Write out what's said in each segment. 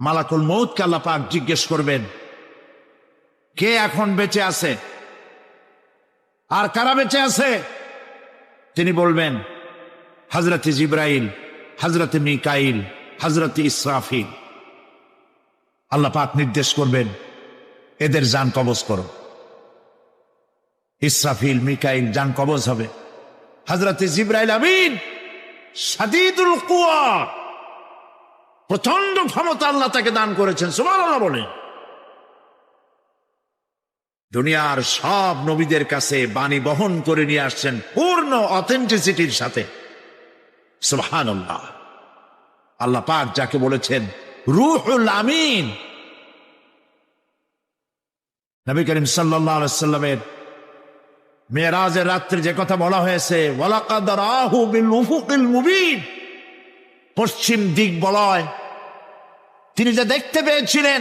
মালাকুল মউতকে আল্লাহ পাক জিজ্ঞেস করবেন, কে এখন বেঁচে আছে আর কারা বেঁচে আছে? তিনি বলবেন, হযরতে জিবরাইল, হযরতে মিকাইল, হযরতে ইসরাফিল। আল্লাহ পাক নির্দেশ করবেন, এদের জান কবজ করো। ইসরাফিল, মিকাইল জান কবজ হবে। হযরতে জিবরাইল আমিন শাদীদুল কুওয়া, প্রচন্ড ক্ষমতা আল্লাহ তাকে দান করেছেন, সুবহানাল্লাহ বলেন। দুনিয়ার সব নবীদের কাছে বাণী বহন করে নিয়ে আসছেন পূর্ণ অথেন্টিসিটির সাথে, সুবহানাল্লাহ। আল্লাহ পাক যাকে বলেছেন রূহুল আমিন, নবী করিম সাল্লাল্লাহু আলাইহি ওয়াসাল্লামের মেরাজের রাত্রে যে কথা বলা হয়েছে, ওয়ালাকাদ রাহু বিল উফুকিল মুবিন, পশ্চিম দিক বলয় তিনি যা দেখতে পেয়েছিলেন,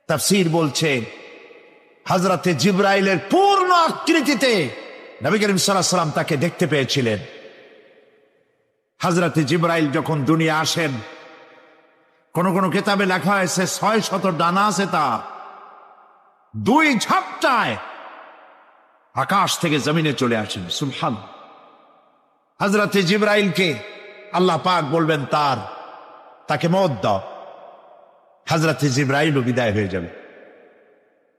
তাফসীর বলছে হযরতে জিবরাইলের পূর্ণ আকৃতিতে নবী করিম সাল্লাল্লাহু আলাইহি ওয়াসাল্লাম তাকে দেখতে পেয়েছিলেন। হযরতে জিবরাইল যখন দুনিয়া আসেন, কোন কোন কিতাবে লেখা হয়েছে 600 ডানা আছে, তা 2 ঝাপটায় আকাশ থেকে জমিনে চলে আসেন, সুবহানাল্লাহ। হযরতে জিবরাইলকে আল্লাহ পাক বলবেন তাকে মওত দাও, হযরতে জিবরাইলও বিদায় হয়ে যাবে।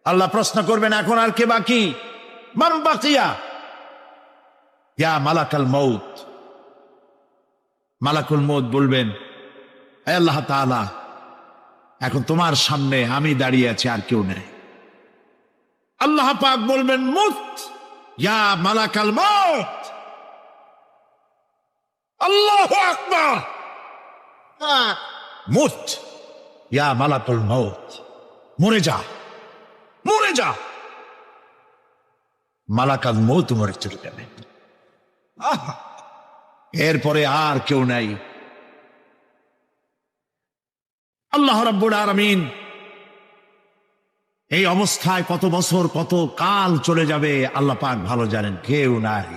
আল্লাহ প্রশ্ন করবেন, এখন আর কে বাকি? মান বাকিয়া ইয়া মালাকাল মউত। মালাকুল মউত বলবেন, হে আল্লাহ তাআলা, এখন তোমার সামনে আমি দাঁড়িয়ে আছি, আর কেউ নেই। আল্লাহ পাক বলবেন, মুত ইয়া মালাকাল মউত। আল্লাহু আকবার, মুত ইয়া মালাকুল মউত, মরে যা, মরে যা। মালাকাল মউত মরে চলে যাবে, এরপরে আর কেউ নাই। আল্লাহ রাব্বুল আলামিন এই অবস্থায় কত বছর কত কাল চলে যাবে আল্লাহ পাক ভালো জানেন, কেউ নাই।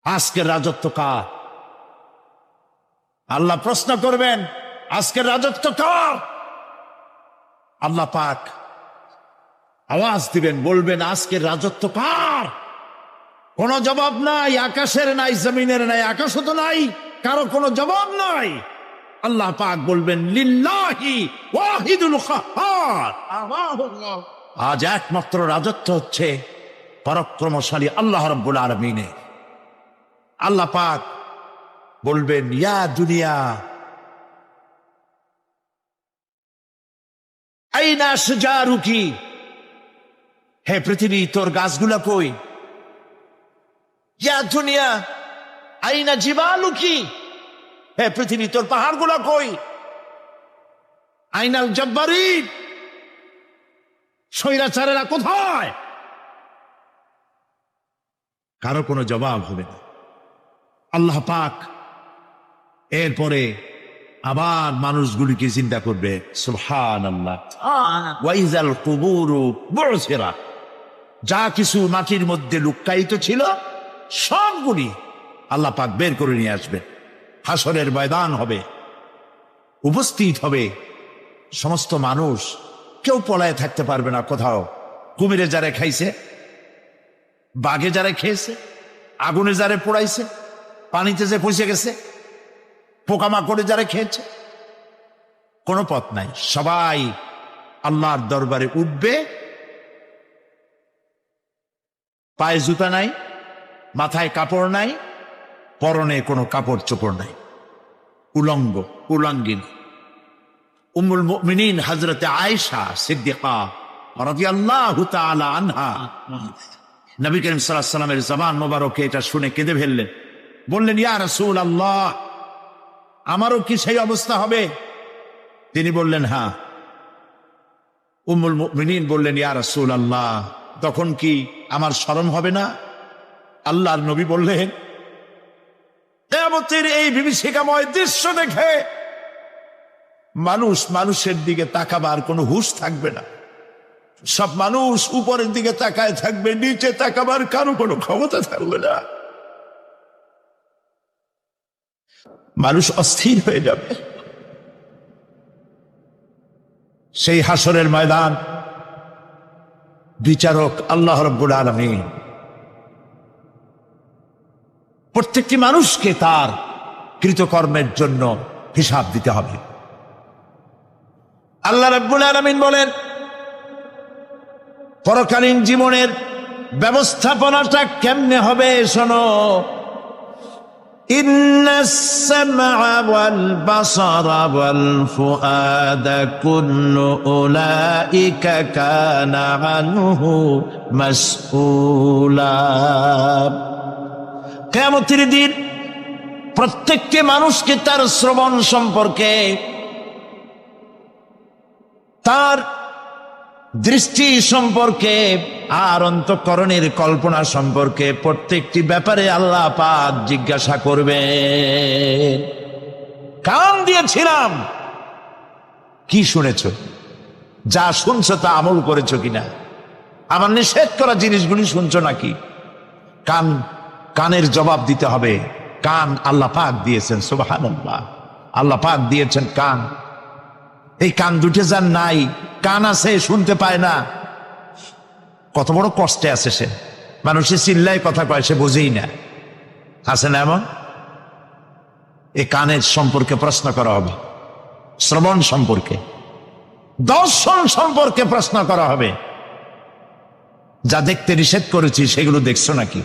আজকের রাজত্ব কার? আল্লাহ প্রশ্ন করবেন, আজকের রাজত্ব কার? আল্লাহ পাক আওয়াজ দিবেন, বলবেন, আজকের রাজত্ব কার? কোন জবাব নাই, আকাশের নাই, জমিনের নাই, আকাশও তো নাই, কারো কোনো জবাব নাই। আল্লাহ পাক বলবেন, লিল্লাহি ওয়াহিদুল কাহ্হার। আজ একমাত্র রাজত্ব হচ্ছে পরাক্রমশালী আল্লাহ রাব্বুল আলামিনের। আল্লাহ পাক বলবেন, ইয়া দুনিয়া আইনা শুজারুকি, হে পৃথিবী তোর গাছগুলা কই? ইয়া দুনিয়া আইনা জিবালুকি, হে পৃথিবী তোর পাহাড়গুলা কই? আইনাল জব্বারিন, স্বৈরাচারেরা কোথায়? কারো কোনো জবাব হবে না। আল্লাহ পাক এরপরে আবার মানুষগুলিকে চিন্তা করবে, সুবহানাল্লাহ। ওয়াইজাল কুবুরু বুসিরাত, যা কিছু মাটির মধ্যে লুক্কায়িত ছিল সবগুলি আল্লাহ পাক বের করে নিয়ে আসবে। হাসরের ময়দান হবে, উপস্থিত হবে সমস্ত মানুষ, কেউ পলায় থাকতে পারবে না কোথাও। কুমিরে যারা খাইছে, বাঘে যারা খেয়েছে, আগুনে যারা পোড়াইছে, পানিতে যে পচে গেছে, পোকামাকড়ে যারা খেয়েছে, কোনো পথ নাই। সবাই আল্লাহর দরবারে উঠবে, পায়ে জুতা নাই, মাথায় কাপড় নাই, পরনে কোনো কাপড় চোপড় নাই, উলঙ্গ উলঙ্গিনী। উম্মুল মুমিনিন হযরতে আয়েশা সিদ্দিকা রাদিয়াল্লাহু তাআলা আনহা, নবী করিম সাল্লাল্লাহু আলাইহি ওয়াসাল্লামের জবান মোবারকে এটা শুনে কেঁদে ফেললেন, বললেন, ইয়া রাসূলুল্লাহ, আমারও কি সেই অবস্থা হবে? তিনি বললেন, হ্যাঁ। উম্মুল মুমিনিন বললেন, ইয়া রাসূলুল্লাহ, তখন কি আমার শরম হবে না? আল্লাহর নবী বললেন, কিয়ামতের এই বিভীষিকাময় দৃশ্য দেখে মানুষ মানুষের দিকে তাকাবার কোনো হুঁশ থাকবে না। সব মানুষ উপরের দিকে তাকায় থাকবে, নিচে তাকাবার কারো কোনো ক্ষমতা থাকবে না। মানুষ অস্থির হয়ে যাবে। সেই হাসরের ময়দান, বিচারক আল্লাহ রাব্বুল আলামিন প্রত্যেকটি মানুষকে তার কৃতকর্মের জন্য হিসাব দিতে হবে। আল্লাহ রাব্বুল আলামিন বলেন, পরকালীন জীবনের ব্যবস্থাপনাটা কেমনে হবে শোনো। ইন্নাস সামআ ওয়াল বাসারা ওয়াল ফুআদা কুল্লু উলাইকা কানা আনহু মাসউলা। কিয়ামতের দিন প্রত্যেকটি মানুষকে তার শ্রবণ সম্পর্কে, তার দৃষ্টি সম্পর্কে, আর অন্তঃকরণের কল্পনা সম্পর্কে প্রত্যেকটি ব্যাপারে আল্লাহ পাক জিজ্ঞাসা করবেন। কান দিয়েছিলাম, কি শুনেছ? যা শুনছো তা আমল করেছো কিনা? আমার নিষেধ করা জিনিসগুলি শুনছো নাকি? কানের জবাব দিতে হবে। কান আল্লাহ পাক দিয়েছেন, সুবহানাল্লাহ। আল্লাহ পাক দিয়েছেন কান। এই কান দুটো যার নাই, কান আছে শুনতে পায় না, কত বড় কষ্টে আছে সে। মানুষে চিল্লায় কথা কয়, সে বোঝেই না। আছে না এমন? এই কানের সম্পর্কে প্রশ্ন করা হবে, শ্রবণ সম্পর্কে, দর্শন সম্পর্কে প্রশ্ন করা হবে। যা দেখতে নিষেধ করেছি সেগুলো দেখছো নাকি?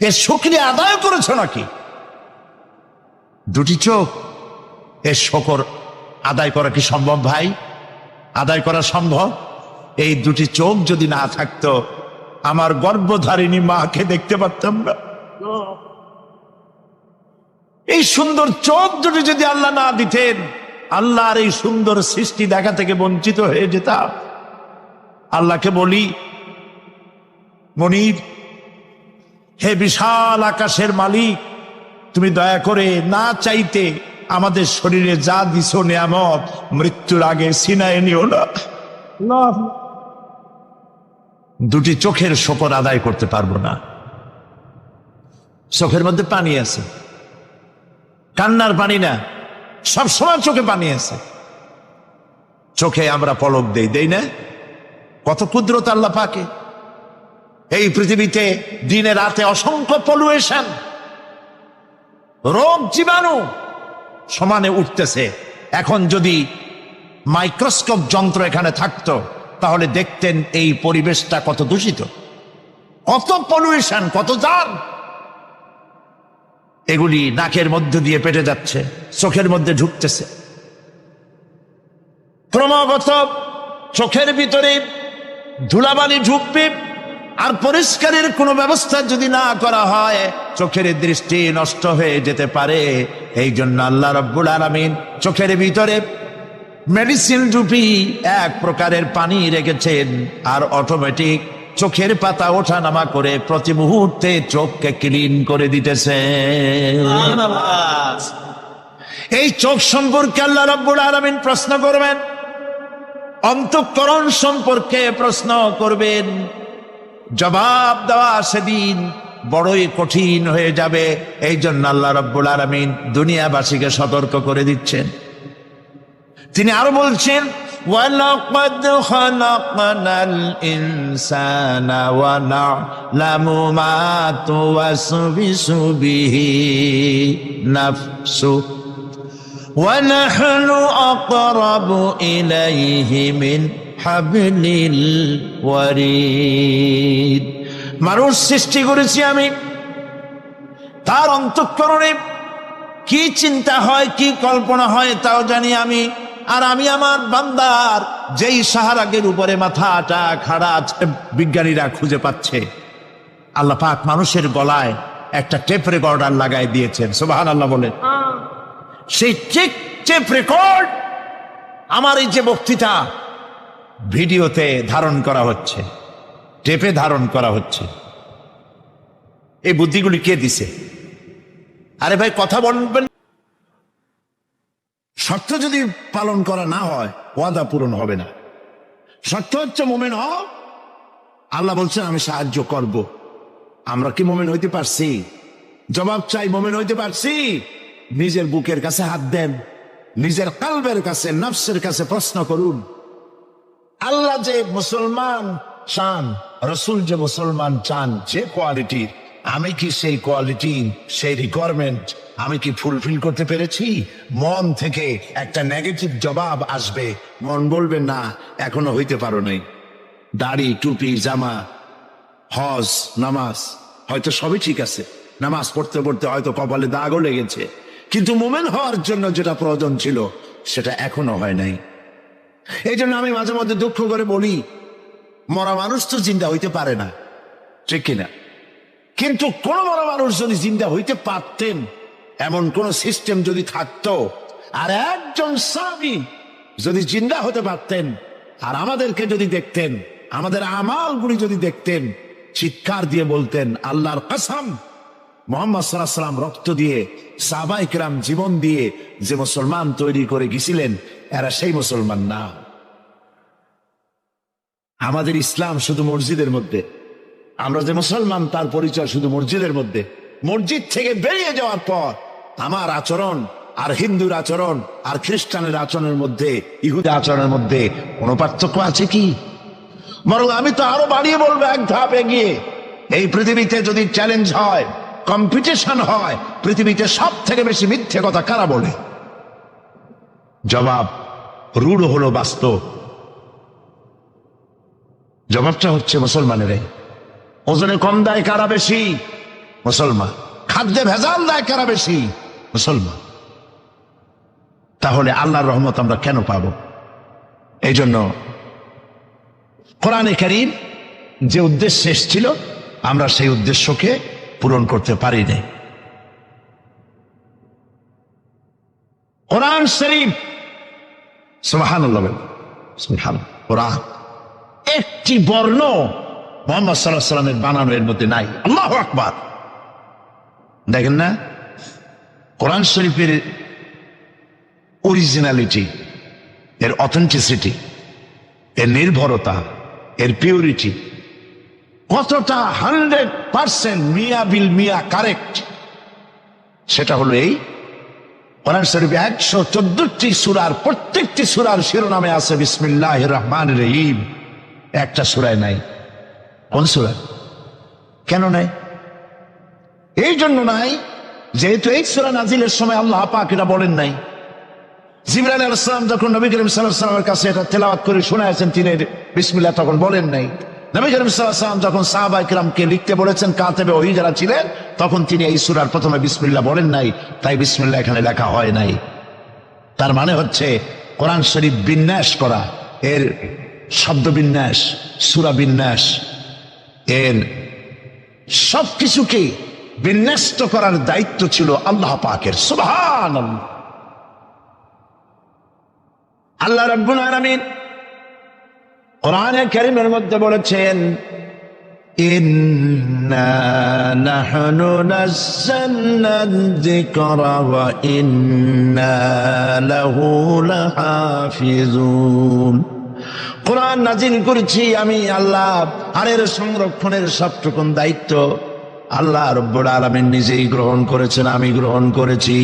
এর শুকরিয়া আদায় করেছো নাকি? দুটি চোখ, এর শকর আদায় করা কি সম্ভব ভাই? আদায় করা সম্ভব? এই দুটি চোখ যদি না থাকতো, আমার গর্ভধারিণী মাকে দেখতে পারতাম না। এই সুন্দর চোখ দুটি যদি আল্লাহ না দিতেন, আল্লাহর এই সুন্দর সৃষ্টি দেখা থেকে বঞ্চিত হয়ে যেতাম। আল্লাহকে বলি, মনির, হে বিশাল আকাশের মালিক, তুমি দয়া করে না চাইতে আমাদের শরীরে যা দিছো নিয়ামত, মৃত্যুর আগে সিনায় নিও না। দুটি চোখের শকর আদায় করতে পারবো না। চোখের মধ্যে পানি আছে, কান্নার পানি না, সবসময় চোখে পানি আছে। চোখে আমরা পলক দেই না? কত কুদরত আল্লাহ পাকে। এই পৃথিবীতে দিনে রাতে অসংখ্য পলুয়েশন, রোগ জীবাণু সমানে উঠতেছে। এখন যদি মাইক্রোস্কোপ যন্ত্র এখানে থাকতো, তাহলে দেখতেন এই পরিবেশটা কত দূষিত, কত পলুয়েশন, কত জাম। এগুলি নাকের মধ্যে দিয়ে পেটে যাচ্ছে, চোখের মধ্যে ঢুকতেছে ক্রমাগত। চোখের ভিতরে ধুলাবালি ঢুকবে, আর পরিষ্কারের কোনো ব্যবস্থা যদি না করা হয়, চোখের দৃষ্টি নষ্ট হয়ে যেতে পারে। এই জন্য আল্লাহ রাব্বুল আলামিন চোখের ভিতরে মেডিসিন রূপী এক প্রকারের পানি রেখেছেন, আর অটোমেটিক চোখের পাতা ওঠা নামা করে প্রতি মুহূর্তে চোখকে ক্লিন করে দিতেছে। এই চোখ সম্পর্কে আল্লাহ রাব্বুল আলামিন প্রশ্ন করবেন, অন্তঃকরণ সম্পর্কে প্রশ্ন করবেন। জবাব দেওয়া সেদিন বড়ই কঠিন হয়ে যাবে। এই জন্য আল্লাহ রাব্বুল আলামিন দুনিয়াবাসীকে সতর্ক করে দিচ্ছেন। তিনি আরো বলছেন, ওয়ালাকাদ খালাকনাল ইনসানা ওয়া না'লামু মা তুওয়াসবিসু বিহি নাফসু ওয়া নাহনু আকরাবু ইলাইহি মিন হাবলিল ওয়ারিদ। মানুষ সৃষ্টি করেছি আমি, তার অন্তঃকরণে কি চিন্তা হয়, কি কল্পনা হয় তাও জানি আমি। আর আমি আমার বান্দার যেই সাহারাগের উপরে মাথাটা খাড়া আছে, বিজ্ঞানীরা খুঁজে পাচ্ছে, আল্লাহ পাক মানুষের গলায় একটা টেপ রেকর্ডার লাগাই দিয়েছেন। সুবহানাল্লাহ বলেন। সেই টেপ রেকর্ড আমার এই যে বক্তৃতা ভিডিওতে ধারণ করা হচ্ছে, টেপে ধারণ করা হচ্ছে। এই বুদ্ধিগুলি কে দিছে? আরে ভাই কথা বলবেন। শর্ত যদি পালন করা না হয়, ওয়াদা পূরণ হবে না। শর্ত হচ্ছে মুমিন হও। আল্লাহ বলছেন আমি সাহায্য করব। আমরা কি মুমিন হইতে পারছি? জবাব চাই, মুমিন হইতে পারছি? নিজের বুকের কাছে হাত দেন, নিজের কালবের কাছে, নফসের কাছে প্রশ্ন করুন। আল্লাহ যে মুসলমান চান, রসুল যে মুসলমান চান, যে কোয়ালিটির, আমি কি সেই কোয়ালিটি, সেই রিকোয়ারমেন্ট আমি কি ফুলফিল করতে পেরেছি? মন থেকে একটা নেগেটিভ জবাব আসবে, মন বলবে না এখনো হইতে পারো নাই। দাড়ি, টুপি, জামা, হজ, নামাজ হয়তো সবই ঠিক আছে, নামাজ পড়তে পড়তে হয়তো কপালে দাগও লেগেছে, কিন্তু মুমিন হওয়ার জন্য যেটা প্রয়োজন ছিল সেটা এখনো হয় নাই। এই জন্য আমি মাঝে মধ্যে দুঃখ করে বলি, মরা মানুষ তো জিন্দা হইতে পারে না, ঠিক কিনা? কিন্তু কোন মরা মানুষ যদি জিন্দা হইতে পারতেন, এমন কোন সিস্টেম যদি থাকতো, আর একজন সাহাবী যদি জিন্দা হতে পারতেন, আর আমাদেরকে যদি দেখতেন, আমাদের আমালগুলি যদি দেখতেন, চিৎকার দিয়ে বলতেন আল্লাহর কসম, মুহাম্মদ সাল্লাল্লাহু আলাইহি ওয়াসাল্লাম রক্ত দিয়ে, সাহাবায়ে কেরাম জীবন দিয়ে যে মুসলমান তৈরি করে গেছিলেন, এরা সেই মুসলমান না। আমাদের ইসলাম শুধু মসজিদের মধ্যে, আমরা যে মুসলমান তার পরিচয় শুধু মসজিদের মধ্যে। মসজিদ থেকে বেরিয়ে যাওয়ার পর আমার আচরণ আর হিন্দুর আচরণ আর খ্রিস্টানের আচরণের মধ্যে, ইহুদি আচরণের মধ্যে কোনো পার্থক্য আছে কি? বরং আমি তো আরো বাড়িয়ে বলবো, এক ধাপ এগিয়ে, এই পৃথিবীতে যদি চ্যালেঞ্জ হয়, কম্পিটিশন হয়, পৃথিবীতে সব থেকে বেশি মিথ্যে কথা কারা বলে? জবাব রূঢ় হলো বাস্তব, জবাবটা হচ্ছে মুসলমানেরাই। ওজনে কম দেয় কারা বেশি? মুসলমান। খাদ্যে ভেজাল দেয় কারা বেশি? মুসলমান। তাহলে আল্লাহর রহমত আমরা কেন পাবো? এই জন্য কোরআনে কারীম যে উদ্দেশ্য এসেছিল, আমরা সেই উদ্দেশ্যকে পূরণ করতে পারি নাই। কোরআন শরীফ, সুবহানাল্লাহ, সুবহানাল্লাহ, কোরআন একটি বর্ণ মুহাম্মদ সাল্লাল্লাহু আলাইহি ওয়াসাল্লামের বানানো এর মধ্যে নাই। আল্লাহু আকবার। দেখেন না কোরআন শরীফের অরিজিনালিটি, এর অথেন্টিসিটি, এর নির্ভরতা, এর পিউরিটি কতটা 100% মিয়া বিল মিয়া কারেক্ট, সেটা হলো এই কোরআন শরীফে 114টি সূরার প্রত্যেকটি সূরার শিরোনামে আছে বিসমিল্লাহির রহমানির রহিম, একটা সূরায় নাই। কোন সূরা? কেন নাই? এই জন্য নাই যেহেতু এই সূরা নাজিলের সময় আল্লাহ পাক এটা বলেন নাই। জিবরাইল আলাইহিস সালাম যখন নবী করিম সাল্লাল্লাহু আলাইহি ওয়াসাল্লামের কাছে এটা তেলাওয়াত করে শোনায়েছেন, তিনি বিসমিল্লাহ তখন বলেন নাই। নবী করিম সাল্লাল্লাহু আলাইহি ওয়াসাল্লাম যখন সাহাবায়ে কেরামকে লিখতে বলেছেন, কাতেবে ওহী যারা ছিলেন, তখন তিনি এই সূরার প্রথমে বিসমিল্লাহ বলেন নাই, তাই বিসমিল্লাহ এখানে লেখা হয় নাই। তার মানে হচ্ছে কোরআন শরীফ বিন্যাস করা, এর শব্দ বিন্যাস, সূরা বিন্যাস, এর সবকিছুকে বিন্যস্ত করার দায়িত্ব ছিল আল্লাহ পাকের। সুবহানাল্লাহ। আল্লাহ রাব্বুল আলামিন কোরআনে কারীমের মধ্যে বলেছেন, ইন্না নাহনু নাযালনা যিকরা ওয়া ইন্না লাহু লাহাফিজুন। কোরআন নাজিল করেছি আমি আল্লাহ, আর এর সংরক্ষণের সবটুকুন দায়িত্ব আল্লাহ রাব্বুল আলামিন নিজেই গ্রহণ করেছেন, আমি গ্রহণ করেছি।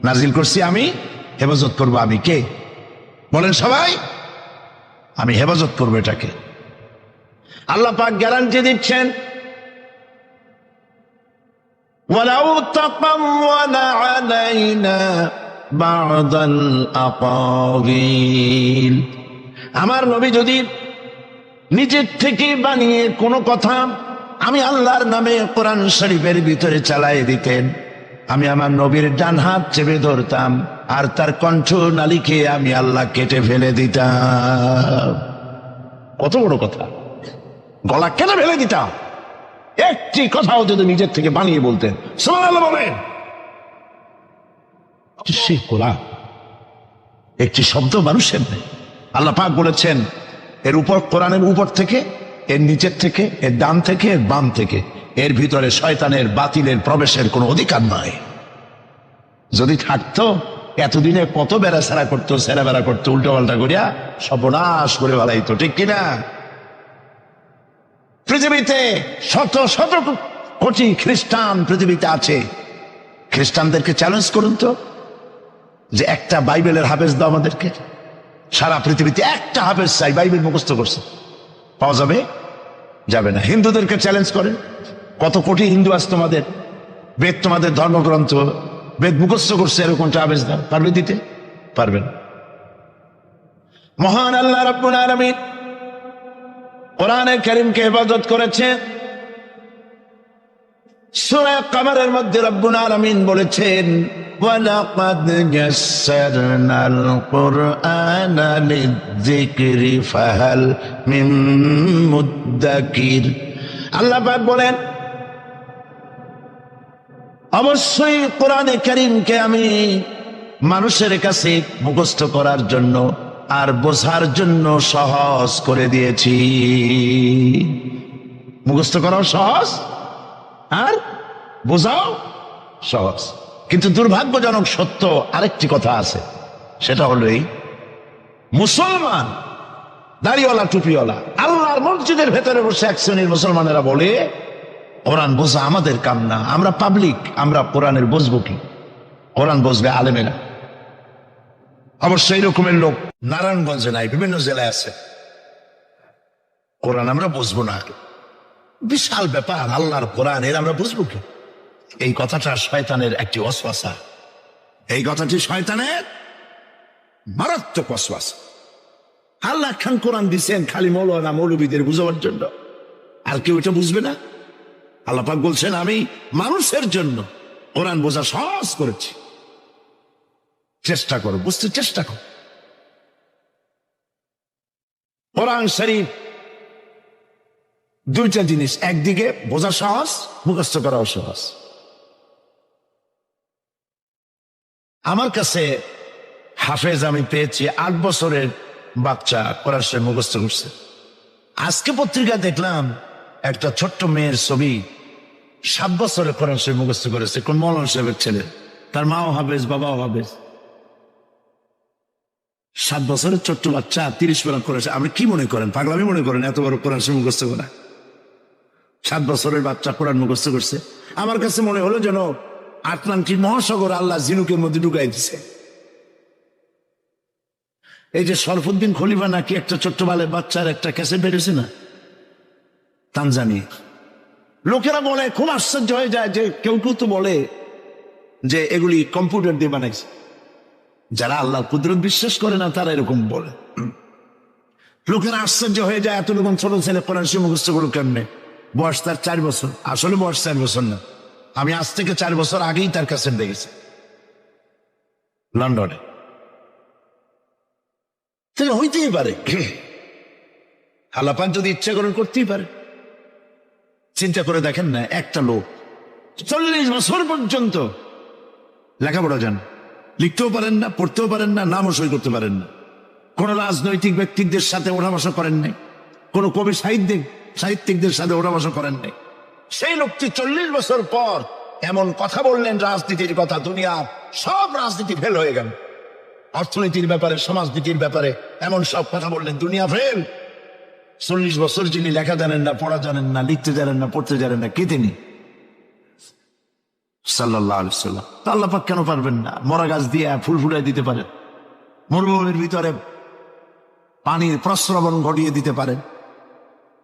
নাজিল করছি আমি, হেফাজত করবো আমি। কে বলেন সবাই? আমি হেফাজত করবো এটাকে। আল্লাহ পাক গ্যারান্টি দিচ্ছেন, ওয়ালাউ তাকাওয়ালা আলাইনা বা'দাল আকাওয়িল, আমার নবী যদি নিজের থেকে বানিয়ে কোনো কথা আমি আল্লাহর নামে কোরআন শরীফের ভিতরে চালাই দিতেন, আমি আমার নবীর ডান হাত চেপে ধরতাম, আর তার কণ্ঠ নালীকে আমি আল্লাহ কেটে ফেলে দিতাম। কত বড় কথা! গলা কেটে ফেলে দিতাম, একটি কথাও যদি নিজের থেকে বানিয়ে বলতেন। সুবহানাল্লাহ বলেন। সেই কোরআন একটি শব্দ মানুষের নেই। আল্লাহ পাক বলেছেন, এর উপর, কোরআনের উপর থেকে, এর নিচের থেকে, এর ডান থেকে, এর বাম থেকে, এর ভিতরে শয়তানের বাতিলের প্রবেশের কোনো অধিকার নয়। যদি থাকতো এতদিনে কত বেড়াছাড়া করতো, সেরা বেড়া করতো, উল্টো পাল্টা করিয়া সর্বনাশ করে বেড়াইতো, ঠিক কিনা? পৃথিবীতে শত শত কোটি খ্রিস্টান পৃথিবীতে আছে, খ্রিস্টানদেরকে চ্যালেঞ্জ করুন তো যে একটা বাইবেলের হাফেজ দাও আমাদেরকে। সারা পৃথিবীতে একটা হাফেজ চাই বাইবেল মুখস্থ করছে, পাওয়া যাবে? যাবে না। হিন্দুদেরকে চ্যালেঞ্জ করেন, কত কোটি হিন্দু আছে তোমাদের, বেদ তোমাদের ধর্মগ্রন্থ, বেদ মুখস্থ করছে, এরকমটা হাফেজ দাও, পারবে দিতে? পারবেন। মহান আল্লাহ রাব্বুল আলামিন কোরআনে কারীমকে হেফাজত করেছে। সূরা কমরের মধ্যে রব্বুল আলামিন বলেছেন, ওয়ালাকাদ ইয়াসসারনাল কুরআনা লিযিকরি ফাহাল মিন মুদ্দাকির। আল্লাহ পাক বলেন, অবশ্যই কোরআনে কারীমকে আমি মানুষের কাছে মুখস্থ করার জন্য আর বোঝার জন্য সহজ করে দিয়েছি। মুখস্থ করাও সহজ আর বোঝাও সহজ। কিন্তু দুর্ভাগ্যজনক সত্য আরেকটি কথা আছে, সেটা হলো এই, মুসলমান দাড়িওয়ালা টুপিওয়ালা আল্লাহর মসজিদের ভেতরে বসে এক শ্রেণীর মুসলমানেরা বলে কোরআন বোঝা আমাদের কাম না, আমরা পাবলিক, আমরা কোরআনের বুঝবো কি? কোরআন বুঝবে আলেমেরা। অবশ্যই রকমের লোক নারায়ণগঞ্জে নাই, বিভিন্ন জেলায় আছে। কোরআন আমরা বুঝবো না, বিশাল ব্যাপার, আল্লাহর কোরআন, এর আমরা বুঝবো কি? এই কথাটা শয়তানের একটি ওয়াসওয়াসা, এই কথাটি শয়তানের মারাত্মক ওয়াসওয়াসা। আল্লাহ খান কোরআন দিচ্ছেন খালি মৌলানা মৌলবীদের বুঝাবার জন্য, আর কেউ এটা বুঝবে না। আল্লাহ পাক বলছেন, আমি মানুষের জন্য কোরআন বোঝা সহজ করেছি, চেষ্টা করো, বুঝতে চেষ্টা করো। কোরআন শরীফ দুইটা জিনিস, একদিকে বোঝা সহজ, মুখস্থ করাও সহজ। আমার কাছে হাফেজ আমি পেয়েছি 8 বছরের বাচ্চা কোরআন শরীফ মুখস্থ করছে। আজকে পত্রিকা দেখলাম একটা ছোট্ট মেয়ের ছবি, 7 বছরে কোরআন শরীফ মুখস্থ করেছে, কোন মৌলানা সাহেবের ছেলে, তার মাও হাফেজ বাবাও হাফেজ। 7 বছরের ছোট্ট বাচ্চা 30 পারা করেছে। আপনি কি মনে করেন, পাগলামি মনে করেন এত বড় কোরআন শরীফ মুখস্থ করা? 7 বছরের বাচ্চা কোরআন মুখস্থ করছে। আমার কাছে মনে হলো যেন আটলান্টিক মহাসাগর আল্লাহ ঝিনুকের মধ্যে ঢুকাই দিছে। এই যে শরফুদ্দিন খলিফা নাকি একটা ছোট্ট বালের বাচ্চার একটা ক্যাসেট বেরিয়েছে না, তানজানিয়া। লোকেরা বলে, খুব আশ্চর্য হয়ে যায় যে কেউ কেউ তো বলে যে এগুলি কম্পিউটার দিয়ে বানাইছে। যারা আল্লাহর কুদরত বিশ্বাস করে না তারা এরকম বলে। লোকেরা আশ্চর্য হয়ে যায়, এত লোক ছোট ছেলে কোরআন শরীফ মুখস্থ করলো কেমনে? বয়স তার 4 বছর। আসলে বয়স 4 বছর না, আমি আজ থেকে 4 বছর আগেই তার কাছে দেখেছি লন্ডনে। তাহলে হইতেই পারে, আল্লাহ পাক যদি ইচ্ছা করেন করতেই পারে। চিন্তা করে দেখেন না, একটা লোক 40 বছর পর্যন্ত লেখাপড়া জান, লিখতেও পারেন না, পড়তেও পারেন না, নামও সই করতে পারেন না, কোন রাজনৈতিক ব্যক্তিদের সাথে ওঠা বসা করেন নাই, কোন কবি সাহিত্যিকদের সাথে ওঠা বসা করেন নাই। সেই লোকটি 40 বছর পর এমন কথা বললেন রাজনীতির কথা, দুনিয়া সব রাজনীতি ফেল হয়ে গেল। অর্থনীতির ব্যাপারে, সমাজনীতির ব্যাপারে এমন সব কথা বললেন, দুনিয়া ফেল। 40 বছর যিনি লেখা জানেন না, পড়া জানেন না, লিখতে জানেন না, পড়তে জানেন না, কে তিনি? সাল্লাল্লাহু আলাইহি ওয়াসাল্লাম। আল্লাহ পাক কেন পারবেন না? মরা গাছ দিয়ে ফুল ফুটাই দিতে পারেন, মরুভূমির ভিতরে পানির প্রস্রবণ ঘটিয়ে দিতে পারেন,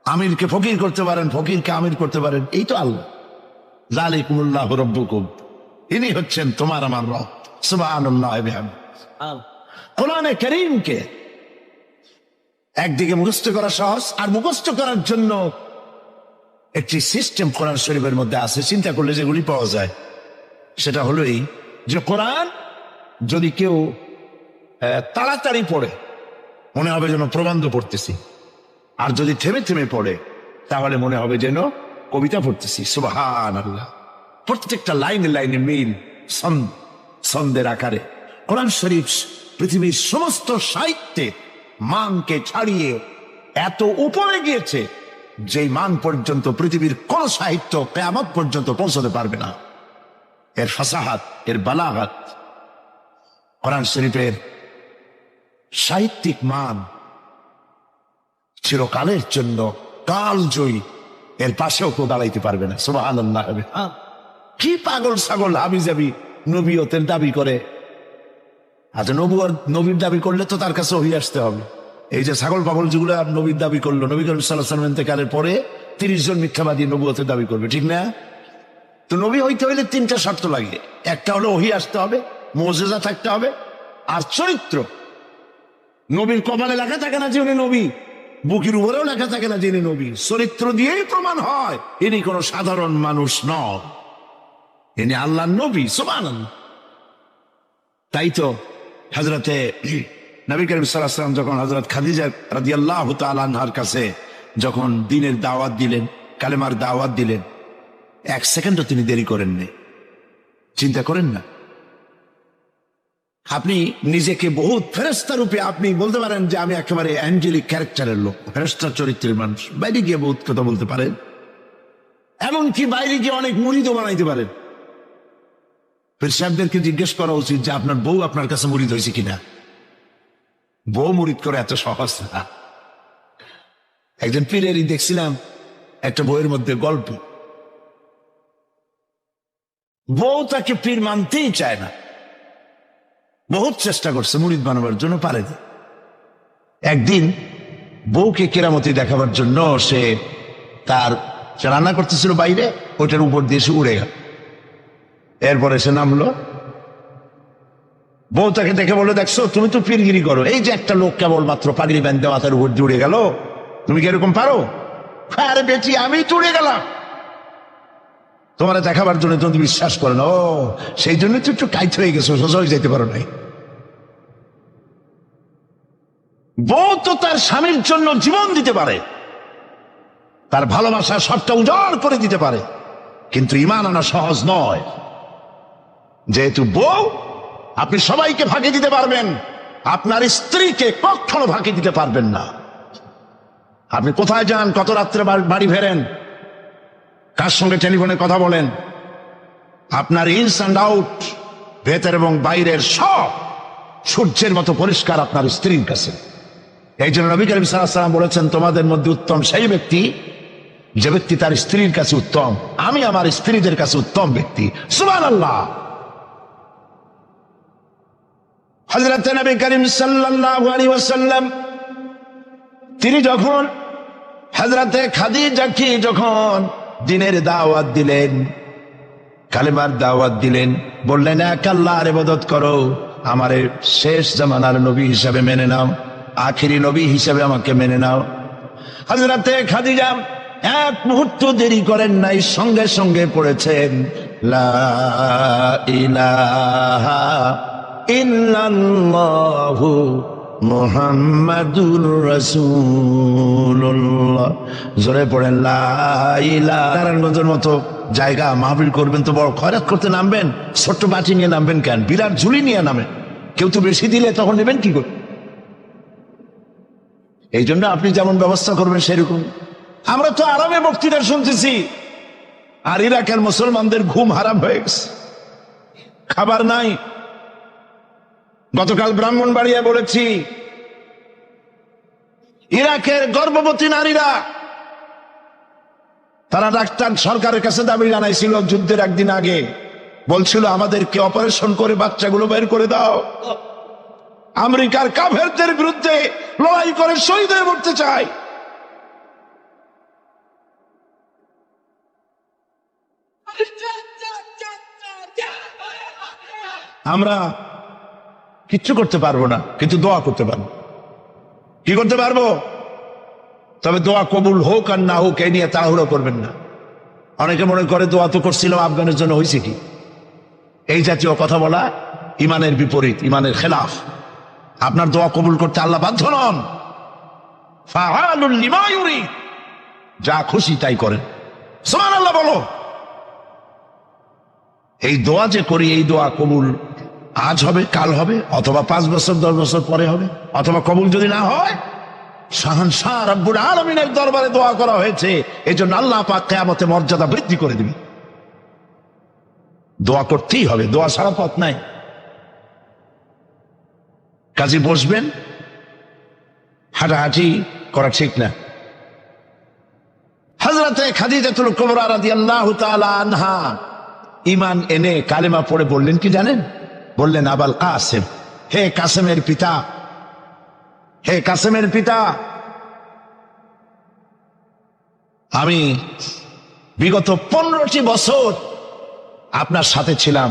আমিরকে ফকির করতে পারেন, ফকিরকে আমির করতে পারেন। এই তো আল্লাহ। যালিকুমুল্লাহু রাব্বুকুম, ইনি হচ্ছেন তোমার আমার রব। সুবহানাল্লাহি ওয়া বিহামদিহি। কোরআনে কারীমকে একদিকে মুখস্থ করা সহজ, আর মুখস্থ করার জন্য একটি সিস্টেম কোরআন শরীফের মধ্যে আছে। চিন্তা করলে যেগুলি পাওয়া যায়, সেটা হলো এই যে কোরআন যদি কেউ তাড়াতাড়ি পড়ে মনে হবে যেন প্রবন্ধ পড়তেছি, আর যদি থেমে থেমে পড়ে তাহলে মনে হবে যেন কবিতা পড়তেছি। সুবহানাল্লাহ। প্রত্যেকটা লাইনে লাইনে মিল, ছন্দের আকারে। কোরআন শরীফ পৃথিবীর সমস্ত সাহিত্যে মানকে ছাড়িয়ে এত উপরে গিয়েছে যে মান পর্যন্ত পৃথিবীর কোন সাহিত্য কিয়ামত পর্যন্ত পৌঁছতে পারবে না। এর ফাসাহাত, এর বালাগাত, কোরআন শরীফের সাহিত্যিক মান চিরকালের জন্য কালজয়ী। এর পাশেও কেউ দাঁড়াইতে পারবে না। সুবহানাল্লাহ। কি পাগল ছাগল হাবি যাবি নবীয়তের দাবি করে। আচ্ছা, নবীর দাবি করলে তো তার কাছে ওহী আসতে হবে। এই যে ছাগল পাগল যেগুলো নবীর দাবি করলো, নবী করিম সাল্লাল্লাহু আলাইহি ওয়াসাল্লাম ইন্তেকালের পরে 30 জন মিথ্যাবাদী নবুয়তের দাবি করবে, ঠিক না? তো নবী হইতে হইলে 3টা শর্ত লাগে। একটা হলো ওহী আসতে হবে, মুজিজা থাকতে হবে, আর চরিত্র। নবীর কপালে লেখা থাকে না যে উনি নবী, বুকের উপরেও লেখা থাকে না যে ইনি নবী। চরিত্র দিয়েই প্রমাণ হয় ইনি কোন সাধারণ মানুষ নন, ইনি আল্লাহর নবী। সুবহানাল্লাহ। তাই তো হযরতে নবী করিম সাল্লাল্লাহু আলাইহি ওয়াসাল্লাম যখন হযরত খাদিজা রাদিয়াল্লাহু তাআলা আনহার কাছে যখন দ্বীনের দাওয়াত দিলেন, কালেমার দাওয়াত দিলেন, 1 সেকেন্ডও তিনি দেরি করেননি। চিন্তা করেন না, আপনি নিজেকে বহুত ফেরেশতা রূপে আপনি বলতে পারেন যে আমি একেবারে অ্যাঞ্জেলিক ক্যারেক্টারের লোক, ফেরেশতা চরিত্রের মানুষ। বাইরে গিয়ে বহুত কথা বলতে পারেন, এমনকি বাইরে গিয়ে অনেক মুরিদও বানাইতে পারেন। পীর সাহেবদেরকে জিজ্ঞেস করা উচিত যে আপনার বউ আপনার কাছে মুরিদ হয়েছে কিনা। বউ মুরিদ করে এত সহজ না। একজন পীরেরই দেখছিলাম একটা বইয়ের মধ্যে গল্প, বউ তাকে পীর মানতেই চায় না, বহুত চেষ্টা করছে মুরিদ বানাবার জন্য, পারেনি। একদিন বউকে কেরামতি দেখাবার জন্য সে রান্না করতেছিল বাইরে, ওটার উপর দিয়ে সে উড়ে গেল। এরপরে সে নামলো, বউ তাকে দেখে বলে, দেখছো তুমি তো পীরগিরি করো, এই যে একটা লোক কেবলমাত্র পাগড়ি বাঁধতে মাথার উপর দিয়ে উড়ে গেল, তুমি কি এরকম পারো? আরে বেটি, আমি তো উড়ে গেলাম তোমার দেখাবার জন্য, তুমি বিশ্বাস করো না। ও, সেই জন্য তো একটু কাইত হয়ে গেছো, সোজা হয়ে যেতে পারো নাই। বউ তো তার স্বামীর জন্য জীবন দিতে পারে, তার ভালোবাসা সবটা উজাড় করে দিতে পারে, কিন্তু ঈমান আনা সহজ নয়। যেহেতু বউ, আপনি সবাইকে ফাঁকি দিতে পারবেন, আপনার স্ত্রীকে কখনো ফাঁকি দিতে পারবেন না। আপনি কোথায় যান, কত রাত্রে বাড়ি ফেরেন, কার সঙ্গে টেলিফোনে কথা বলেন, আপনার ইনস অ্যান্ড আউট, ভেতর এবং বাইরের সব সূর্যের মতো পরিষ্কার আপনার স্ত্রীর কাছে। এই জন্য নবী করিম সাল্লাল্লাহু আলাইহি ওয়াসাল্লাম বলেছেন, তোমাদের মধ্যে উত্তম সেই ব্যক্তি যে ব্যক্তি তার স্ত্রীর কাছে উত্তম। আমি আমার স্ত্রীদের কাছে উত্তম ব্যক্তি। সুবহানাল্লাহ। হযরত নবী করিম সাল্লাল্লাহু আলাইহি ওয়াসাল্লাম তিনি যখন হযরতে খাদিজাকে যখন দ্বীনের দাওয়াত দিলেন, কালেমার দাওয়াত দিলেন, বললেন এক আল্লাহর ইবাদত করো, আমারে শেষ জামানার নবী হিসাবে মেনে নাও, আখেরি নবী হিসাবে আমাকে মেনে নাও। হযরতে খাদিজা এক মুহূর্ত দেরি করেন নাই, সঙ্গে সঙ্গে পড়েছেন লা ইলাহা ইল্লাল্লাহু মুহাম্মাদুর রাসূলুল্লাহ। জোরে পড়েন লা ইলাহা। নারায়ণগঞ্জের মতো জায়গা মাহফিল করবেন তো বড় খয়রাত করতে নামবেন, ছোট্ট বাটি নিয়ে নামবেন কেন? বিরাট ঝুলি নিয়ে নামেন। কেউ তো বেশি দিলে তখন নেবেন কি করে? এই জন্য আপনি যেমন ব্যবস্থা করবেন সেরকম। আমরা তো আরামে বক্তৃতা শুনতেছি, আর ইরাকের মুসলমানদের ঘুম হারাম হয়ে গেছে, খাবার নাই। গতকাল ব্রাহ্মণবাড়িয়া বলেছি, ইরাকের গর্ভবতী নারীরা তারা ডাক্তার সরকারের কাছে দাবি জানাইছিল যুদ্ধের একদিন আগে, বলছিল আমাদেরকে অপারেশন করে বাচ্চাগুলো বের করে দাও। আমেরিকার কাফেরদের বিরুদ্ধে লড়াই করে শহীদ হয়ে মরতে চায়। আমরা কিচ্ছু করতে পারবো না, কিন্তু দোয়া করতে পারবো। কি করতে পারবো? তবে দোয়া কবুল হোক আর না হোক এই নিয়ে তাড়াহুড়ো করবেন না। অনেকে মনে করে দোয়া তো করছিলাম, আফগানের জন্য হয়েছে কি? এই জাতীয় কথা বলা ইমানের বিপরীত, ইমানের খেলাফ। আপনার দোয়া কবুল করতে আল্লাহ বাধ্য নন। ফাআলুল লিমা ইউরিদ, যা খুশি তাই করেন। সুবহানাল্লাহ বলো। এই দোয়া যে করি, এই দোয়া কবুল আজ হবে, কাল হবে, অথবা 5 বছর 10 বছর পরে হবে, অথবা কবুল যদি না হয়, শাহনশাহ রব্বুল আলামিনের দরবারে দোয়া করা হয়েছে, এই জন্য আল্লাহ পাক কিয়ামতে মর্যাদা বৃদ্ধি করে দিবে। দোয়া করতেই হবে, দোয়া ছাড়া পথ নাই। কাজে বসবেন, হাঁটাহাঁটি করা ঠিক না। হযরতে খাদিজাতুল কুবরা রাদিয়াল্লাহু তাআলা আনহা ঈমান এনে কালেমা পড়ে বললেন কি জানেন? বললেন, আবাল কাসেম, হে কাসেমের পিতা, হে কাসেমের পিতা, আমি বিগত 15টি বছর আপনার সাথে ছিলাম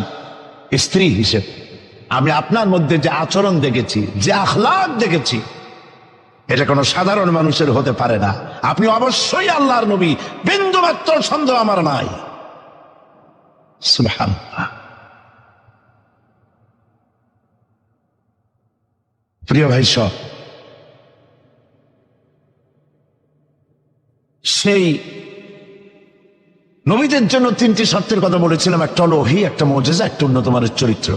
স্ত্রী হিসেবে। আমি আপনার মধ্যে যে আচরণ দেখেছি, যে আখলাক দেখেছি, এটা কোনো সাধারণ মানুষের হতে পারে না। আপনি অবশ্যই আল্লাহর নবী, বিন্দুমাত্র সন্দেহ আমার নাই। সুবহানাল্লাহ। প্রিয় ভাই সব, সেই নবীদের জন্য 3টি শর্তের কথা বলেছিলাম। একটা হলো ওহী, একটা মুজিজা, একটা উন্নত মানের চরিত্র।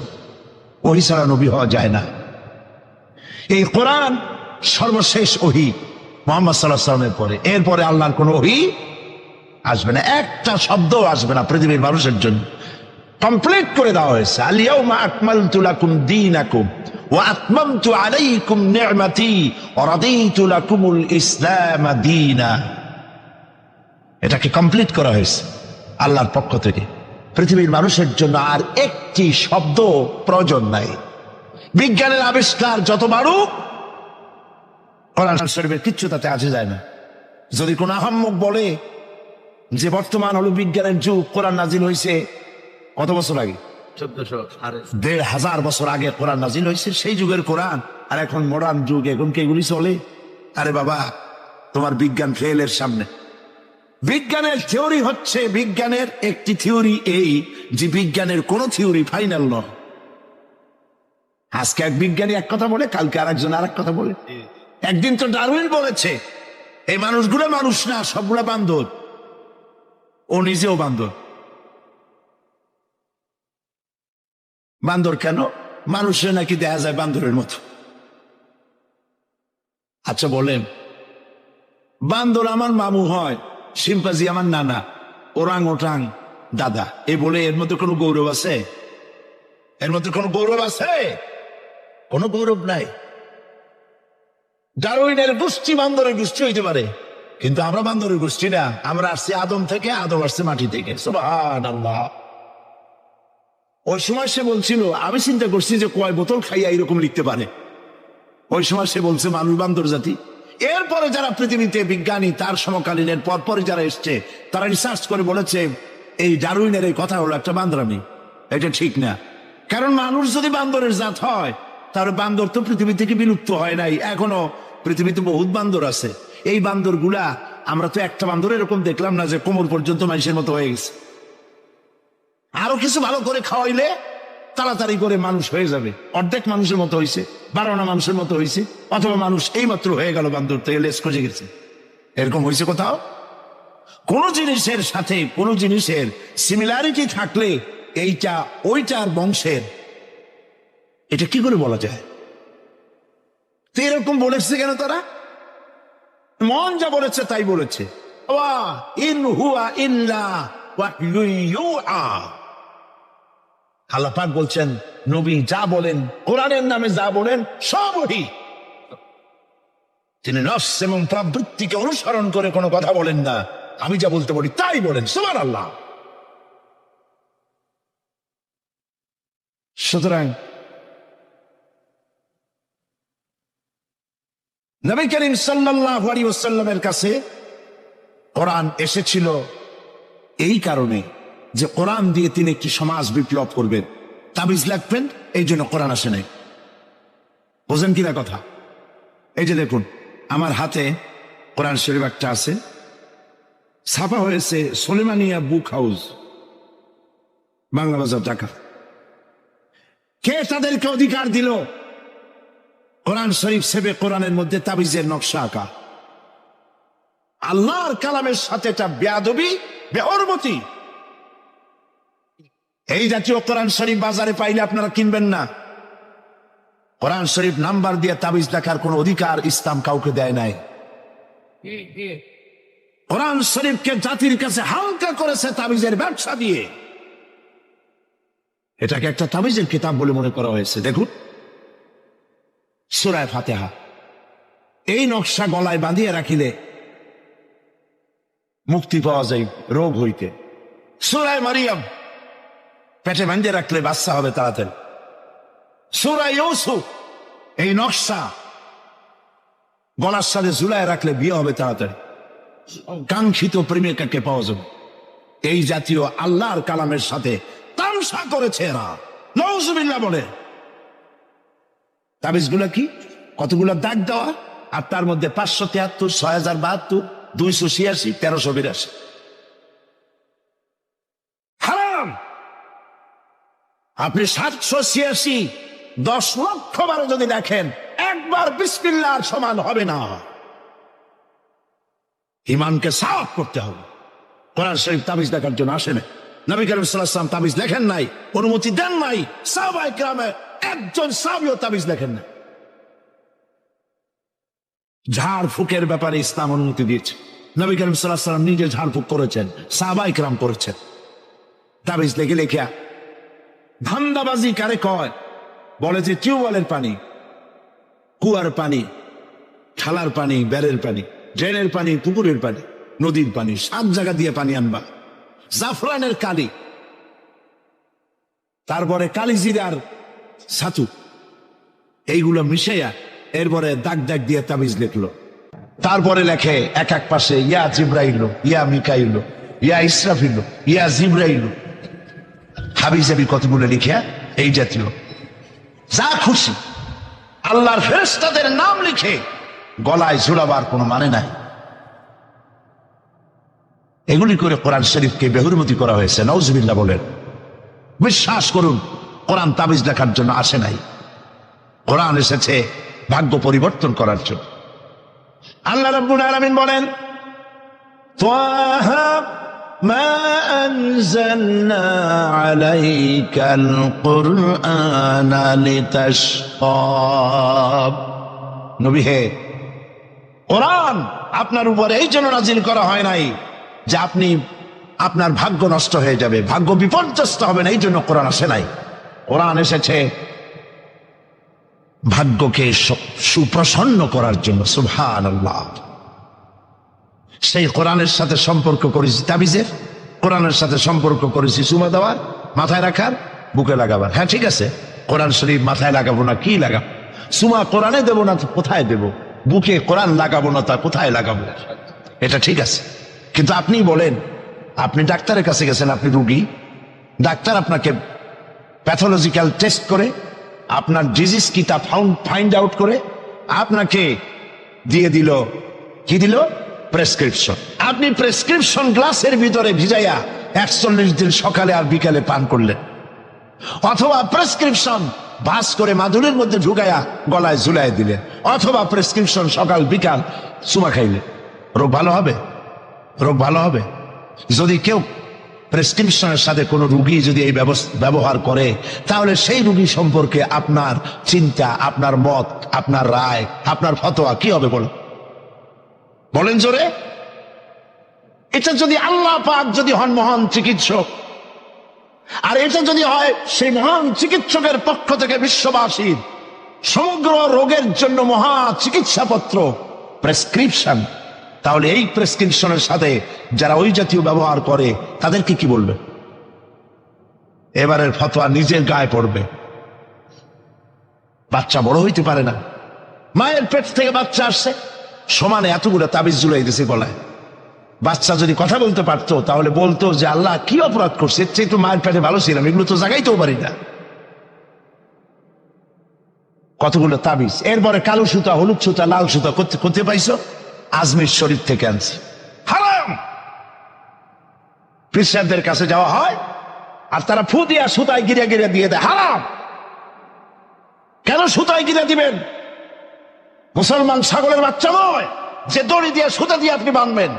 ওহী ছাড়া নবী হওয়া যায় না। এই কোরআন সর্বশেষ ওহী মুহাম্মদ সাল্লাল্লাহু আলাইহি ওয়াসাল্লামের পরে। এরপরে আল্লাহর কোন ওহী আসবে না, একটা শব্দ আসবে না পৃথিবীর মানুষের জন্য। কমপ্লিট করে দেওয়া হয়েছে। আল ইয়াউমা আকমালতু লাকুম দীনাকুম ওয়া আতমামতু আলাইকুম নি'মাতি ওয়া রাদিতু লাকুমুল ইসলাম দীনা। এটাকে কমপ্লিট করা হয়েছে আল্লাহর পক্ষ থেকে। পৃথিবীর মানুষের জন্য আর একটি শব্দ প্রয়োজন নাই। বিজ্ঞানের আবিষ্কার যত বাড়ুক, কোরআন শরীফের কিচ্ছু তাতে আসে যায় না। যদি কোন আহাম্মক বলে যে বর্তমান হলো বিজ্ঞানের যুগ, কোরআন নাজিল হয়েছে কত বছর আগে? 1400 বছর আগে কোরআন নাজিল হয়েছে। সেই যুগের কোরআন আর এখন মডার্ন যুগ, এখন কি এগুলি চলে? আরে বাবা, তোমার বিজ্ঞান ফেলের সামনে। বিজ্ঞানের থিওরি হচ্ছে, বিজ্ঞানের একটি থিওরি এই যে বিজ্ঞানের কোন থিওরি ফাইনাল নয়। আজকে এক বিজ্ঞানী এক কথা বলে, কালকে আরেকজন আরেক কথা বলে। একদিন তো ডারউইন বলেছে এই মানুষগুলো মানুষ না, সবগুলা বান্দর। ও নিজেও বান্দর। বান্দর কেন? মানুষের নাকি দেখা যায় বান্দরের মতো। আচ্ছা বলেন, বান্দর আমার মামু হয়, শিম্পাজি আমার নানা, ওরাং ওটাং দাদা, এ বলে এর মধ্যে কোনো গৌরব আছে? এর মধ্যে কোনো গৌরব আছে? কোনো গৌরব নাই। ডারউইনের গোষ্ঠী বান্দরের গোষ্ঠী হইতে পারে, কিন্তু আমরা বান্দরের গোষ্ঠী না। আমরা আসছি আদম থেকে, আদম আসছে মাটি থেকে। সুবহানাল্লাহ। ওই সময় সে বলছিল, আমি চিন্তা করছি যে কয় বোতল খাইয়া এরকম লিখতে পারে। ওই সময় সে বলছে মানুষ বান্দর জাতি। এরপরে যারা পৃথিবীতে বিজ্ঞানী, তার সমকালীনের পরপরে যারা এসছে, তারা রিসার্চ করে বলেছে এই ডারউইনের এই কথা হলো একটা বান্দরামি। এটা ঠিক না। কারণ মানুষ যদি বান্দরের জাত হয়, তাহলে বান্দর তো পৃথিবী থেকে বিলুপ্ত হয় নাই। এখনো পৃথিবীতে বহুত বান্দর আছে। এই বান্দর গুলা, আমরা তো একটা বান্দর এরকম দেখলাম না যে কোমর পর্যন্ত মানুষের মতো হয়ে গেছে। আরো কিছু ভালো করে খাওয়াইলে তাড়াতাড়ি করে মানুষ হয়ে যাবে। অর্ধেক মানুষের মতো হয়েছে, 12 মানুষের মতো হয়েছে, অথবা মানুষ এই মাত্র হয়ে গেল বান্দর থেকে লেস খসে গেছে। এরকম হয়েছে কোথাও? কোন জিনিসের সাথে কোন জিনিসের সিমিলারিটি থাকলে এইটা ওইটার বংশের, এটা কি করে বলা যায়? তো এরকম বলেছে কেন তারা? মন যা বলেছে তাই বলেছে। ইন হুয়া ইল্লা ওয়াহয়ুন ইউহা। আল্লাহ পাক বলছেন, নবী যা বলেন, কোরআনের নামে যা বলেন, সব ওহী। তিনি নফস এবং প্রবৃত্তিকে অনুসরণ করে কোনো কথা বলেন না। আমি যা বলতে বলি তাই বলেন। সুবহানাল্লাহ। সুতরাং নবী করিম সাল্লাল্লাহু আলাইহি ওয়াসাল্লামের কাছে কোরআন এসেছিল এই কারণে যে কোরআন দিয়ে তিনি একটি সমাজ বিপ্লব করবেন, তাবিজ লাগবেন, এই জন্য কোরআন আসে নাই। বোঝেন কিনা কথা? এই যে দেখুন, আমার হাতে কোরআন শরীফ একটা আছে, ছাপা হয়েছে সুলেমানিয়া বুক হাউস, বাংলা বাজার, ঢাকা। কে তাদেরকে অধিকার দিল কোরআন শরীফ সেবে কোরআনের মধ্যে তাবিজের নকশা আঁকা? আল্লাহর কালামের সাথে এটা বেয়াদবি, বেহরমতি। এই জাতীয় কোরআন শরীফ বাজারে পাইলে আপনারা কিনবেন না। কোরআন শরীফ নাম্বার দিয়ে তাবিজ দেখার কোন অধিকার ইসলাম কাউকে দেয় নাই। কোরআন শরীফকে জাতির কাছে হালকা করেছে তাবিজের ব্যবসা দিয়ে। এটাকে একটা তাবিজের কিতাব বলে মনে করা হয়েছে। দেখুন, সূরা ফাতিহা, এই নকশা গলায় বাঁধিয়ে রাখিলে মুক্তি পাওয়া যায় রোগ হইতে। সূরা মারিয়াম, পেটে বাঁধে রাখলে বাচ্চা হবে তাড়াতাড়ি। সূরা ইউসুফ, এই নকশা গলার সাথে ঝুলায় রাখলে বিয়ে হবে তাড়াতাড়ি, কাঙ্ক্ষিত প্রেমিকাকে পাওয়া যাবে। এই জাতীয় আল্লাহর কালামের সাথে তামসা করেছে এরা, নাউজুবিল্লাহ বলে। তাবিজগুলো কি? কতগুলো দাগ দেওয়া, আর তার মধ্যে 573, 6072, 286, 1382 হারাম। আপনি 786 10 লক্ষ বারে যদি দেখেন, একবার বিসমিল্লাহর সমান হবে না। ইমানকে সাফ করতে হবে। কোরআন শরীফ তাবিজ দেখার জন্য আসে না। নবী করিম সাল্লাল্লাহু আলাইহি ওয়াসাল্লাম তাবিজ লেখেন নাই, অনুমতি দেন নাই। সাহাবায়ে কেরামের একজন সাহাবীও তাবিজ লেখেন না। ঝাড় ফুকের ব্যাপারে ইসলাম অনুমতি দিয়েছে। নবী করিম সাল্লাল্লাহু আলাইহি ওয়াসাল্লাম নিজে ঝাড় ফুক করেছেন, সাহাবায়ে কেরাম করেছেন। তাবিজ লেখে লেখা ধান্দাবাজি কারে কয়? বলে যে টিউবওয়েলের পানি, কুয়ার পানি, খালার পানি, বেড়ের পানি, ড্রেনের পানি, পুকুরের পানি, নদীর পানি, 7 জায়গা দিয়ে পানি আনবা। জাফরানের কালি, তারপরে কালিজিরার ছাতু, এইগুলো মিশাইয়া এরপরে দাগ দাগ দিয়ে তাবিজ লিখলো। তারপরে লেখে এক এক পাশে ইয়া জিব্রাইল, ইয়া মিকাইল, ইয়া ইসরাফিল, ইয়া জিব্রাইল, হাবিজাবি কতগুলো লিখিয়া এই জাতীয় যা খুশি আল্লাহর ফেরেশতাদের নাম লিখে গলায় ঝুলাবার কোনো মানে নাই। এগুলি করে কোরআন শরীফকে বেহুরমতি করা হয়েছে। নাউজুবিল্লাহ বলেন। বিশ্বাস করুন, কোরআন তাবিজ লেখার জন্য আসে নাই। কোরআন এসেছে ভাগ্য পরিবর্তন করার জন্য। আল্লাহ রাব্বুল আলামিন বলেন, তাহা মা আনজালনা আলাইকাল কুরআনা লিতাশকা। নবী হে, কোরআন আপনার উপর এই জন্য নাজিল করা হয় নাই যে আপনি আপনার ভাগ্য নষ্ট হয়ে যাবে, ভাগ্য বিপর্যস্ত হবে না, এই জন্য কোরআন আসে নাই। কোরআন এসেছে ভাগ্যকে সুপ্রসন্ন করার জন্য। সুবহানাল্লাহ। সেই কোরআনের সাথে সম্পর্ক করেছি তাবিজের, কোরআনের সাথে সম্পর্ক করেছি চুমা দেওয়ার, মাথায় রাখার, বুকে লাগাবার। হ্যাঁ ঠিক আছে, কোরআন শরীফ মাথায় লাগাবো না কি লাগাবো? চুমা কোরআনে দেবো না তো কোথায় দেবো? বুকে কোরআন লাগাবো না তা কোথায় লাগাবো? এটা ঠিক আছে, কিন্তু আপনি বলেন, আপনি ডাক্তারের কাছে গেছেন, আপনি রুগী, ডাক্তার আপনাকে প্যাথোলজিক্যাল টেস্ট করে আপনার ডিজিজ কি তা ফাইন্ড আউট করে আপনাকে দিয়ে দিল, কি দিল? প্রেসক্রিপশন। আপনি প্রেসক্রিপশন গ্লাসের ভিতরে ভিজাইয়া 41 দিন সকালে আর বিকালে পান করলেন, অথবা প্রেসক্রিপশন ভাস করে মাদুরের মধ্যে ঢুকাইয়া গলায় ঝুলাই দিলেন, অথবা প্রেসক্রিপশন সকাল বিকাল চুমা খাইলেন। রোগ ভালো হবে? রোগ ভালো হবে? যদি কেউ প্রেসক্রিপশনের সাথে কোনো রুগী যদি এই ব্যবহার করে, তাহলে সেই রুগী সম্পর্কে আপনার চিন্তা, আপনার মত, আপনার রায়, আপনার ফতোয়া কি হবে বলেন জোরে? এটা যদি আল্লাহ পাক যদি হন মহান চিকিৎসক, আর এটা যদি হয় সেই মহান চিকিৎসকের পক্ষ থেকে বিশ্ববাসীর সমগ্র রোগের জন্য মহা চিকিৎসাপত্র প্রেসক্রিপশন, তাহলে এই প্রেসক্রিপশনের সাথে যারা ওই জাতীয় ব্যবহার করে তাদেরকে কি বলবে? এবারের ফতোয়া নিজের গায়ে পড়বে। বাচ্চা বড় হইতে পারে না, মায়ের পেট থেকে বাচ্চা আসছে, সমানে এতগুলো তাবিজ ঝুলাই দিয়েছে গলায়। বাচ্চা যদি কথা বলতে পারতো তাহলে বলতো যে আল্লাহ কি অপরাধ করছে, এর চেয়ে তো মায়ের পেটে ভালো ছিলাম, এগুলো তো জাগাইতেও পারি না। কতগুলো তাবিজ, এরপরে কালো সুতা, হলুদ সুতা, লাল সুতা করতে পাইছো? আজমির শরীফ থেকে আনছি, হারাম। পীর সাহেবদের কাছে যাওয়া হয় আর তারা ফু দিয়া সুতায় গিরে গিরে দিয়ে দেয়, হারাম। কেন সুতায় গিরে দিবেন? মুসলমান ছাগলের বাচ্চা নয় যে দড়ি দিয়ে সুতা দিয়ে আপনি বাঁধবেন।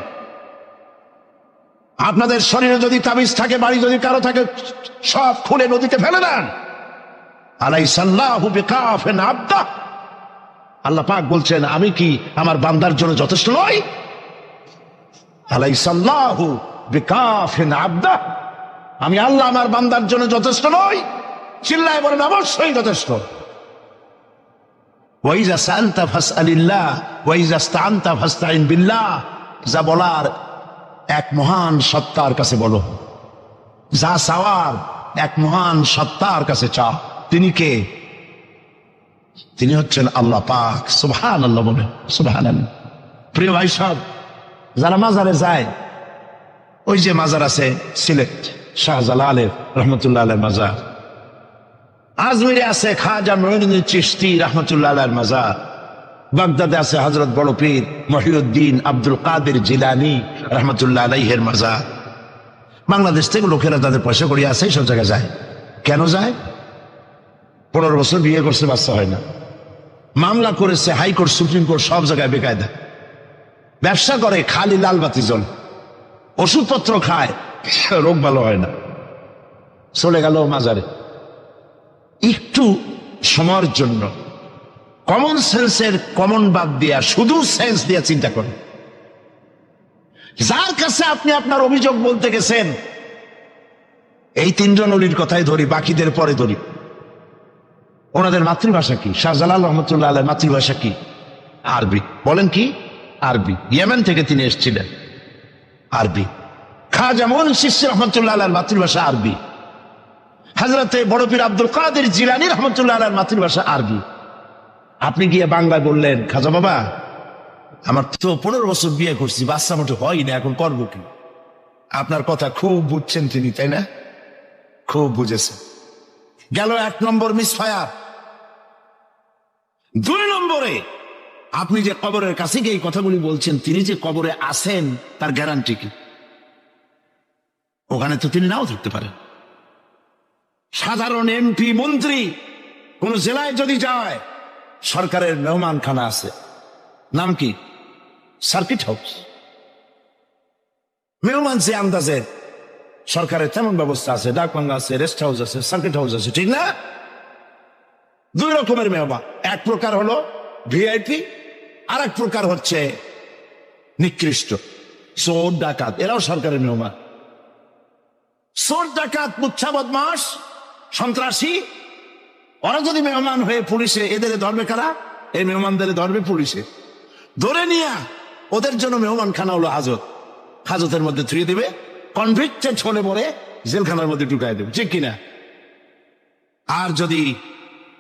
আপনাদের শরীরে যদি তাবিজ থাকে, বাড়ি যদি কারো থাকে, সব খুলে নদীতে ফেলে দেন। আলাইসাল্লাহু বিকাফিন আবদা, আল্লাহ পাক বলছেন আমি কি আমার বান্দার জন্য যথেষ্ট নই? আলাইসাল্লাহু বিকাফিন আবদা, আমি আল্লাহ আমার বান্দার জন্য যথেষ্ট নই? চিল্লায় বলেন অবশ্যই যথেষ্ট। ওয়াইজা সাআলতা ফাসআলিল্লাহ ওয়াইজা ইসতাআনতা ফাসতাইন বিল্লাহ, যা বলার এক মহান সত্তার কাছে বলো, যা চাওয়ার এক মহান সত্তার কাছে চাও। তিনি কে? তিনি হচ্ছেন আল্লাহ পাক। সুবহানাল্লাহ বলেন, সুবহানাল্লাহ। প্রিয় ভাই সব, যারা মাজারে যায়, ওই যে মাজার আছে সিলেট শাহজালালের রহমতুল্লাহ আলাইহির মাজার, আজমিরে আছে খাজা মঈনুদ্দিন চিশতি রহমতুল্লাহ আলাইহির মাজার, বাগদাদে আছে হযরত বড় পীর মহিউদ্দিন আব্দুল কাদের জিলানী রহমতুল্লাহ আলাইহির মাজার। বাংলাদেশ থেকে লোকেরা তাদের পয়সা করিয়ে আছে, সব জায়গায় যায়। কেন যায়? 15 বছর বিয়ে করছে, বাচ্চা হয় না, মামলা করেছে হাইকোর্ট সুপ্রিম কোর্ট, সব জায়গায় বেকায়দা, ব্যবসা করে খালি লাল বাতি জ্বল, ওষুধপত্র খায়, রোগ ভালো হয় না, চলে গেল মাজারে। একটু সময়ের জন্য কমন সেন্সের কমন বাদ দিয়া শুধু সেন্স দিয়া চিন্তা করে, যার কাছে আপনি আপনার অভিযোগ বলতে গেছেন, এই 3 জন অলির কথাই ধরি, বাকিদের পরে ধরি। ওনাদের মাতৃভাষা কি? শাহজালাল রহমতুল্লাহ আলাইহির মাতৃভাষা কি? আরবি। বলেন কি? আরবি। ইয়েমেন থেকে তিনি এসেছিলেন, আরবি। খাজা মঈনুদ্দিন চিশতি রহমতুল্লাহ আলাইহির মাতৃভাষা আরবি। হযরতে বড় পীর আব্দুল কাদের জিলানী রহমতুল্লাহ আলাইহির মাতৃভাষা আরবি। আপনি গিয়ে বাংলায় বললেন, খাজা বাবা আমার তো 15 বছর বিয়ে করছি, বাচ্চা মোটে হয় না, এখন করবো কি? আপনার কথা খুব বুঝছেন তিনি, তাই না? খুব বুঝেছেন। গেল 1 নম্বর মিস ফায়ার। 2 নম্বরে, আপনি যে কবরের কাছে গিয়ে এই কথাগুলি বলছেন, তিনি যে কবরে আছেন তার গ্যারান্টি কি? ওখানে তো তিনি নাও থাকতে পারেন। সাধারণ এমপি মন্ত্রী কোন জেলায় যদি যায়, সরকারের মেহমানখানা আছে, নাম কি? Circuit house. মেহমান যে আন্দাজে, সরকারের তেমন ব্যবস্থা আছে, ডাকবাংলা আছে, রেস্ট হাউস আছে, সার্কিট হাউস আছে, ঠিক না? 2 রকমের মেহমান। এক প্রকার হলো ভিআইপি, আর এক প্রকার হচ্ছে নিকৃষ্ট, চোর ডাকাত। এরাও সরকারের মেহমান। চোর ডাকাত, মুচ্ছা বদমাস, সন্ত্রাসী, ওরা যদি মেহমান হয়ে পুলিশে, এদের ধরবে কারা? এই মেহমানদের ধরবে পুলিশে, ধরে নিয়ে ওদের জন্য মেহমান খানা হলো হাজত, হাজতের মধ্যে থুয়ে দেবে, কনভিক্টেড হলে পরে জেলখানার মধ্যে ঢুকাই দেবে, ঠিক কিনা? আর যদি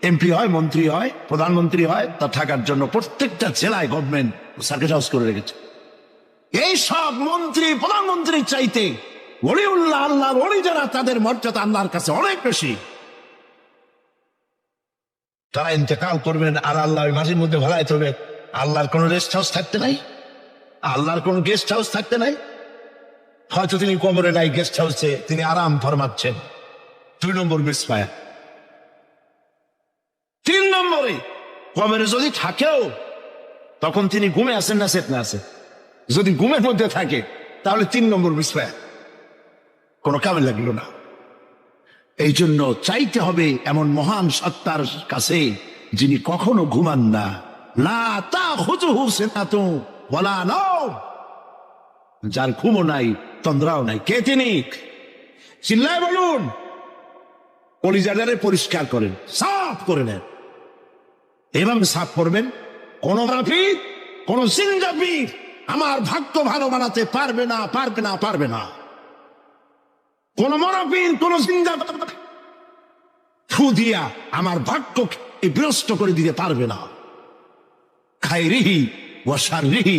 এমপি হয়, মন্ত্রী হয়, প্রধানমন্ত্রী হয়, তা থাকার জন্য প্রত্যেকটা জেলায় গভর্নমেন্ট সার্কিট হাউস করে রেখেছে। এই সব মন্ত্রী প্রধানমন্ত্রীর চাইতে ওলিউল্লাহ, আল্লাহর ওলি যারা, তাদের মর্যাদা আল্লাহর কাছে অনেক বেশি। তারা ইন্তেকাল করবেন, আর আল্লাহ মাঝের মধ্যে ভালাই তবে আল্লাহর কোন রেস্ট হাউস থাকতে নাই, আল্লাহর কোন গেস্ট হাউস থাকতে নাই। হয়তো তিনি কবরে নাই, গেস্ট হাউসে তিনি আরাম ফরমাচ্ছেন। 2 নম্বর মিস ফায়ার। 3 নম্বরে, কবরে যদি থাকেও তখন তিনি ঘুমে আছেন না চেতনা আছে? যদি ঘুমের মধ্যে থাকে তাহলে 3 নম্বর মিস ফায়ার, কোনো কামে লাগলো না। এই জন্য চাইতে হবে এমন মহান সত্তার কাছে, যিনি কখনো ঘুমান না, লা তাখুযুহু সিনাতুন ওয়ালা নাওম, যার ঘুমও নাই, তন্দ্রাও নাই। কে তিনি? চিল্লায় বলুন। কলিজাটারে পরিষ্কার করেন, সাফ করে নেন। এভাবে সাফ করবেন, কোন রাফিদ, কোন জিনজাবির আমার ভাগ্য ভালো বানাতে পারবে না, পারবে না, পারবে না। কোন মরাফির, কোন জিনজাবির ফু দিয়া আমার ভাগ্যকে বিনষ্ট করে দিতে পারবে না। খায়রিহি ওয়া শাররিহি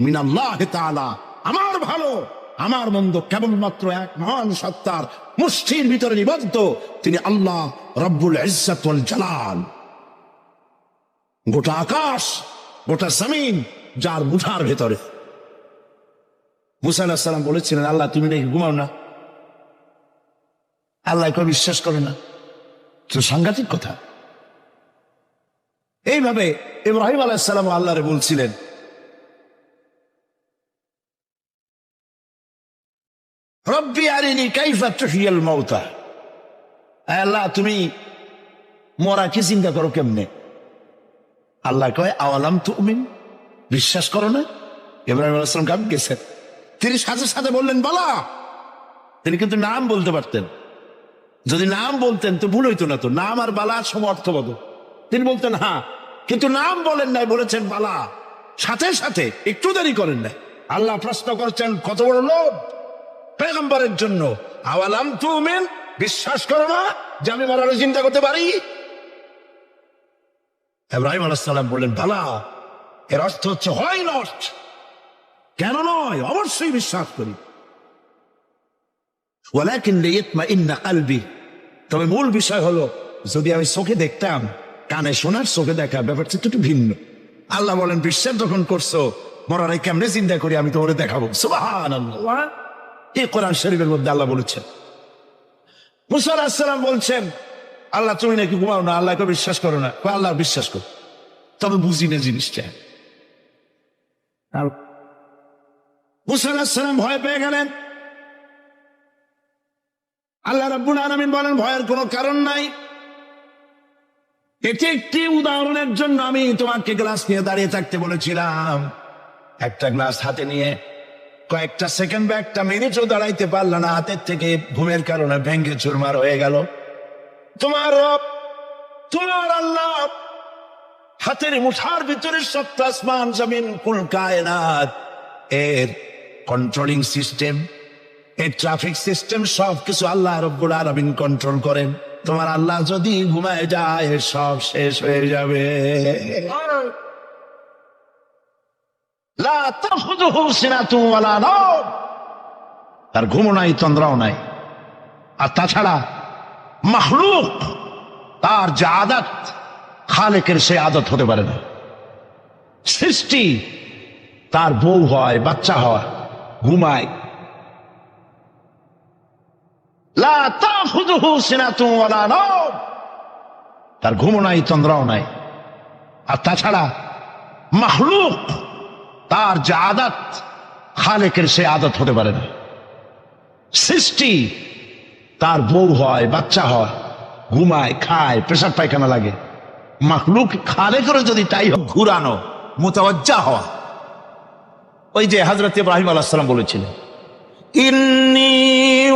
মিনাল্লাহি তাআলা, আমার ভালো আমার মন্দ কেবলমাত্র এক মহান সত্তার মুষ্টির ভিতরে নিবদ্ধ, তিনি আল্লাহ রব্বুল ইজ্জত ওয়াল জালাল। গোটা আকাশ, গোটা জমিন যার মুঠার ভেতরে। মুসা আলাইহিস সালাম বলেছিলেন, আল্লাহ তুমি নাকি ঘুমাও না? আল্লাহ কেউ বিশ্বাস করে না, তো সাংঘাতিক কথা। এইভাবে ইব্রাহিম আলাইহিস সালাম আল্লাহরে বলছিলেন, রব্বি আরিনি কাইফা তুহিয়াল মাউতা, আল্লাহ তুমি মরা কি চিন্তা করো কেমনে? আল্লাহ কয় আওয়ালাম তুমিন, বিশ্বাস করো না? ইব্রাহিম আলাইহিস সালাম কাঁপে গেছেন। তিনি সাথে সাথে বললেন বলা। তিনি কিন্তু নাম বলতে পারতেন, যদি নাম বলতেন তো ভুল হইতো না। তো নাম আর বালার সম অর্থবোধ। তিনি বলতেন হ্যাঁ, কিন্তু নাম বলেন নাই, বলেছেন বালা। সাথে সাথে একটু দেরি করেন নাই। আল্লাহ প্রশ্ন করছেন, কত বড় লোভ পেগম্বরের জন্য। আওয়ালাম তুমিন, বিশ্বাস করো না যে আমি মরার চিন্তা করতে পারি? ইব্রাহিম আলাইহিস সালাম বললেন, ভালা, এর অর্থ হচ্ছে হয় নট, কেন নয়, অবশ্যই বিশ্বাস করি। ওয়ালাকিন লিয়াতমাইন্না কলবি, তবে মূল বিষয় হলো যদি আমি চোখে দেখতাম, কানে শোনার, চোখে দেখা ব্যাপারটা একটু ভিন্ন। আল্লাহ বলেন, বিশ্বাস যখন করছো, মরার কেমনে চিন্তা করি আমি তোমাকে দেখাবো। সুবহানাল্লাহ, এই কোরআন শরীফের মধ্যে আল্লাহ বলেছেন। মুসা আলাইহিস সালাম বলছেন, আল্লাহ তুমি নাকি ঘুমাও না, আল্লাহকে বিশ্বাস করো না। আল্লাহ বিশ্বাস করো, তবে বুঝি না জিনিসটা। মুসা আলাইহিস সালাম ভয় পেয়ে গেলেন। আল্লাহ রাব্বুল আলামিন বলেন, ভয়ের কোনো কারণ নাই। এটি একটি উদাহরণের জন্য আমি তোমাকে গ্লাস নিয়ে দাঁড়িয়ে থাকতে বলেছিলাম। একটা গ্লাস হাতে নিয়ে কয়েকটা সেকেন্ড বা একটা মিনিটও দাঁড়াইতে পারল না, হাতের থেকে ঘুমের কারণে ভেঙ্গে চুরমার হয়ে গেল। তোমার রব, তোমার আল্লাহ হাতের মুঠার ভিতরে সপ্ত আসমান জমিন কুল কায়নাত, এর কন্ট্রোলিং সিস্টেম, এই ট্রাফিক সিস্টেম সবকিছু আল্লাহ রাব্বুল আলামিন কন্ট্রোল করেন। তোমার আল্লাহ যদি ঘুমায় যায়, সব শেষ হয়ে যাবে। লা তাখুযুহু সিনাতুন ওয়ালা নাওম, তার ঘুমও নাই, তন্দ্রাও নাই। আর তাছাড়া মাখলুক, তার যে আদত, খালেকের সে আদত হতে পারে না। সৃষ্টি, তার বউ হয়, বাচ্চা হয়, ঘুমায়। লা তাখুযুহু সিনাতুন ওয়ালা নাওম, তার ঘুমও নাই, তন্দ্রাও নাই। আর তাছাড়া মাখলুক, তার যে আদত, খালেকের সে আদত হতে পারে না। সৃষ্টি, তার বউ হয়, বাচ্চা হয়, ঘুমায়, খায়, পেশাব পায়খানা লাগে। মাখলুক, খালেকের যদি তাই ঘুরানো, মুতাওয়াজ্জা হওয়া। ওই যে হযরত ইব্রাহিম আলাইহিস সালাম বলেছিলেন, ইন্নী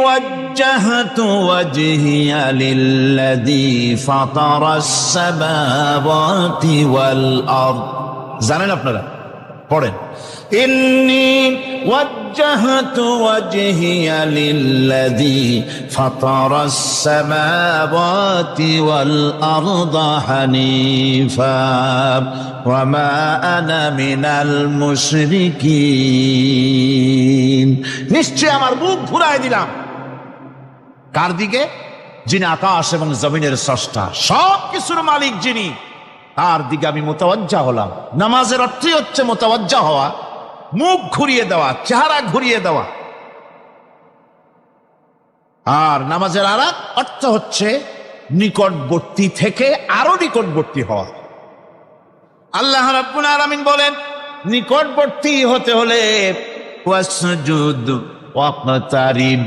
ওয়াজ্জাহতু ওয়াজহিয়া লিল্লাযী ফাতারাস সামাওয়াতি ওয়াল আরদ। জানেন আপনারা? পড়েন, ইন্নী ওয়াজ্জাহতু ওয়াজহিয়া লিল্লাযী ফাতারাস সামাওয়াতি ওয়াল আরদা হানিফা ওয়া মা আনা মিনাল মুশরিকিন। নিশ্চয় আমার মুখ ঘুরায় দিলাম কার দিকে? যিনি আকাশ এবং জমিনের স্রষ্টা, সব কিছুর মালিক যিনি, তার দিকে আমি মুতাওয়াজ্জা হলাম। নামাজের অর্থই হচ্ছে মুতাওয়াজ্জা হওয়া, মুখ ঘুরিয়ে দেওয়া, চেহারা ঘুরিয়ে দেওয়া। আর নামাজের আরেক অর্থ হচ্ছে নিকটবর্তী থেকে আরো নিকটবর্তী হওয়া। আল্লাহ রাব্বুল আলামিন বলেন, নিকটবর্তী হতে হলে ওয়াসজুদ ওয়াকতারিব,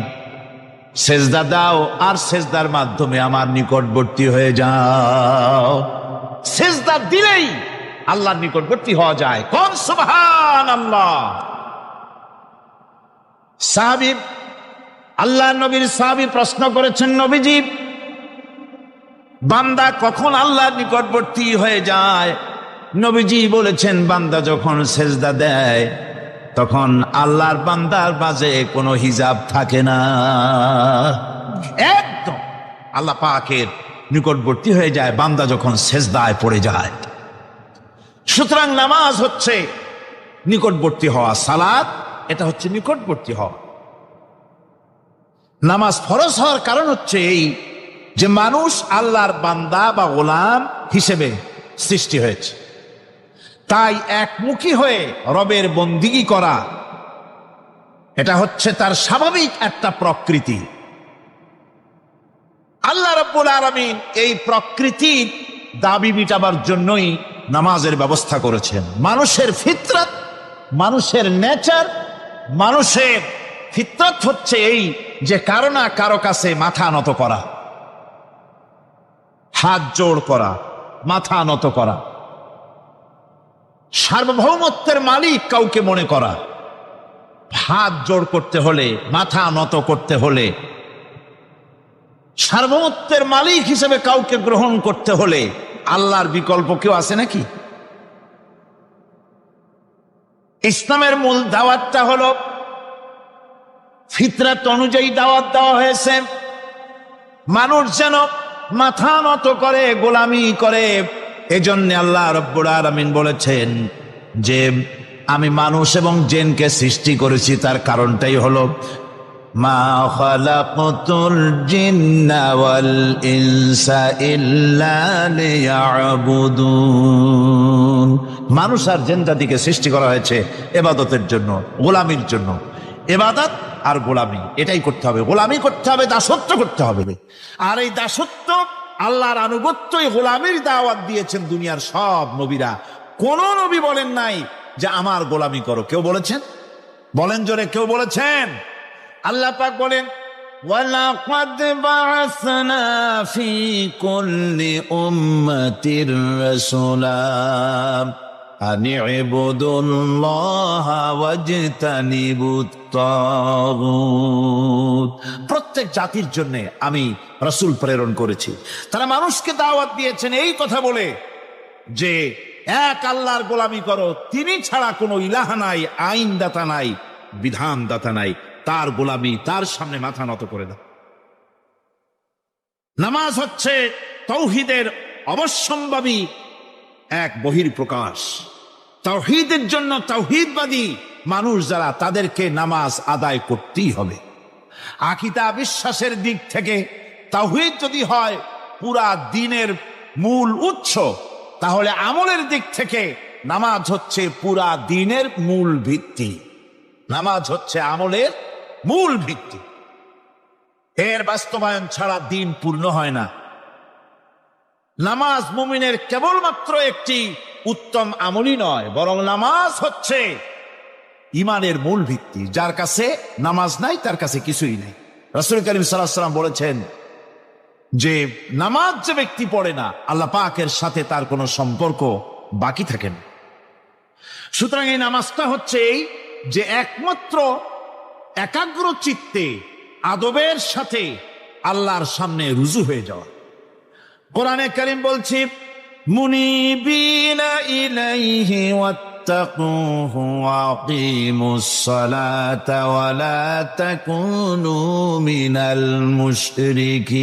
সেজদা দাও আর সেজদার মাধ্যমে আমার নিকটবর্তী হয়ে যাও। সেজদা দিলেই আল্লাহর নিকটবর্তী হওয়া যায়। কোন সুবহানাল্লাহ। সাহাবী, আল্লাহ নবীর সাহাবী প্রশ্ন করেছেন, নবীজি, বান্দা কখন আল্লাহর নিকটবর্তী হয়ে যায়? নবীজি বলেছেন, বান্দা যখন সেজদা দেয় তখন আল্লাহর বান্দার মাঝে কোনো হিজাব থাকে না, একদম আল্লাহ পাকের নিকটবর্তী হয়ে যায় বান্দা যখন সেজদায় পড়ে যায়। সুতরাং নামাজ হচ্ছে নিকটবর্তী হওয়া, সালাত এটা হচ্ছে নিকটবর্তী হওয়া। নামাজ ফরজ হওয়ার কারণ হচ্ছে এই যে মানুষ আল্লাহর বান্দা বা গোলাম হিসেবে সৃষ্টি হয়েছে, তাই একমুখী হয়ে রবের বন্দিগি করা এটা হচ্ছে তার স্বাভাবিক একটা প্রকৃতি। আল্লাহ রাব্বুল আলামিন এই প্রকৃতির দাবি মিটাবার জন্যই নামাজের ব্যবস্থা করেছেন। মানুষের ফিতরত, মানুষের নেচার, মানুষের ফিতরত হচ্ছে এই যে কারো না কারো কাছে মাথা নত করা, হাত জোড় করা, মাথা নত করা, সার্বভৌমত্বের মালিক কাউকে মনে করা। হাত জোড় করতে হলে, মাথা নত করতে হলে, সার্বভৌমত্বের মালিক হিসেবে কাউকে গ্রহণ করতে হলে আল্লাহর বিকল্প কেউ আছে নাকি? ইসলামের মূল দাওয়াতটা হলো ফিতরাত অনুযায়ী দাওয়াত দেওয়া হয়েছে, মানুষ যেন মাথা নত করে, গোলামি করে। এজন্য আল্লাহ রাব্বুল আলামিন বলেছেন যে আমি মানুষ এবং জিনকে সৃষ্টি করেছি, তার কারণটাই হলো মা খালাকতুল জিন্না ওয়াল ইনসা ইল্লা লিয়াবুদুন। মানুষ আর জিন জাতিকে সৃষ্টি করা হয়েছে ইবাদতের জন্য, গোলামির জন্য। ইবাদত আর গোলামি এটাই করতে হবে, গোলামি করতে হবে, দাসত্ব করতে হবে। আর এই দাসত্ব, আল্লাহর আনুগত্য, এই গোলামির দাওয়াত দিয়েছেন দুনিয়ার সব নবীরা। কোন নবী বলেন নাই যে আমার গোলামি করো। কেউ বলেছেন? বলেন জোরে, কেউ বলেছেন? আল্লাহ পাক বলেন ওয়ালাকাদ বা'আসনা ফি কুল্লি উম্মাতির রাসূলা আন ইবুদুল্লাহা ওয়াজতানিবুত তাগুত। প্রত্যেক জাতির জন্য আমি রাসূল প্রেরণ করেছি, তারা মানুষকে দাওয়াত দিয়েছেন এই কথা বলে যে এক আল্লাহর গোলামি করো, তিনি ছাড়া কোনো ইলাহ নাই, আইনদাতা নাই, বিধানদাতা নাই, তার গোলামি, তার সামনে মাথা নত করে দাও। নামাজ হচ্ছে তাওহীদের অবশ্যম্ভাবী এক বহির্প্রকাশ। তাওহীদের জন্য তাওহীদবাদী মানুষ যারা, তাদেরকে নামাজ আদায় করতেই হবে। আকীদা বিশ্বাসের দিক থেকে তাওহীদ যদি হয় পুরা দ্বীনের মূল উৎস, তাহলে আমলের দিক থেকে নামাজ হচ্ছে পুরা দ্বীনের মূল ভিত্তি। নামাজ হচ্ছে আমলের মূল ভিত্তি, এর বাস্তবায়ন ছাড়া দ্বীন পূর্ণ হয় না। নামাজ মুমিনের কেবলমাত্র একটি উত্তম আমলই নয়, বরং নামাজ হচ্ছে ইমানের মূল ভিত্তি। যার কাছে নামাজ নাই তার কাছে কিছুই নেই। রাসূল করিম সাল্লাল্লাহু আলাইহি ওয়াসাল্লাম বলেছেন যে নামাজ যে ব্যক্তি পড়ে না, আল্লাহ পাকের সাথে তার কোনো সম্পর্ক বাকি থাকে না। সুতরাং এই নামাজটা হচ্ছে এই যে একমাত্র একাগ্র চিত্তে আদবের সাথে আল্লাহর সামনে রুজু হয়ে যাওয়া। কোরআনে কারীম বলছে মুনিবিনা ইলাইহি ওয়াত্তাকুহু ওয়া আকিমুস সালাতা ওয়া লা তাকুনু মিনাল মুশরিকিন।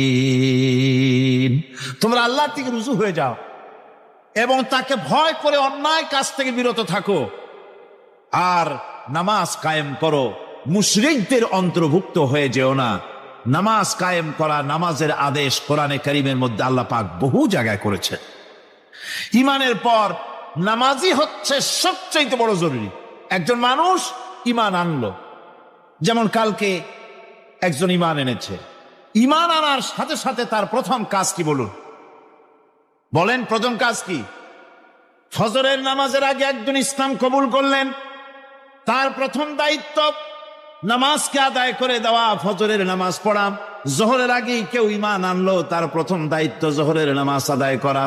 তোমরা আল্লাহর দিকে রুজু হয়ে যাও এবং তাকে ভয় করে অন্যায় কাজ থেকে বিরত থাকো, আর নামাজ কায়েম করো, মুশরিকদের অন্তর্ভুক্ত হয়ে যেও না। নামাজ কায়েম করা, নামাজের আদেশ কোরআনে কারীমের মধ্যে আল্লাহ পাক বহু জায়গায় করেছেন। ঈমানের পর নামাজই হচ্ছে সবচেয়ে বড় জরুরি। একজন মানুষ ঈমান আনলো, যেমন কালকে একজন ঈমান এনেছে, ঈমান আনার সাথে সাথে তার প্রথম কাজ কি বলুন? বলেন প্রথম কাজ কি? ফজরের নামাজের আগে একজন ইসলাম কবুল করলেন, তার প্রথম দায়িত্ব নামাজকে আদায় করে দেওয়া, ফজরের নামাজ পড়া। জোহরের আগেই কেউ ঈমান আনলো, তার প্রথম দায়িত্ব জোহরের নামাজ আদায় করা।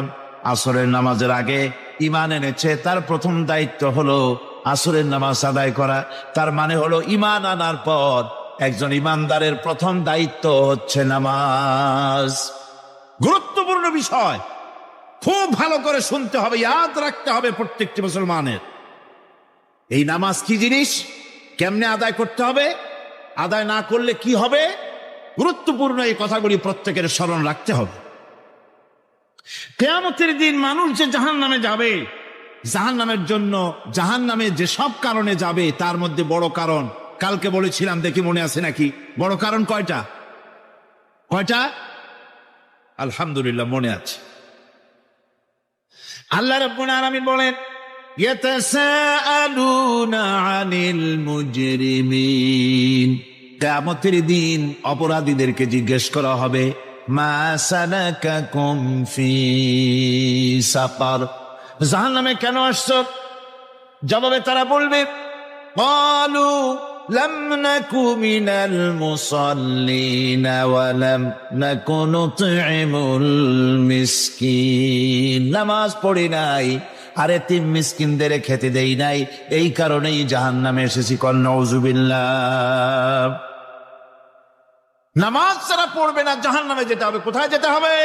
আসরের নামাজের আগে ঈমান এনেছে, তার প্রথম দায়িত্ব হলো আসরের নামাজ আদায় করা। তার মানে হলো ঈমান আনার পর একজন ঈমানদারের প্রথম দায়িত্ব হচ্ছে নামাজ। গুরুত্বপূর্ণ বিষয়, খুব ভালো করে শুনতে হবে, ইয়াদ রাখতে হবে প্রত্যেকটি মুসলমানের। এই নামাজ কি জিনিস, কেমনে আদায় করতে হবে, আদায় না করলে কি হবে, গুরুত্বপূর্ণ এই কথাগুলি প্রত্যেকের স্মরণ রাখতে হবে। কিয়ামতের দিন মানুষ যে জাহান্নামে যাবে, জাহান্নামের জন্য, জাহান্নামে যে সব কারণে যাবে, তার মধ্যে বড় কারণ কালকে বলেছিলাম, দেখি মনে আছে নাকি? বড় কারণ কয়টা? কয়টা? আলহামদুলিল্লাহ মনে আছে। আল্লাহ রাব্বুল আলামিন বলেন ইয়াতাসাআলুনা আনিল মুজরিমিন। কিয়ামতের দিন অপরাধীদেরকে জিজ্ঞেস করা হবে মা সালাকাকুম ফি সাকার, জাহান্নামে কেন আসছো? জবাবে তারা বলবে ক্বালু লাম নাকু মিনাল মুসাল্লিনা ওয়া লাম নাকু নুতঈমুল মিসকিন। নামাজ পড়ি নাই, আর এতিম মিসকিনদের খেতে দেই নাই, এই কারণেই জাহান্নামে এসেছি। কল নাউযুবিল্লাহ। নামাজ যারা পড়বে না জাহান্নামে যেতে হবে। কোথায় যেতে হবে?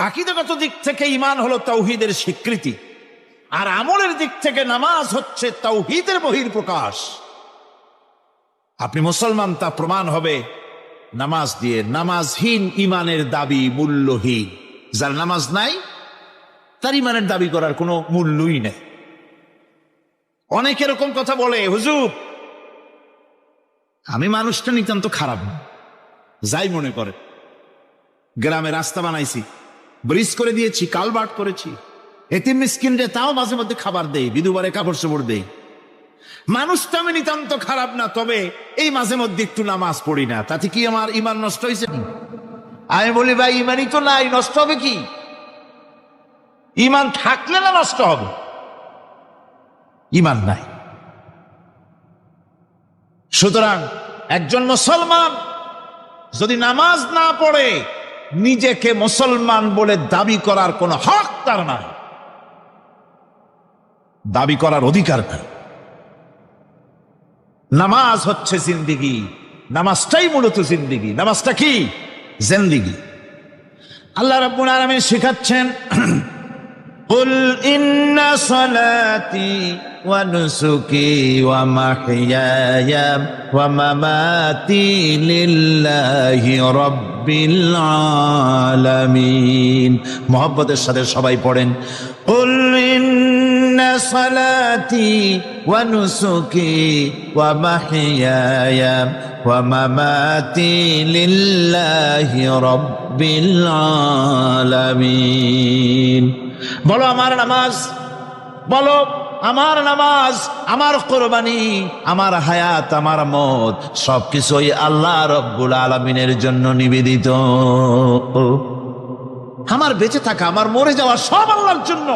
আকীদাগত দিক থেকে ঈমান হলো তাওহীদের স্বীকৃতি, আর আমলের দিক থেকে নামাজ হচ্ছে তাওহীদের বহিঃপ্রকাশ। আপনি মুসলমান তা প্রমাণ হবে নামাজ দিয়ে। নামাজহীন ইমানের দাবি মূল্যহীন। যার নামাজ নাই তার ইমানের দাবি করার কোনো মূল্যই নেই। অনেক এরকম কথা বলে, হুজুর আমি মানুষটা নিতান্ত খারাপ না, যাই মনে করে, গ্রামে রাস্তা বানাইছি, ব্রিজ করে দিয়েছি, কালভার্ট করেছি, এতিম মিসকিনরে তাও মাঝে মধ্যে খাবার দেই, বিধবারে কাপড় চোপড় দেই, মানুষটা আমি নিতান্ত খারাপ না, তবে এই মাঝে মধ্যে একটু নামাজ পড়ি না, তাতে কি আমার ইমান নষ্ট হয়েছে? আমি বলি ভাই ইমানই তো নাই, নষ্ট হবে কি? ইমান থাকলে না নষ্ট হবে? ইমান নাই। সুতরাং একজন মুসলমান যদি নামাজ না পড়ে নিজেকে মুসলমান বলে দাবি করার কোন হক তার নাই, দাবি করার অধিকার নাই। নামাজ হচ্ছে জিন্দেগি, নামাজটাই মূলত জিন্দেগি। নামাজটা কি? জিন্দেগি। আল্লাহ রাব্বুল আলামিন শেখাচ্ছেন, কুল ইন্না সালাতি ওয়া নুসুকি ওয়া মাহইয়ায়া ওয়া মামাতি লিল্লাহি রাব্বিল আলামিন। মুহাব্বতের সাথে সবাই পড়েন, কুল ইন্না সালাতি ওয়া নুসুকি ওয়া মাহইয়ায়া ওয়া মামাতি লিল্লাহি রাব্বিল আলামিন। বলো আমার নামাজ, বলো আমার নামাজ, আমার কোরবানি, আমার হায়াত, আমার মত সবকিছুই আল্লাহ রব্বুল আলামিনের জন্য নিবেদিত। আমার বেঁচে থাকা, আমার মরে যাওয়া সব আল্লাহর জন্য।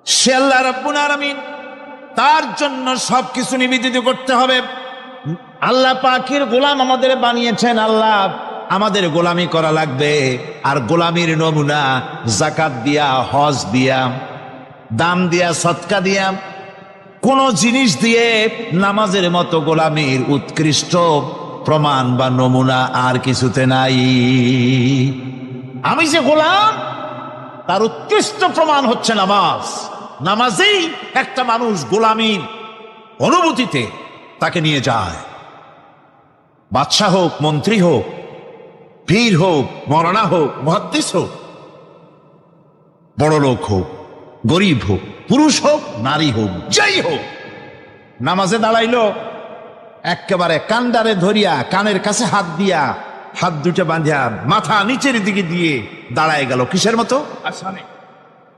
সে আল্লাহ রব্বুল আলামিন, তার জন্য সবকিছু নিবেদিত করতে হবে। আল্লাহ পাকের গোলাম আমাদের বানিয়েছেন, আল্লাহ আমাদের গোলামি করা লাগবে। আর গোলামির নমুনা যাকাত দিয়া, হজ দিয়া, দাম দিয়া, সদকা দিয়া, কোন জিনিস দিয়ে নামাজের মতো গোলামির উৎকৃষ্ট প্রমাণ বা নমুনা আর কিছুতে নাই। আমি যে গোলাম তার উৎকৃষ্ট প্রমাণ হচ্ছে নামাজ। নামাজেই একটা মানুষ গোলামির অনুভূতিতে তাকে নিয়ে যায়। বাদশাহ হোক, মন্ত্রী হোক, পীর হোক, মৌলানা হোক, মুহাদ্দিস হোক, বড় লোক হোক, গরিব হোক, পুরুষ হোক, নারী হোক, যাই হোক, নামাজে দাঁড়াইলো, একেবারে কান্ডারে ধরিয়া কানের কাছে হাত দিয়া, হাত দুটো বাঁধিয়া মাথা নিচের দিকে দিয়ে দাঁড়ায় গেল। কিসের মতো?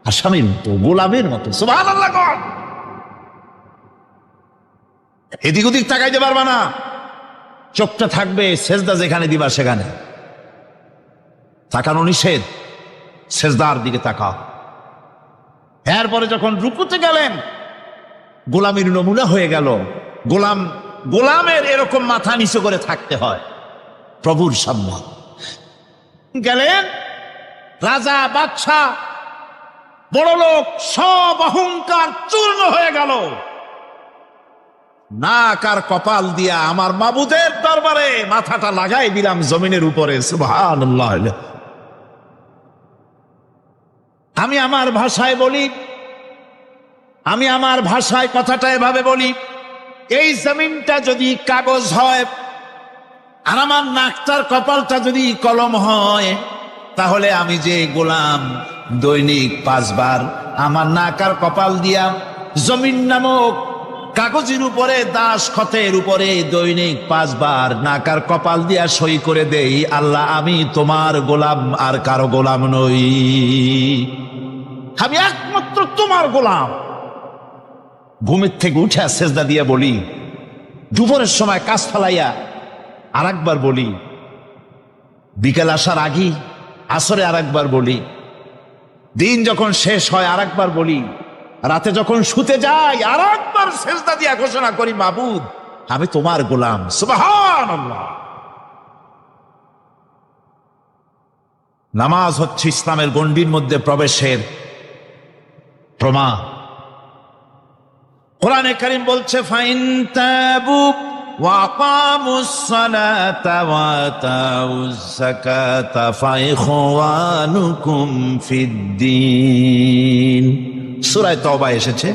আসামির মতো, গোলামের মতো। সুবহানাল্লাহ। এদিক ওদিক তাকাইতে পারবা না, চোখটা থাকবে সেজদা যেখানে দিবা সেখানে। তাকানো নিষেধ, সেজদার দিকে তাকাও। এরপরে যখন রুকুতে গেলেন, গোলামির নমুনা হয়ে গেল। গোলামের এরকম মাথা নিচু করে থাকতে হয় প্রভুর সামনে। গেলেন, রাজা, বাদশাহ, বড় লোক, সব অহংকার চূর্ণ হয়ে গেল। নাক আর কপাল দিয়া আমার মাবুদের দরবারে মাথাটা লাগাই দিলাম জমিনের উপরে। সুবহানাল্লাহ। আমি আমার ভাষায় বলি, আমি আমার ভাষায় কথাটা এভাবে বলি, এই জমিনটা যদি কাগজ হয় আর আমার নাকটার কপালটা যদি কলম হয়, তাহলে আমি যে গোলাম দৈনিক 5 বার আমার নাক আর কপাল দিয়া জমিন নামক কাগজের উপরে, দাস খতের উপরে দৈনিক 5 বার নাক আর কপাল দিয়া সই করে দেই, আল্লাহ আমি তোমার গোলাম, আর কারো গোলাম নই, আমি একমাত্র তোমার গোলাম। ঘুমের থেকে উঠে সেজদা দিয়া বলি, দুপুরের সময় কাজ ফালাইয়া আর একবার বলি, বিকেল আসার আগে আসরে আর একবার বলি, দিন যখন শেষ হয় আর একবার বলি, রাতে যখন শুতে যাই আর একবার সেজদা দিয়া ঘোষণা করি, মাবুদ আমি তোমার গোলাম। সুবহানাল্লাহ। নামাজ হচ্ছে ইসলামের গণ্ডির মধ্যে প্রবেশের প্রমাণ। কোরআনে কারীম বলছে, ফাইন তাবু ওয়া আকামুস সালাতা ওয়া আতাউজ যাকাতা ফাইখওয়ানুকুম ফিদ্দীন। সূরা তওবা এসেছে,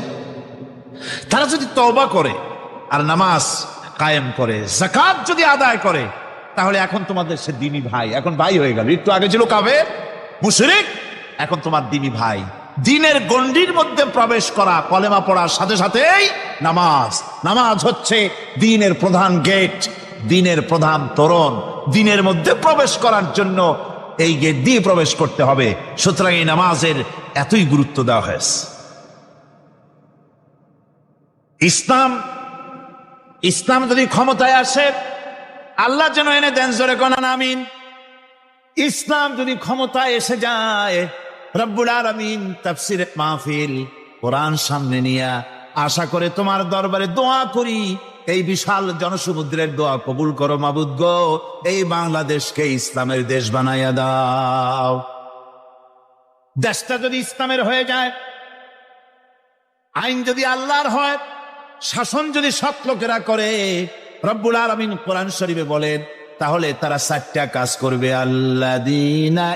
তারা যদি তওবা করে আর নামাজ কায়েম করে, যাকাত যদি আদায় করে, তাহলে এখন তোমাদের সে দ্বীনি ভাই, এখন ভাই হয়ে গেল। একটু আগে ছিল কাফের মুশরিক, এখন তোমার দ্বীনি ভাই। দ্বীনের গণ্ডির মধ্যে প্রবেশ করা, কলেমা পড়ার সাথে সাথেই নামাজ। নামাজ হচ্ছে দ্বীনের প্রধান গেট, দ্বীনের প্রধান তোরণ। দ্বীনের মধ্যে প্রবেশ করার জন্য এই গেট দিয়ে প্রবেশ করতে হবে। সুতরাং এই নামাজের এতই গুরুত্ব দেওয়া হয়েছে। ইসলাম যদি ক্ষমতায় আসে, আল্লাহ যেন এনে দেন, জোরে কোন আমিন। ইসলাম যদি ক্ষমতায় এসে যায়, রব্বুল আলামিন তাফসীরে মাহফিল, কোরআন সামনে নিয়ে আশা করে তোমার দরবারে দোয়া করি, এই বিশাল জনসমুদ্রের দোয়া কবুল করো মাবুদ গো, এই বাংলাদেশকে ইসলামের দেশ বানাইয়া দাও। দেশটা যদি ইসলামের হয়ে যায়, আইন যদি আল্লাহর হয়, শাসন যদি সৎ লোকেরা করে, রব্বুল আলামিন কোরআন শরীফে বলেন, তাহলে তারা 4টা কাজ করবে। আল্লাযীনা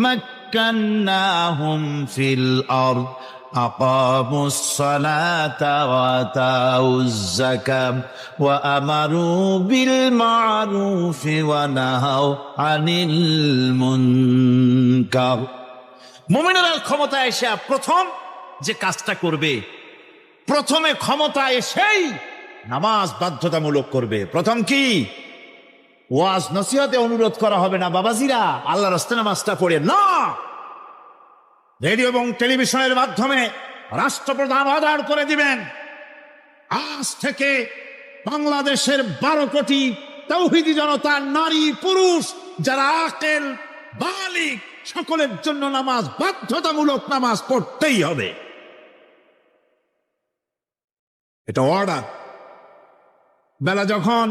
মাক্কান্নাহুম ফিল আরদ আকামুস সালাতা ওয়া আতাউজ যাকাত ওয়া আমারু বিল মা'রুফি ওয়া নাহাউ আনিল মুনকার। মুমিনেরা ক্ষমতা এসে প্রথম যে কাজটা করবে, প্রথমে ক্ষমতা এসেই নামাজ বাধ্যতামূলক করবে। প্রথম কি? ওয়াজ নসিহতে অনুরোধ করা হবে না, বাবাজিরা আল্লাহর রাস্তায় নামাজটা পড়ে না। রেডিও এবং টেলিভিশনের মাধ্যমে রাষ্ট্রপ্রধান অর্ডার করে দিবেন, আজ থেকে বাংলাদেশের 12 কোটি তাওহীদি জনতা, নারী পুরুষ যারা আকেল বালিগ, সকলের জন্য নামাজ বাধ্যতামূলক, নামাজ পড়তেই হবে। এটা অর্ডার। বেলা যখন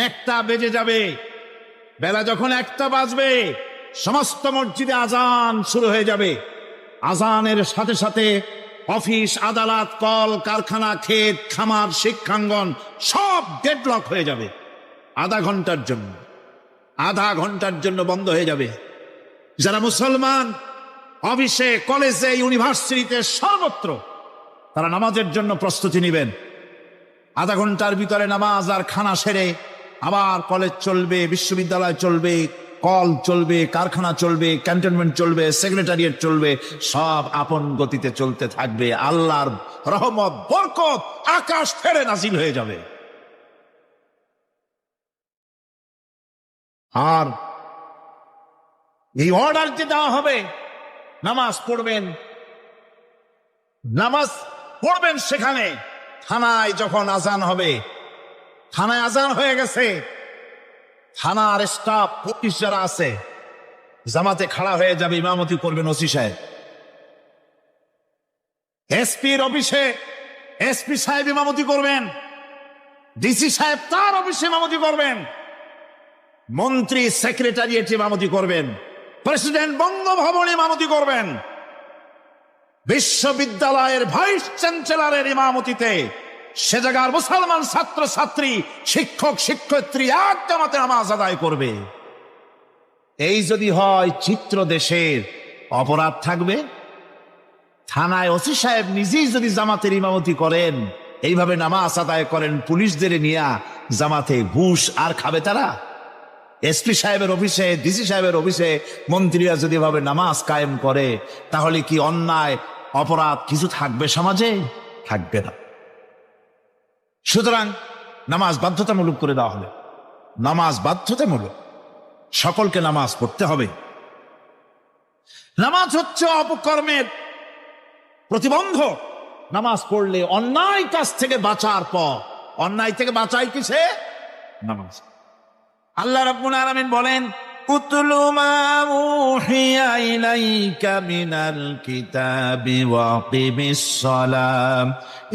1টা বেজে যাবে, বেলা যখন 1টা বাজবে, সমস্ত মসজিদে আজান শুরু হয়ে যাবে। আজানের সাথে সাথে অফিস, আদালত, কল কারখানা, ক্ষেত খামার, শিক্ষাঙ্গন সব ডেডলক হয়ে যাবে। আধা ঘন্টার জন্য বন্ধ হয়ে যাবে। যারা মুসলমান অফিসে, কলেজে, ইউনিভার্সিটিতে, সর্বত্র তারা নামাজের জন্য প্রস্তুতি নেবেন। আধা ঘন্টার ভিতরে নামাজ আর খানা সেরে আবার কলেজ চলবে, বিশ্ববিদ্যালয় চলবে, কল চলবে, কারখানা চলবে, ক্যান্টনমেন্ট চলবে, সেক্রেটারিয়েট চলবে, সব আপন গতিতে চলতে থাকবে। আল্লাহর রহমত, বরকত আকাশ থেকে নাজিল হয়ে যাবে। আর এই অর্ডার যে দেওয়া হবে, নামাজ পড়বেন সেখানে। থানায় যখন আজান হবে, থানায় আজান হয়ে গেছে, থানার স্টাফ, পুলিশ যারা আছে জামাতে খাড়া হয়ে যাবে, ইমামতি করবেন ওসি সাহেব। এসপির অফিসে এসপি সাহেব ইমামতি করবেন, ডিসি সাহেব তার অফিসে ইমামতি করবেন, মন্ত্রী সেক্রেটারিয়েট ইমামতি করবেন, প্রেসিডেন্ট বঙ্গভবনে ইমামতি করবেন, বিশ্ববিদ্যালয়ের ভাইস চ্যান্সেলরের ইমামতিতে সে জায়গার মুসলমান ছাত্র ছাত্রী, শিক্ষক শিক্ষয়িত্রী এক জামাতে নামাজ আদায় করবে। এই যদি হয় চিত্র দেশের, অপরাধ থাকবে। থানায় ওসি সাহেব নিজেই যদি জামাতের ইমামতি করেন, এইভাবে নামাজ আদায় করেন, পুলিশদের নিয়ে জামাতে ঘুষ আর খাবে তারা? এসপি সাহেবের অফিসে, ডিসি সাহেবের অফিসে মন্ত্রীরা যদি এভাবে নামাজ কায়েম করে, তাহলে কি অন্যায় অপরাধ কিছু থাকবে সমাজে? থাকবে না। সুতরাং নামাজ বাধ্যতামূলক করে দেওয়া হলে, নামাজ বাধ্যতামূলক, সকলকে নামাজ পড়তে হবে। নামাজ হচ্ছে অপকর্মের প্রতিবন্ধক। নামাজ পড়লে অন্যায় কাজ থেকে বাঁচার পর, অন্যায় থেকে বাঁচাই কিসে? নামাজ। আল্লাহ রাব্বুল আলামিন বলেন, উতলু মা উহিয়া ইলাইকা মিনাল কিতাবি ওয়া আকিমিস সালাম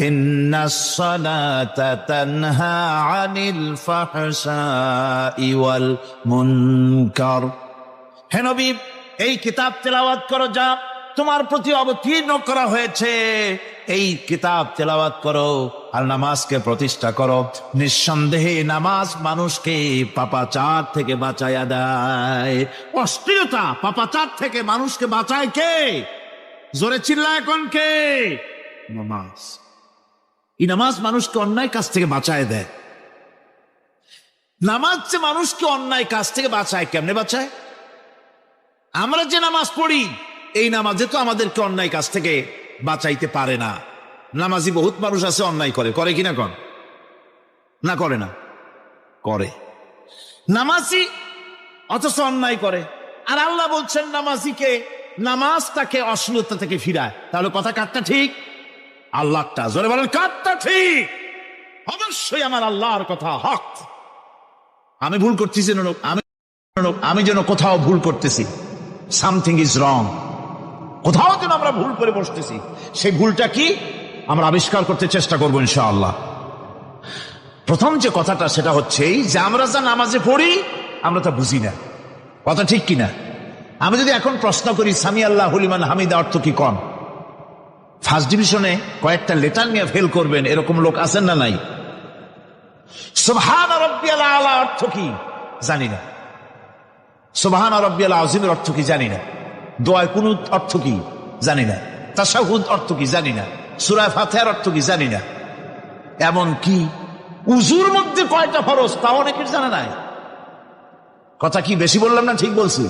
ইন্নাস সালাতা তানহা আনিল ফাহশাই ওয়াল মুনকার। হে নবী, এই কিতাব তেলাওয়াত করো যা তোমার প্রতি অবতীর্ণ করা হয়েছে, এই কিতাব তেলাওয়াত করো আর নামাজকে প্রতিষ্ঠা করো। নিঃসন্দেহে নামাজ মানুষকে পাপাচার থেকে বাঁচায়া দেয়। অশ্লীলতা, পাপাচার থেকে মানুষকে বাঁচায় কে? জোরে চিল্লা এখন কে? নামাজ। এই নামাজ মানুষকে অন্যায় কাজ থেকে বাঁচায় দেয়। নামাজ যে মানুষকে অন্যায় কাজ থেকে বাঁচায়, কেমনে বাঁচায়? আমরা যে নামাজ পড়ি, এই নামাজে তো আমাদেরকে অন্যায় কাজ থেকে বাঁচাইতে পারে না। নামাজি বহুত মানুষ আছে অন্যায় করে, করে কিনা কন? না করে না? করে। নামাজি অথচ অন্যায় করে। আর আল্লাহ বলছেন নামাজিকে, নামাজ তাকে অশ্লীলতা থেকে ফিরায়। তাহলে কথা কারটা ঠিক? আল্লাহটা। জোরে বলেন কারটা ঠিক? অবশ্যই আমার আল্লাহর কথা হক। আমি ভুল করতেছি, আমি যেন কোথাও ভুল করতেছি, সামথিং ইজ রং, কোথাও যেন আমরা ভুল করে বসতেছি, সেই ভুলটা কি আমরা আবিষ্কার করতে চেষ্টা করবো ইনশাআল্লাহ। প্রথম যে কথাটা সেটা হচ্ছে যে আমরা যা নামাজে পড়ি আমরা তা বুঝি না। কথা ঠিক কিনা? আমি যদি এখন প্রশ্ন করি সামি আল্লাহু লিমান হামিদা অর্থ কি কন, ফার্স্ট ডিভিশনে কয়েকটা লেটার নিয়ে ফেল করবেন এরকম লোক আছেন না নাই? সুবহান রাব্বিয়াল আলা অর্থ কি জানি না। সুবহান রাব্বিয়াল আযীমের অর্থ কি জানি না। দোয়ায় কুনুত অর্থ কি জানি না। তাশাহুদ অর্থ কি জানি না। সূরা ফাতিহার অর্থ কি জানি না। এমন কি উযুর মধ্যে কয়টা ফরজ তা অনেকের জানা নাই। কথা কি বেশি বললাম না ঠিক বলছি?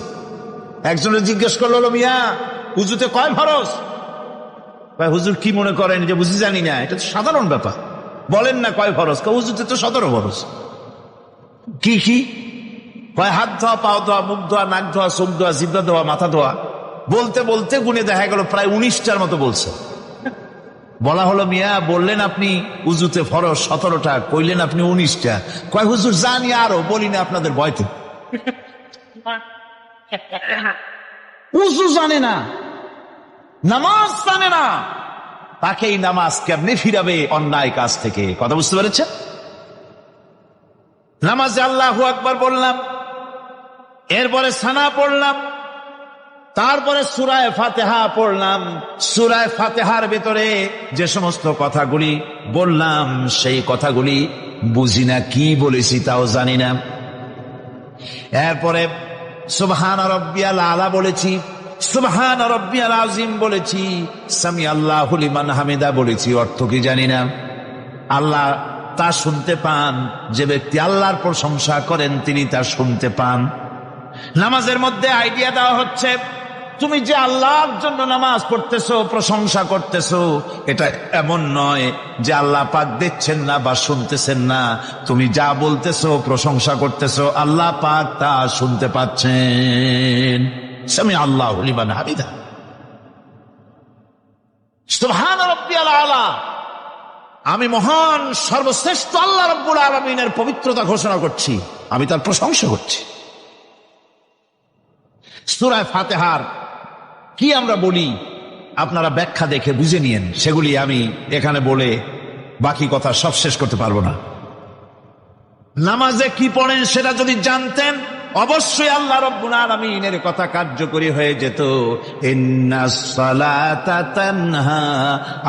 একজনের জিজ্ঞেস করলো, মিয়া উযুতে কয় ফরজ? ভাই হুজুর কি মনে করেন যে বুঝি জানি না? এটা তো সাধারণ ব্যাপার, বলেন না কয় ফরজ? উযুতে তো 17 ফরজ। কি কি কয়? হাত ধোয়া, পাও ধোয়া, মুখ ধোয়া, নাক ধোয়া, চোখ ধোয়া, জিহ্বা ধোয়া, মাথা ধোয়া। বলতে বলতে গুনে দেখা গেল প্রায় 19টার মতো বলছে। বলা হলো, মিয়া বললেন আপনি উযুতে ফরজ 17টা, কইলেন আপনি 19টা। কয় হুজুর জানি আরো, বলি না আপনাদের ভয়তে। উযু জানে না, নামাজ জানে না, তাকে এই নামাজ কেমনে ফিরাবে অন্যায় কাজ থেকে? কথা বুঝতে পেরেছেন? নামাজে আল্লাহু আকবার বললাম, এরপরে সানা পড়লাম, তারপরে সূরা ফাতিহা পড়লাম। সূরা ফাতিহার ভিতরে যে সমস্ত কথাগুলি বললাম সেই কথাগুলি বুঝি না, কি বলেছি তাও জানি না। এরপরে সুবহান রাব্বিয়াল আলা বলেছি, সুবহান রাব্বিয়াল আযীম বলেছি, সামি আল্লাহু লিমান হামিদা বলেছি, অর্থ কি জানি না। আল্লাহ তা শুনতে পান, যে ব্যক্তি আল্লাহর প্রশংসা করেন তিনি তা শুনতে পান। নামাজের মধ্যে আইডিয়া দেওয়া হচ্ছে, তুমি যে আল্লাহর জন্য নামাজ পড়তেছো, প্রশংসা করতেছো, এটা এমন নয় যে আল্লাহ পাক দেখছেন না বা শুনতেছেন না। তুমি যা বলতেছো, প্রশংসা করতেছো, আল্লাহ পাক তা শুনতে পাচ্ছেন। সামি আল্লাহু লিমান হামিদা, সুবহান রাব্বিয়াল আলা। আমি মহান সর্বশ্রেষ্ঠ আল্লাহ রাব্বুল আলামিনের পবিত্রতা ঘোষণা করছি, আমি তার প্রশংসা করছি। সূরা ফাতিহার কি আমরা বলি আপনারা ব্যাখ্যা দেখে বুঝে নিয়েন, সেগুলি আমি এখানে বলে বাকি কথা সব শেষ করতে পারবো না। নামাজে কি পড়েন সেটা যদি জানতেন, অবশ্যই আল্লাহ রাব্বুল আলামিনের কথা কার্যকরী হয়ে যেত। ইন্নাস সালাতা তানহা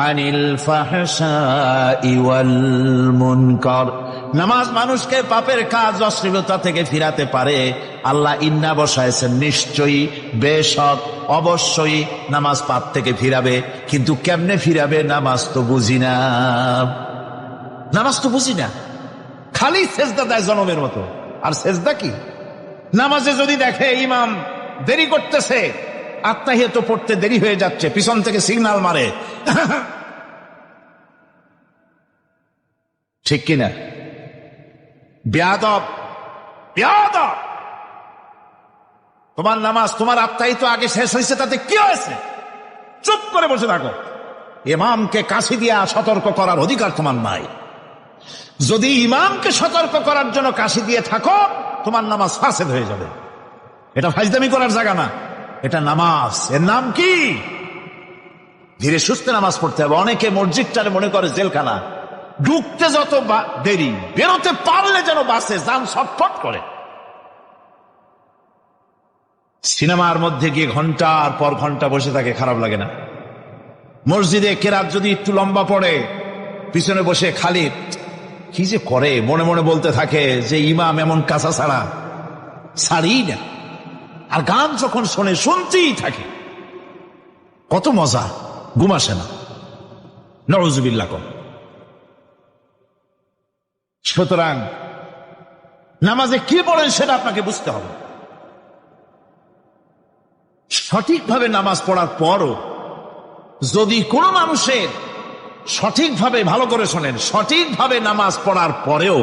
আনিল ফাহশাই ওয়াল মুনকার। নামাজ মানুষকে পাপের কাজ, অশ্লীলতা থেকে ফিরাতে পারে। আল্লাহ ইন্না বসাইছেন, নিশ্চয়ই, বেশক, অবশ্যই নামাজ পাপ থেকে ফিরাবে। কিন্তু কেমনে ফিরাবে নামাজ তো বুঝি না। নামাজ তো বুঝি না, খালি সেজদা দেয় জনমের মতো। আর সেজদা কি? নামাজে যদি দেখে ইমাম দেরি করতেছে, আত্তাহিয়াত পড়তে দেরি হয়ে যাচ্ছে, পিছন থেকে সিগন্যাল মারে, ঠিক কিনা? বেয়াদব, বেয়াদব। তোমার নামাজ, তোমার আত্তাহিয়াত আগে শেষ হয়েছে, তাতে কি হয়েছে? চুপ করে বসে থাকো। ইমামকে কাশি দিয়া সতর্ক করার অধিকার তোমার নাই। যদি ইমামকে সতর্ক করার জন্য কাশি দিয়ে থাকো, তোমার নামাজ ফাসেদ হয়ে যাবে। এটা ফাজলামি করার জায়গা না, এটা নামাজ। এর নাম কি? ধীরে সুস্থে নামাজ পড়তে হবে। অনেকে মসজিদটারে মনে করে জেলখানা, ঢুকতে যত দেরি, বেরোতে পারলে যেন বাসে যান ছটফট করে। সিনেমার মধ্যে গিয়ে ঘন্টার পর ঘন্টা বসে থাকে, খারাপ লাগে না? মসজিদে কেরাত যদি একটু লম্বা পড়ে, পিছনে বসে খালি কি যে করে, মনে মনে বলতে থাকে যে ইমাম এমন কাঁচা ছাড়া ছাড়ি না। আর গান যখন শোনে, শুনতেই থাকে। কত মজা, ঘুম আসে না, নাউযুবিল্লাহ। সুতরাং নামাজে কি পড়েন সেটা আপনাকে বুঝতে হবে। সঠিকভাবে নামাজ পড়ার পরও যদি কোনো মানুষের সঠিকভাবে, ভালো করে শোনেন, সঠিকভাবে নামাজ পড়ার পরেও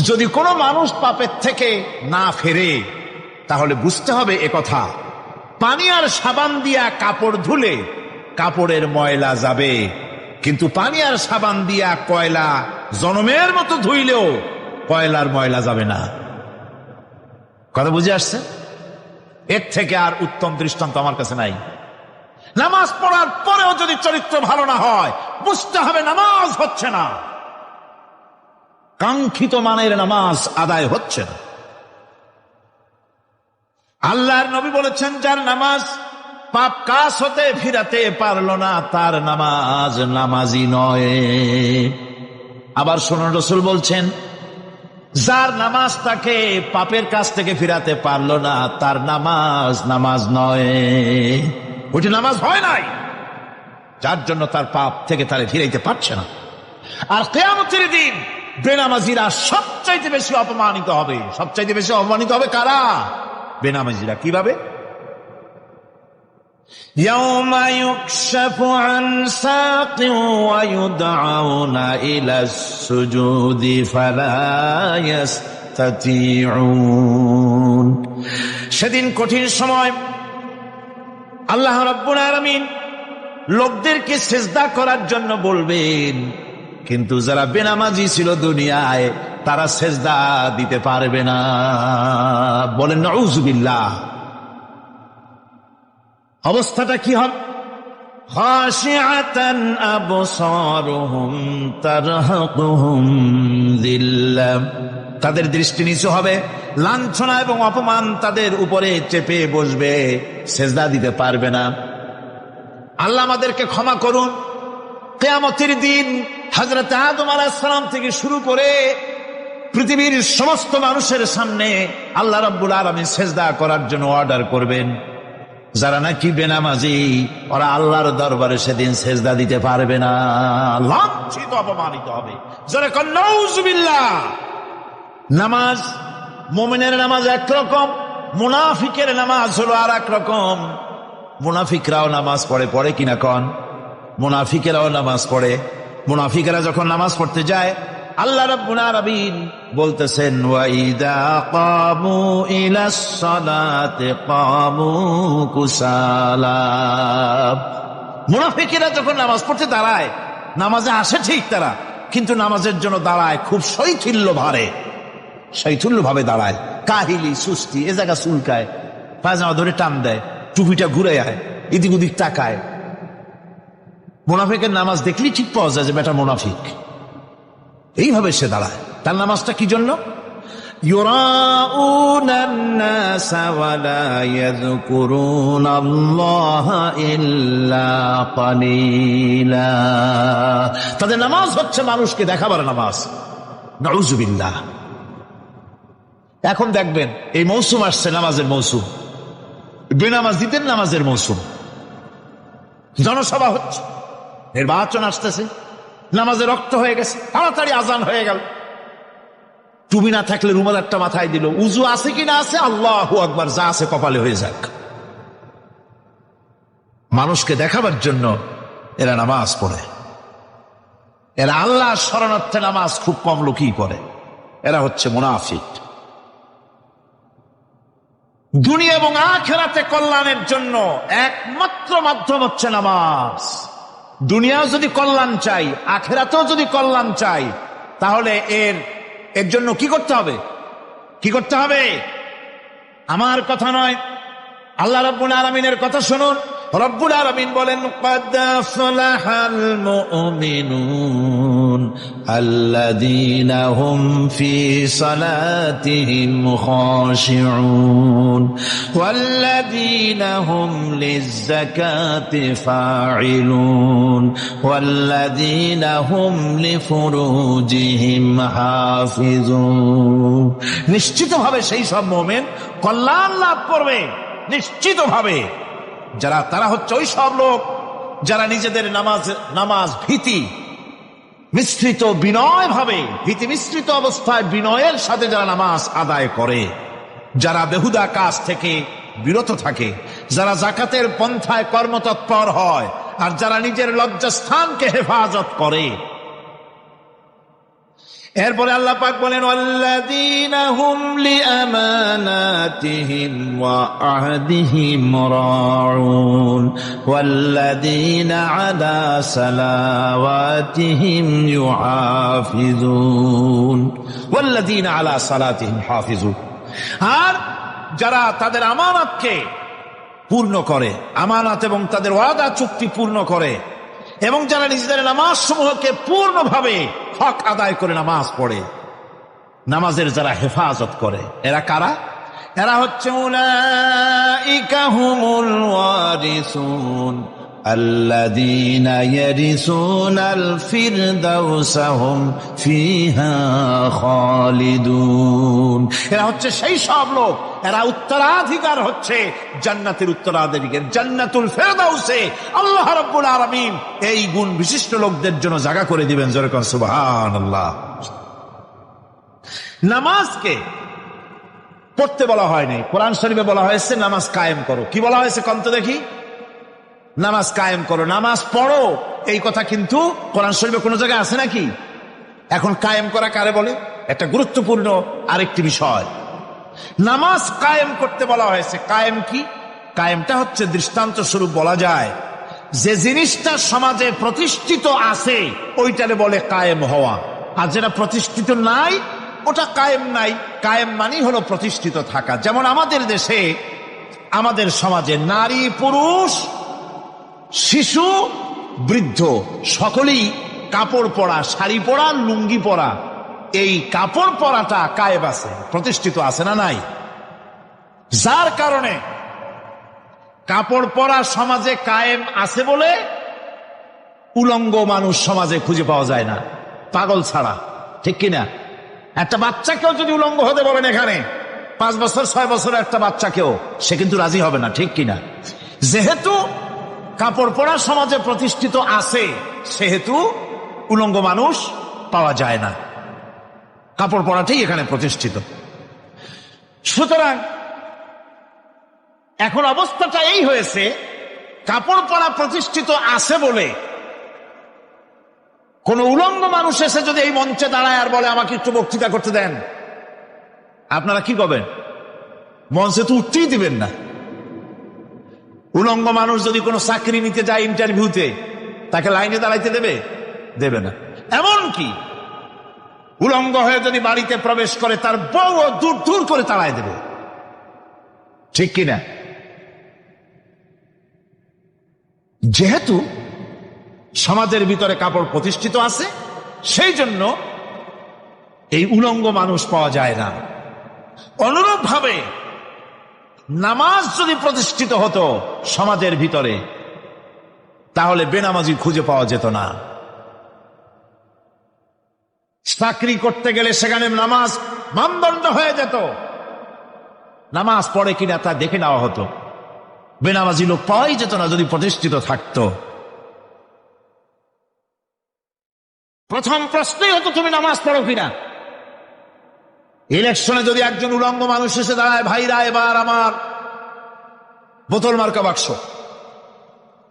যদি কোনো মানুষ পাপের থেকে না ফেরে, তাহলে বুঝতে হবে একথা, পানি আর সাবান দিয়া কাপড় ধুলে কাপড়ের ময়লা যাবে, কিন্তু পানি আর সাবান দিয়া কয়লা জনমের মতো ধুইলেও কয়লার ময়লা যাবে না। কথা বুঝে আসছে? এর থেকে আর উত্তম দৃষ্টান্ত আমার কাছে নাই। নামাজ পড়ার পরেও যদি চরিত্র ভালো না হয়, বুঝতে হবে নামাজ হচ্ছে না, কাঙ্ক্ষিত মানের নামাজ আদায় হচ্ছে না। আল্লাহর নবী বলেছেন, যার নামাজ পাপ কাজ হতে ফিরাতে পারল না, তার নামাজ নামাজি নয়। আবার শুনুন, রাসূল বলছেন, যার নামাজ তাকে পাপের কাছ থেকে ফিরাতে পারল না, তার নামাজ নামাজ নয়, ওইটি নামাজ হয় নাই, যার জন্য তার পাপ থেকে তারে ফিরাইতে পারছে না। আর কিয়ামতের দিন বেনামাজিরা সবচাইতে বেশি অপমানিত হবে। সবচাইতে বেশি অপমানিত হবে কারা? বেনামাজিরা। কিভাবে? ইয়াউমা ইউকশাফু আন সাকিন ওয়া ইউদআউনা ইলাস সুজুদি ফালা ইস্তাতিউন। সেদিন কঠিন সময়, আল্লাহ রাব্বুল আলামিন লোকদেরকে সিজদা করার জন্য বলবেন, কিন্তু যারা বেনামাজি ছিল দুনিয়ায়, তারা সিজদা দিতে পারবে না। বলেন নাউযুবিল্লাহ। অবস্থাটা কি হবে? খাশিআতান আবসারুহুম তারহাকুহুম যিল্লাহ। তাদের দৃষ্টি নিচু হবে, লাঞ্ছনা এবং অপমান তাদের উপরে চেপে বসবে, সিজদা দিতে পারবে না। আল্লাহ আমাদেরকে ক্ষমা করুন। কিয়ামতের দিন হযরত আদম আলাইহিস সালাম থেকে শুরু করে পৃথিবীর সমস্ত মানুষের সামনে আল্লাহ রাব্বুল আলামিন সিজদা করার জন্য অর্ডার করবেন। যারা নাকি বেনামাজি, ওরা আল্লাহর দরবারে সেদিন সিজদা দিতে পারবে না, লাঞ্ছিত, অপমানিত হবে। যারা কন নাউযুবিল্লাহ। নামাজ, মুমিনের নামাজ একরকম, মুনাফিকের নামাজ হলো আর এক রকম। মুনাফিকরাও নামাজ পড়ে, পড়ে কিনা কন? মুনাফিকেরাও নামাজ পড়ে। মুনাফিকেরা যখন নামাজ পড়তে যায়, আল্লাহ রাব্বুল আলামিন বলতেছেন, ওয়া ইযা কামু ইলাস সালাতি কামু কুসালা। মুনাফিকেরা যখন নামাজ পড়তে দাঁড়ায়, নামাজে আসে ঠিক তারা, কিন্তু নামাজের জন্য দাঁড়ায় খুব শৈথিল্য ভারে, শৈথিল্য ভাবে দাঁড়ায়, কাহিলি, সুস্তি, এ জায়গা চুলকায়, পায়জামা ধরে টান দেয়, টুপিটা ঘুরে আয়, এদিক ওদিক তাকায়। মুনাফিকের নামাজ দেখলেই ঠিক পাওয়া যায় যে বেটা মুনাফিক। এইভাবে সে দাঁড়ায়। তার নামাজটা কি জন্য? ইউরাউনান নাসা ওয়া লা ইয়াযকুরুনাল্লাহা ইল্লা কালিলা। তাদের নামাজ হচ্ছে মানুষকে দেখাবার নামাজ। নাউযুবিল্লাহ। এখন দেখবেন এই মৌসুম আসছে, নামাজের মৌসুম, বেনামাজিদের নামাজের মৌসুম। জনসভা হচ্ছে, নির্বাচন আসতেছে, নামাজে রক্ত হয়ে গেছে, তাড়াতাড়ি আজান হয়ে গেল। টুপি না থাকলে রুমাল একটা মাথায় দিল, উজু আছে কি না আছে, আল্লাহু আকবার, যা আছে কপালে হয়ে যাক। মানুষকে দেখাবার জন্য এরা নামাজ পড়ে। এরা আল্লাহ শরণার্থে নামাজ খুব কম লোকই পড়ে। এরা হচ্ছে মুনাফিক। দুনিয়া এবং আখিরাতে কল্যাণের জন্য একমাত্র মাধ্যম হচ্ছে নামাজ। দুনিয়াও যদি কল্যাণ চাই, আখিরাতেও যদি কল্যাণ চাই, তাহলে এর জন্য কি করতে হবে? কি করতে হবে? আমার কথা নয়, আল্লাহ রাব্বুল আলামিনের কথা শুনুন। রব্বুল আলামিন বলেন, ক্বাদ আফলাহাল মুমিনুন আল্লাযীনা হুম ফি সালাতিহিম খাশিউন ওয়াল্লাযীনা হুম লিয-যাকাতি ফাঈলুন ওয়াল্লাযীনা হুম লিফুরুজিহিম হাফিজুন। নিশ্চিতভাবে সেই সব মুমিন কল্যাণ লাভ করবে, নিশ্চিতভাবে। যারা, তারা হচ্ছে ওই সব লোক যারা নিজেদের নামাজ ভীতি মিশ্রিত বিনয় ভাবে, ভীতি মিশ্রিত অবস্থায় বিনয়ের সাথে যারা নামাজ আদায় করে, যারা বেহুদা কাজ থেকে বিরত থাকে, যারা যাকাতের পন্থায় কর্মতৎপর হয়, আর যারা নিজের লজ্জাস্থানকে হেফাজত করে। এরপরে আল্লাহ পাক বলেন, ওয়াল্লাযীনা হুম লিআমানাতিহিম ওয়া আহদিহিম রাউন ওয়াল্লাযীনা আলা সালাওয়াতিহিম ইউহাফিজুন ওয়াল্লাযীনা আলা সালাতিহিম হাফিজুন। আর যারা তাদের আমানতকে পূর্ণ করে, আমানত এবং তাদের ওয়াদা চুক্তি পূর্ণ করে, এবং যারা নিজেদের নামাজ সমূহকে পূর্ণভাবে হক আদায় করে নামাজ পড়ে, নামাজের যারা হেফাজত করে, এরা কারা? এরা হচ্ছে উলাইকা হুমুল ওয়ারিসুন আল্লাযীনা ইয়ারিসুনাল ফিরদাউসা হুম ফিহা খালিদুন। এরা হচ্ছে সেই সব লোক, এরা উত্তরাধিকার হচ্ছে জান্নাতের উত্তরাধিকার, জান্নাতুল ফিরদাউসে আল্লাহ রাব্বুল আলামিন এই গুণ বিশিষ্ট লোকদের জন্য জায়গা করে দিবেন। জোরে কোন সুবহানাল্লাহ। নামাজকে পড়তে বলা হয়নি, কোরআন শরীফে বলা হয়েছে নামাজ কায়েম করো। কি বলা হয়েছে কন্ত দেখি? নামাজ কায়েম করো, নামাজ পড়ো। এই কথা কিন্তু কোরআন শরীফে কোন জায়গায় আছে নাকি? এখন কায়েম করা কারে বলে? একটা গুরুত্বপূর্ণ আরেকটি বিষয়, নামাজ কায়েম করতে বলা হয়েছে। কায়েম কি? কায়েমটা হচ্ছে দৃষ্টান্ত স্বরূপ বলা যায় যে জিনিসটা সমাজে প্রতিষ্ঠিত আছে ওইটারে বলে কায়েম হওয়া, আর যেটা প্রতিষ্ঠিত নাই ওটা কায়েম নাই। কায়েম মানে হলো প্রতিষ্ঠিত থাকা। যেমন আমাদের দেশে, আমাদের সমাজে নারী পুরুষ শিশু বৃদ্ধ সকলেই কাপড় পরা, শাড়ি পরা, লুঙ্গি পরা, এই কাপড় পরাটা কায়েম আছে, প্রতিষ্ঠিত আছে না নাই? যার কারণে কাপড় পরা সমাজে কায়েম আছে বলে উলঙ্গ মানুষ সমাজে খুঁজে পাওয়া যায় না, পাগল ছাড়া, ঠিক কিনা? একটা বাচ্চাকেও যদি উলঙ্গ হতে বলেন এখানে, 5 বছর 6 বছরের একটা বাচ্চাকেও, সে কিন্তু রাজি হবে না, ঠিক কিনা? যেহেতু কাপড় পরা সমাজে প্রতিষ্ঠিত আছে সেহেতু উলঙ্গ মানুষ পাওয়া যায় না, কাপড় পরাটাই এখানে প্রতিষ্ঠিত। সুতরাং এখন অবস্থাটা এই হয়েছে, কাপড় পরা প্রতিষ্ঠিত আছে বলে কোন উলঙ্গ মানুষ এসে যদি এই মঞ্চে দাঁড়ায় আর বলে আমাকে একটু বক্তৃতা করতে দেন, আপনারা কি করবেন? মঞ্চে তো উঠতেই দিবেন না। উলঙ্গ মানুষ যদি কোনো চাকরি নিতে যায় ইন্টারভিউতে, তাকে লাইনে দাঁড়াইতে দেবে? দেবে না। এমন কি উলঙ্গ হয়ে যদি বাড়িতে প্রবেশ করে তার বউ দূর দূর করে তাড়ায় দেবে, ঠিক কিনা? যেহেতু সমাজের ভিতরে কাপড় প্রতিষ্ঠিত আছে সেই জন্য এই উলঙ্গ মানুষ পাওয়া যায় না। অনুরূপ ভাবে নামাজ যদি প্রতিষ্ঠিত হতো সমাজের ভিতরে, তাহলে বেনামাজি খুঁজে পাওয়া যেত না। চাকরি করতে গেলে সেখানে নামাজ মানদণ্ড হয়ে যেত, নামাজ পড়ে কিনা তা দেখে নেওয়া হতো। বেনামাজি লোক পাওয়াই যেত না যদি প্রতিষ্ঠিত থাকতো। প্রথম প্রশ্নই হতো তুমি নামাজ পড়ো কিনা। ইলেকশনে যদি একজন উলঙ্গ মানুষ এসে দাঁড়ায়, ভাইরা এবার আমার বোতল মার্কা বাক্স,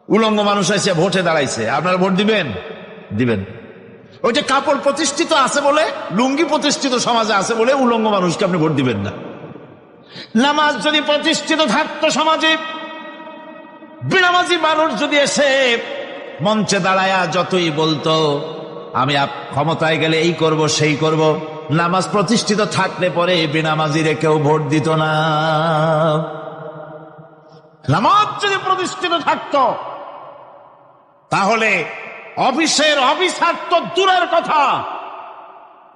উলঙ্গ মানুষ এসে ভোটে দাঁড়াইছে, আপনারা ভোট দিবেন? দিবেন। ওই যে কাপড় প্রতিষ্ঠিত আছে বলে, লুঙ্গি প্রতিষ্ঠিত সমাজে আছে বলে উলঙ্গ মানুষকে আপনি ভোট দিবেন না। নামাজ যদি প্রতিষ্ঠিত থাকতো সমাজে, বেনামাজি মানুষ যদি এসে মঞ্চে দাঁড়ায়া যতই বলতো আমি ক্ষমতায় গেলে এই করব সেই করব, নামাজ প্রতিষ্ঠিত থাকলে পরে বেনামাজিরে কেউ ভোট দিত না। নামাজ যদি প্রতিষ্ঠিত থাকতো তাহলে অফিসের অফিসার তো দূরের কথা,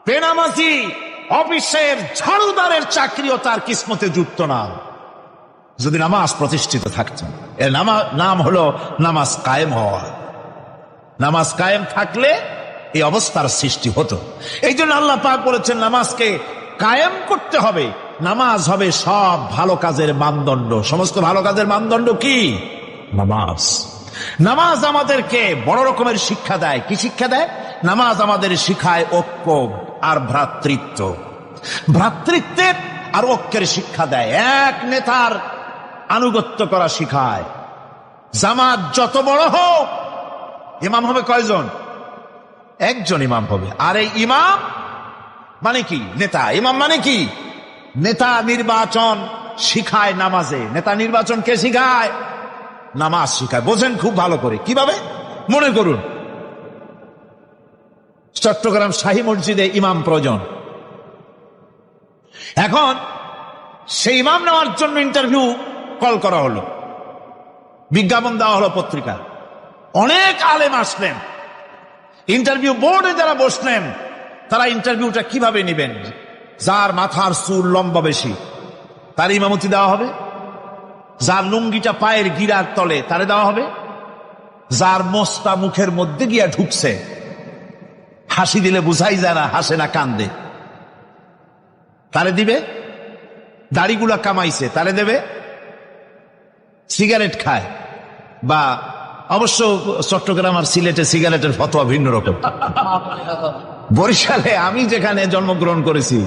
বেনামাজি অফিসের ঝাড়ুদারের চাকরিও তার কিসমতে যুক্ত না, যদি নামাজ প্রতিষ্ঠিত থাকতো। এর নাম হলো নামাজ কায়েম হওয়া। নামাজ কায়েম থাকলে এই অবস্থার সৃষ্টি হতো। এই জন্য আল্লাহ পাক বলেছেন নামাজকে কায়েম করতে হবে। নামাজ হবে সব ভালো কাজের মানদণ্ড। সমস্ত ভালো কাজের মানদণ্ড কি? নামাজ। নামাজ আমাদেরকে বড় রকমের শিক্ষা দেয়। কি শিক্ষা দেয়? নামাজ আমাদের শিখায় ঐক্য আর ভ্রাতৃত্ব, ভ্রাতৃত্বের আর ঐক্যের শিক্ষা দেয়। এক নেতার আনুগত্য করা শিখায়। জামাত যত বড় হোক, ইমাম হবে কয়জন? একজন ইমাম হবে। আর এই ইমাম মানে কি? নেতা। ইমাম মানে কি? নেতা নির্বাচন শিখায় নামাজে। নেতা নির্বাচন কে শিখায়? নামাজ শিখায়। বোঝেন খুব ভালো করে। কিভাবে? মনে করুন, চট্টগ্রাম শাহী মসজিদে ইমাম প্রয়োজন। এখন সেই ইমাম নেওয়ার জন্য ইন্টারভিউ কল করা হলো, বিজ্ঞাপন দেওয়া হলো পত্রিকা। অনেক আলেম আসলেন। ইন্টারভিউ বোর্ডে যারা বসলেন, তারা ইন্টারভিউটা কিভাবে নেবেন? যার মাথার চুল লম্বা বেশি তার ইমামতি দেওয়া হবে, যার লুঙ্গিটা পায়ের গিরার তলে তারে দেওয়া হবে, যার মোস্তা মুখের মধ্যে গিয়া ঢুকছে, হাসি দিলে বুঝাই যায় না হাসে না কান্দে, তারে দিবে। দাড়িগুলা কামাইছে তারে দেবে। সিগারেট খায়, বা অবশ্য চট্টগ্রাম আর সিলেটে সিগারেটের ফতোয়া ভিন্ন রকম। বরিশালে আমি যেখানে জন্মগ্রহণ করেছি,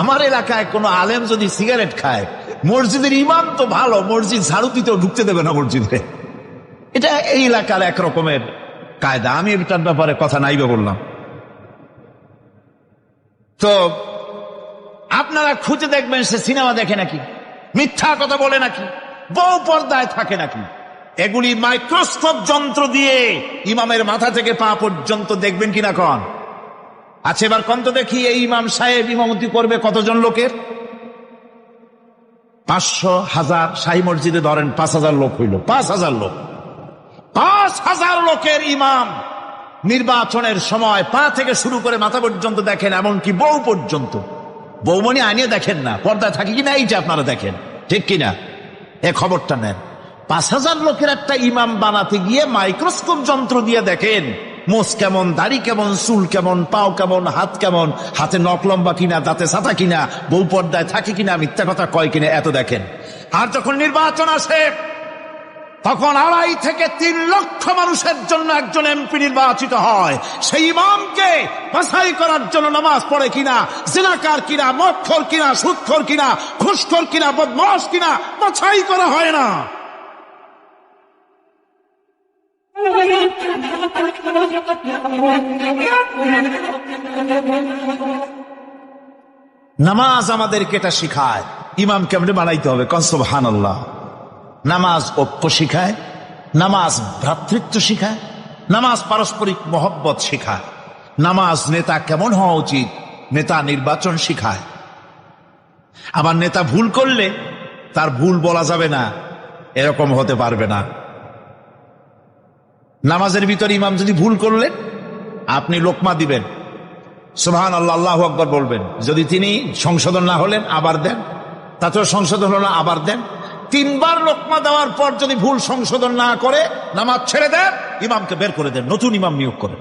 আমার এলাকায় কোনো আলেম যদি সিগারেট খায়, মসজিদের ইমাম তো ভালো, মসজিদ ঝাড়ু দিতেও ঢুকতে দেবে না মসজিদে। এটা এই এলাকার এক রকমের কায়দা। আমি এটার ব্যাপারে কথা নাইবে বললাম। তো আপনারা খুঁজে দেখবেন সে সিনেমা দেখে নাকি, মিথ্যা কথা বলে নাকি, বউ পর্দায় থাকে নাকি। এগুলি মাইক্রোস্কোপ যন্ত্র দিয়ে ইমামের মাথা থেকে পা পর্যন্ত দেখবেন কিনা কন? আচ্ছা, এবার কন তো দেখি, এই ইমাম সাহেব ইমামতি করবে কতজন লোকের? 500, 1000। শাহী মসজিদে ধরেন 5000 লোক হইল। 5000 লোক, 5000 লোকের ইমাম নির্বাচনের সময় পা থেকে শুরু করে মাথা পর্যন্ত দেখেন, এমনকি বউ পর্যন্ত। বৌমনি আনিয়ে দেখেন না, পর্দায় থাকে কিনা এইটা আপনারা দেখেন, ঠিক কিনা? এ খবরটা নেন। 5000 লোকের একটা ইমাম বানাতে গিয়ে মাইক্রোস্কোপ যন্ত্র দিয়ে দেখেন মোষ কেমন, দাড়ি কেমন, চুল কেমন, পাও কেমন, হাত কেমন, হাতে নখ লম্বা কিনা, দাঁতে ছাতা কিনা, বউ পর্দায় থাকে কিনা, মিথ্যা কথা কয় কিনা, এত দেখেন। আর যখন নির্বাচন আসে, তখন 2.5 থেকে 3 লক্ষ মানুষের জন্য একজন এমপি নির্বাচিত হয়। সেই ইমামকে বাছাই করার জন্য নামাজ পড়ে কিনা, জিনাকার কিনা, মদখোর কিনা, সুদখোর কিনা, ঘুষখোর কিনা, বদমাশ কিনা, বাছাই করা হয় না। নামাজ আমাদেরকে এটা শিখায়, ইমাম কেমনে বানাইতে হবে। কন সুবহানাল্লাহ। নামাজ ঐক্য শিখায়, নামাজ ভ্রাতৃত্ব শিখায়, নামাজ পারস্পরিক মহব্বত শিখায়, নামাজ নেতা কেমন হওয়া উচিত, নেতা নির্বাচন শিখায়। আবার নেতা ভুল করলে তার ভুল বলা যাবে না, এরকম হতে পারবে না। নামাজের ভিতরে ইমাম যদি ভুল করলেন, আপনি লোকমা দিবেন, সুবহানাল্লাহ, আল্লাহু আকবার বলবেন। যদি তিনি সংশোধন না হলেন, আবার দেন, তাতেও সংশোধন হলো, আবার দেন। 3 বার লোকমা দেওয়ার পর যদি ভুল সংশোধন না করে নামাজ ছেড়ে দেন, ইমামকে বের করে দেন, নতুন ইমাম নিয়োগ করেন।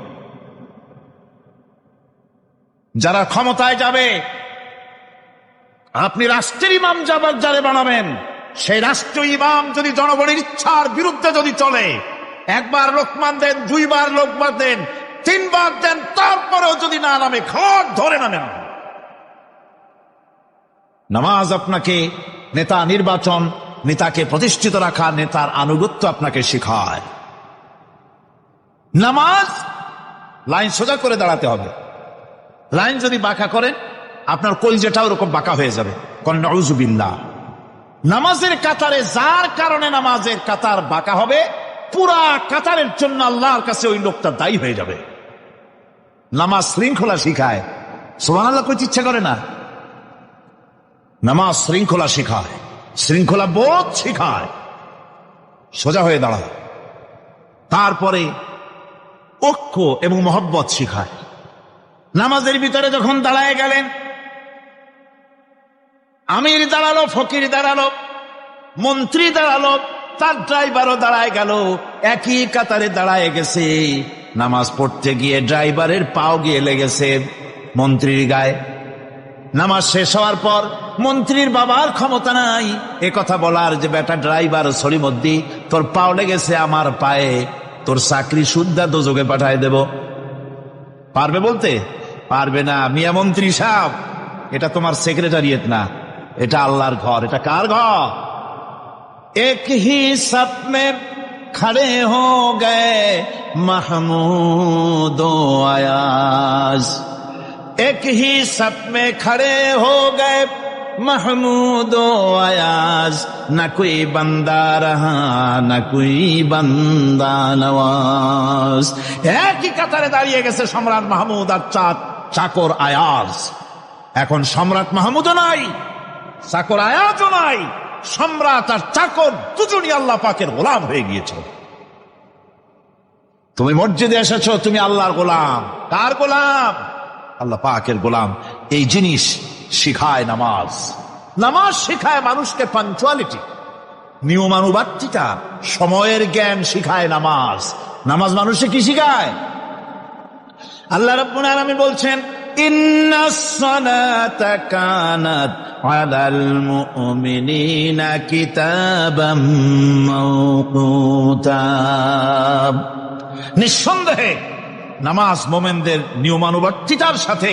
যারা ক্ষমতায় যাবে, আপনি রাষ্ট্রের ইমাম যারে বানাবেন, সেই রাষ্ট্রীয় ইমাম যদি জনগণের ইচ্ছার বিরুদ্ধে যদি চলে, 1 বার লোকমান দেন, 2 বার লোকমান দেন, 3 বার দেন, তারপরেও যদি না নামে, ঘট ধরে নামেন। নামাজ আপনাকে নেতা নির্বাচন, নেতাকে প্রতিষ্ঠিত রাখা, নেতার আনুগত্য আপনাকে শেখায়। নামাজ লাইন সোজা করে দাঁড়াতে হবে। লাইন যদি বাঁকা করেন, আপনার কলজেটা ওরকম বাঁকা হয়ে যাবে। নাউযুবিল্লাহ। নামাজের কাতারে যার কারণে নামাজের কাতার বাঁকা হবে, পুরা কাতারের জন্য আল্লাহর কাছে ওই লোকটা দায়ী হয়ে যাবে। নামাজ শৃঙ্খলা শিখায়। সুবহানাল্লাহ কইতে ইচ্ছা করে না? নামাজ শৃঙ্খলা শিখায়, শৃঙ্খলা বোধ শিখায়, সোজা হয়ে দাঁড়ায়। তারপরে ঐক্য এবং মহব্বত শিখায়। নামাজের ভিতরে যখন দাঁড়ায় গেলেন, আমির দাঁড়ালো, ফকির দাঁড়ালো, মন্ত্রী দাঁড়ালো, তার ড্রাইভারও দাঁড়ায় গেল, একই কাতারে দাঁড়ায় গেছে। নামাজ পড়তে গিয়ে ড্রাইভারের পাও গিয়ে লেগেছে মন্ত্রীর গায়ে। নামাজ শেষ হওয়ার পর মন্ত্রীর বাবার ক্ষমতা নাই এ কথা বলার যে বেটা ড্রাইভার সলিমদ্দি তোর পাও লেগেছে আমার পায়ে, তোর চাকরি সুদ্ধা দোজকে পাঠায় দেব। পারবে বলতে? পারবে না। মিয়া মন্ত্রী সাহেব, এটা তোমার সেক্রেটারিয়েট না, এটা আল্লাহর ঘর। এটা কার ঘর? এক হি সব মে খড়ে হো গে মাহমুদ ও আয়াজ, এক হি সব মে খড়ে হো গে महमूद आयाज, न कोई बंदा रहा न कोई बंदा नवाज। একই কাতারে দাঁড়িয়ে গেছে সম্রাট মাহমুদ আর চাকর আয়াজ। এখন সম্রাট মাহমুদও নাই, চাকর আয়াজও নাই, সম্রাট আর চাকর দুজনই আল্লাহ পাকের গোলাম হয়ে গিয়েছে। তুমি মসজিদে এসেছো, তুমি আল্লাহর গোলাম। কার গোলাম? আল্লাহ পাকের গোলাম। এই জিনিস শিখায় নামাজ। নামাজ শিখায় মানুষকে পাঞ্চুয়ালিটি, নিয়মানুবর্তিতা, সময়ের জ্ঞান শিখায় নামাজ। নামাজ মানুষকে কি শিখায়? আল্লাহ রাব্বুল আলামিন বলছেন, ইন্নাস সালাতা কানাত আলাল মুমিনিনা কিতাবাম মাওকুতা। নিঃসন্দেহে নামাজ মোমেনদের নিয়মানুবর্তিতার সাথে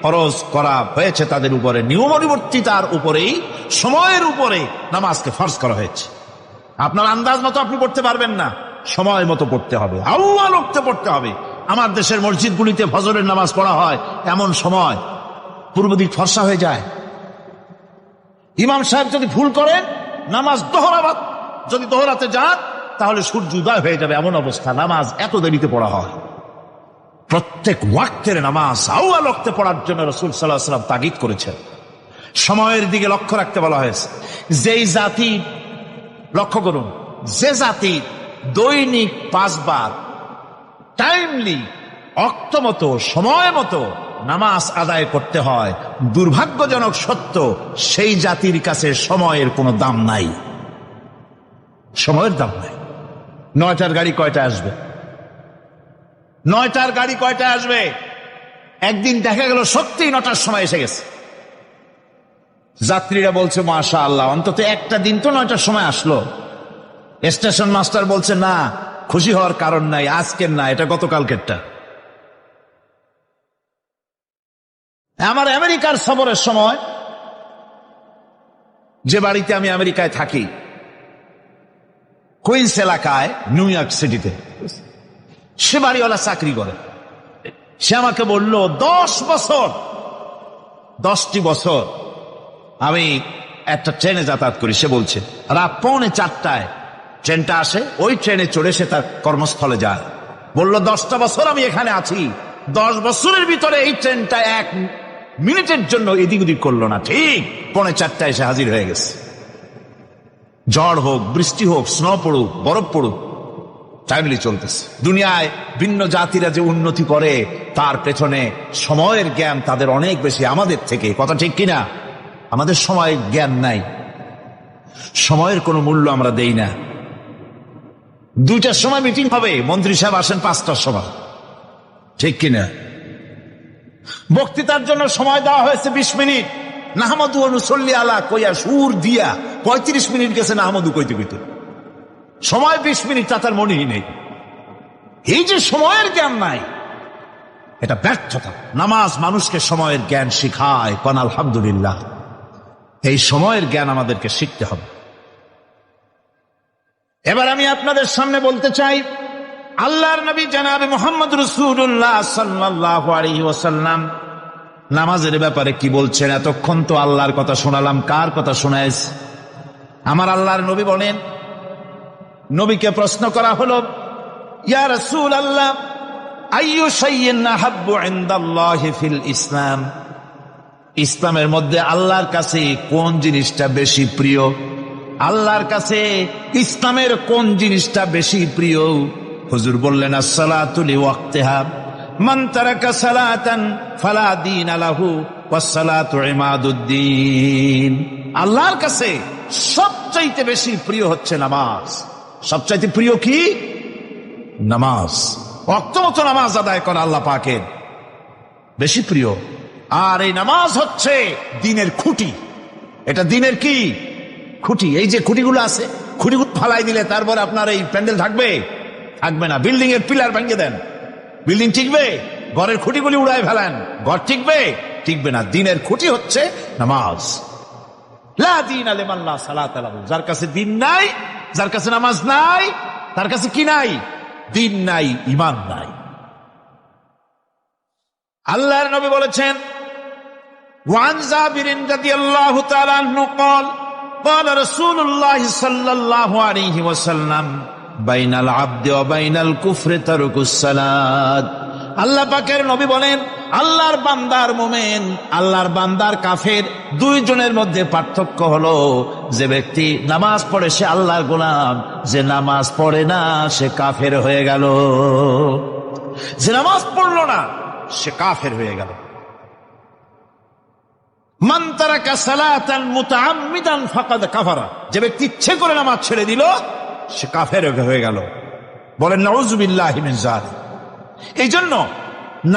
ফরজ করা হয়েছে, তাদের উপরে নিয়মানুবর্তিতার উপরেই, সময়ের উপরে নামাজকে ফরজ করা হয়েছে। আপনার আন্দাজ মতো আপনি পড়তে পারবেন না, সময় মতো পড়তে হবে, আউয়াল ওয়াক্তে পড়তে হবে। আমার দেশের মসজিদগুলিতে ফজরের নামাজ পড়া হয় এমন সময় পূর্ব দিক ফর্সা হয়ে যায়। ইমাম সাহেব যদি ভুল করেন, নামাজ যদি দোহরাতে যান, তাহলে সূর্য উদয় হয়ে যাবে, এমন অবস্থা। নামাজ এত দেরিতে পড়া হয়। প্রত্যেক ওয়াক্তের নামাজ আউয়াল ওয়াক্তে পড়ার জন্য রাসূল সাল্লাল্লাহু আলাইহি ওয়াসাল্লাম তাগিদ করেছেন। সময়ের দিকে লক্ষ্য রাখতে বলা হয়েছে। যেই জাতি, লক্ষ্য করুন, যে জাতি দৈনিক 5 বার টাইমলি, অক্ত মতো, সময় মতো নামাজ আদায় করতে হয়, দুর্ভাগ্যজনক সত্য, সেই জাতির কাছে সময়ের কোনো দাম নাই। সময়ের দাম নাই। 9টার গাড়ি কয়টা আসবে? 9টার গাড়ি কয়টায় আসবে? একদিন দেখা গেল সত্যি 9টার সময় এসে গেছে। যাত্রীরা বলছে মাশাআল্লাহ, অন্তত একটা দিন তো 9টার সময় আসলো। স্টেশন মাস্টার বলছে না, খুশি হওয়ার কারণ নাই, আজকের না, এটা গতকালকেরটা। আমার আমেরিকার সফরের সময়, যে বাড়িতে আমি আমেরিকায় থাকি, কুইন্স এলাকায়, নিউ ইয়র্ক সিটিতে, সে বাড়িওয়ালা চাকরি করে। সে আমাকে বলল 10টি বছর আমি একটা ট্রেনে যাতায়াত করি। সে বলছে রাত 3:45 ট্রেনটা আসে, ওই ট্রেনে চড়ে সে তার কর্মস্থলে যায়। বলল 10টা বছর আমি এখানে আছি, 10 বছরের ভিতরে এই ট্রেনটা 1 মিনিটের জন্য এদিক ওদিক করলো না, ঠিক 3:45 এসে হাজির হয়ে গেছে। ঝড় হোক, বৃষ্টি হোক, স্নো পড়ুক, বরফ পড়ুক, টাইমলি চলতেছে। দুনিয়ায় ভিন্ন জাতিরা যে উন্নতি করে, তার পেছনে সময়ের জ্ঞান তাদের অনেক বেশি আমাদের থেকে। কথা ঠিক কিনা? আমাদের সময়ের জ্ঞান নাই, সময়ের কোনো মূল্য আমরা দেই না। 2টার সময় মিটিং হবে, মন্ত্রী সাহেব আসেন 5টার সময়, ঠিক কিনা? বক্তৃতার জন্য সময় দেওয়া হয়েছে 20 মিনিট, নাহমাদু ওয়া নুসাল্লি আলা কইয়া সুর দিয়া 35 মিনিট গেছে নাহমাদু কইতে কইতে। সময় 20 মিনিট, তার মনেই নেই। এই যে সময়ের জ্ঞান নাই, এটা ব্যর্থতা। নামাজ মানুষকে সময়ের জ্ঞান শিখায়। কোন আলহামদুলিল্লাহ। এই সময়ের জ্ঞান আমাদেরকে শিখতে হবে। এবার আমি আপনাদের সামনে বলতে চাই, আল্লাহর নবী জনাবে মুহাম্মদ রাসূলুল্লাহ সাল্লাল্লাহু আলাইহি ওয়াসাল্লাম নামাজের ব্যাপারে কি বলছেন। এতক্ষণ তো আল্লাহর কথা শোনালাম, কার কথা শোনাইছে? আমার আল্লাহর নবী বলেন, নবীকে প্রশ্ন করা হলো, ইয়া রাসূলুল্লাহ, আইয়ু শাইইন আহাব্বু ইনদাল্লাহি ফিল ইসলাম, ইসলামের মধ্যে আল্লাহর কাছে কোন জিনিসটা বেশি প্রিয়? আল্লাহর কাছে ইসলামের কোন জিনিসটা বেশি প্রিয়? হুজুর বললেন, as-salatu li waqtiha, মান তারাকা সালাতান ফালা দীন লাহু ওয়াস-সালাতু ইমাদুদ্দিন। আল্লাহর কাছে সবচাইতে বেশি প্রিয় হচ্ছে নামাজ। সবচাইতে প্রিয় কি? নামাজ। ওয়াক্ত মতো নামাজ আদায় করা আল্লাহ পাকের বেশি প্রিয়। আর এই নামাজ হচ্ছে দ্বীনের খুঁটি। এটা দিনের কি খুঁটি। এই যে খুঁটিগুলো আছে, খুঁটিগুলো ফালাই দিলে তারপর আপনার এই প্যান্ডেল থাকবে? থাকবে না। বিল্ডিং এর পিলার ভেঙে দেন, বিল্ডিং টিকবে? ঘরের খুঁটিগুলি উড়ায় ফেলেন, ঘর টিকবে? টিকবে না। দিনের খুঁটি হচ্ছে নামাজ। লা দীনা লিমান লা সালাতা লাহু। যার কাছে দিন নাই, যার কাছে নামাজ নাই, তার কাছে কি নাই? দিন নাই, ঈমান নাই। আল্লাহর নবী বলেছেন, ওয়ান জাবির রাদিয়াল্লাহু তাআলা আনহু قال قال رسول الله صلى الله عليه وسلم بين العبد وبين الكفر ترك الصلاة। আল্লাহ পাকের নবী বলেন, আল্লাহর বান্দার মুমিন, আল্লাহর বান্দার কাফের, দুইজনের মধ্যে পার্থক্য হলো যে ব্যক্তি নামাজ পড়ে সে আল্লাহর গোলাম, যে নামাজ পড়ে না সে কাফের হয়ে গেল। যে নামাজ পড়লো না সে কাফের হয়ে গেল। মান তারাকা সালাতান মুতাআম্মিদান ফাকাদ কাফারা। যে ব্যক্তি ইচ্ছে করে নামাজ ছেড়ে দিল সে কাফের হয়ে গেল। বলেন নাউযুবিল্লাহি মিন যালিক। এই জন্য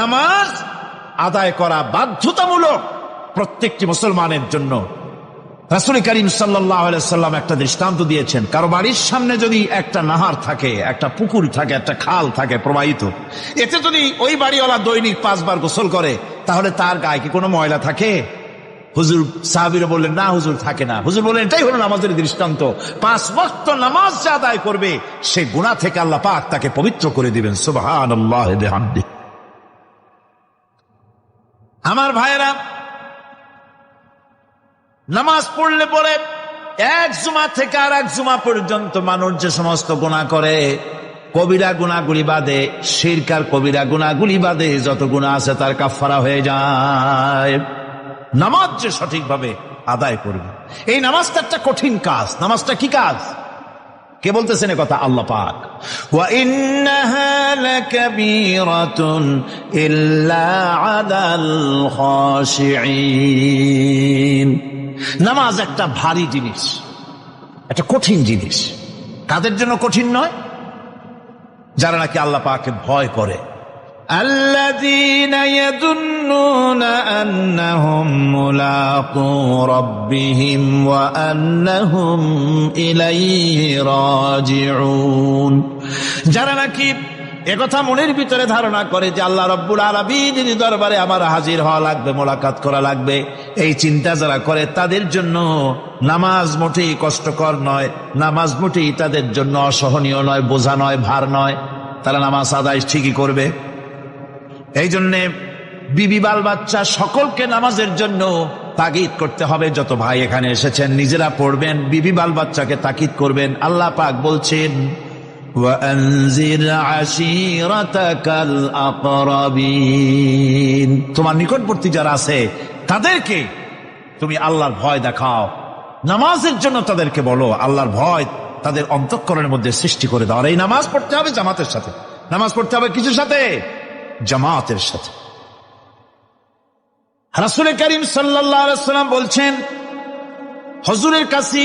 নামাজ আদায় করা বাধ্যতামূলক প্রত্যেকটি মুসলমানের জন্য। রাসূল করিম সাল্লাল্লাহু আলাইহি সাল্লাম একটা দৃষ্টান্ত দিয়েছেন, কারো বাড়ির সামনে যদি একটা নাহার থাকে, একটা পুকুর থাকে, একটা খাল থাকে প্রবাহিত, এতে যদি ওই বাড়িওয়ালা দৈনিক 5 বার গোসল করে তাহলে তার গায়ে কি কোনো ময়লা থাকে? হুজুর, সাহাবীরা বললেন না হুজুর, থাকে না। হুজুর বললেন এটাই হলো নামাজের দৃষ্টান্ত। 5 ওয়াক্ত নামাজ যে আদায় করবে সে গুনাহ থেকে আল্লাহ পাক তাকে পবিত্র করে দিবেন। সুবহানাল্লাহি ওয়া বিহামদিহি। আমার ভাইরা, নামাজ পড়লে পরে এক জুমা থেকে আর এক জুমা পর্যন্ত মানুষ যে সমস্ত গুনাহ করে, কবিরা গুনাহগুলি বাদে, শিরক আর কবিরা গুনাহগুলি বাদে যত গুনাহ আছে তার কাফারা হয়ে যায়। নামাজ যে সঠিকভাবে আদায় করবে, এই নামাজটা একটা কঠিন কাজ। নামাজটা কি কাজ? কে বলতেছেন এ কথা? আল্লাহ পাক। ওয়া ইন্নাহা লাকাবীরাতুন ইল্লা আলাল খাশিঈন। নামাজ একটা ভারী জিনিস, একটা কঠিন জিনিস। কাদের জন্য কঠিন নয়? যারা নাকি আল্লাহ পাককে ভয় করে। الذين يظنون أنهم ملاقو ربهم وأنهم إليه راجعون। যারা নাকি একথা মনের ভিতরে ধারণা করে যে আল্লাহ রাব্বুল আলামিনের দরবারে আমার হাজির হওয়া লাগবে, মোলাকাত করা লাগবে, এই চিন্তা যারা করে তাদের জন্য নামাজ মোটেই কষ্টকর নয়, নামাজ মোটেই তাদের জন্য অসহনীয় নয়, বোঝা নয়, ভার নয়। তারা নামাজ আদায় ঠিকই করবে। এই জন্যে বিবি, বাল বাচ্চা সকলকে নামাজের জন্য তাগিদ করতে হবে। যত ভাই এখানে এসেছেন নিজেরা পড়বেন, বিবি বাল বাচ্চাকে তাকিদ করবেন। আল্লাহ পাক বলছেন, ওয়ানজির আশীরাতাকাল আকরাবিন। তোমার নিকটবর্তী যারা আছে তাদেরকে তুমি আল্লাহর ভয় দেখাও। নামাজের জন্য তাদেরকে বলো, আল্লাহর ভয় তাদের অন্তঃকরণের মধ্যে সৃষ্টি করে দাও। আর এই নামাজ পড়তে হবে জামাতের সাথে। নামাজ পড়তে হবে কিছুর সাথে? জামাতের সাথে। রাসূল করিম সাল্লাল্লাহু আলাইহি ওয়াসাল্লাম বলছেন, হুজুরের কাছে,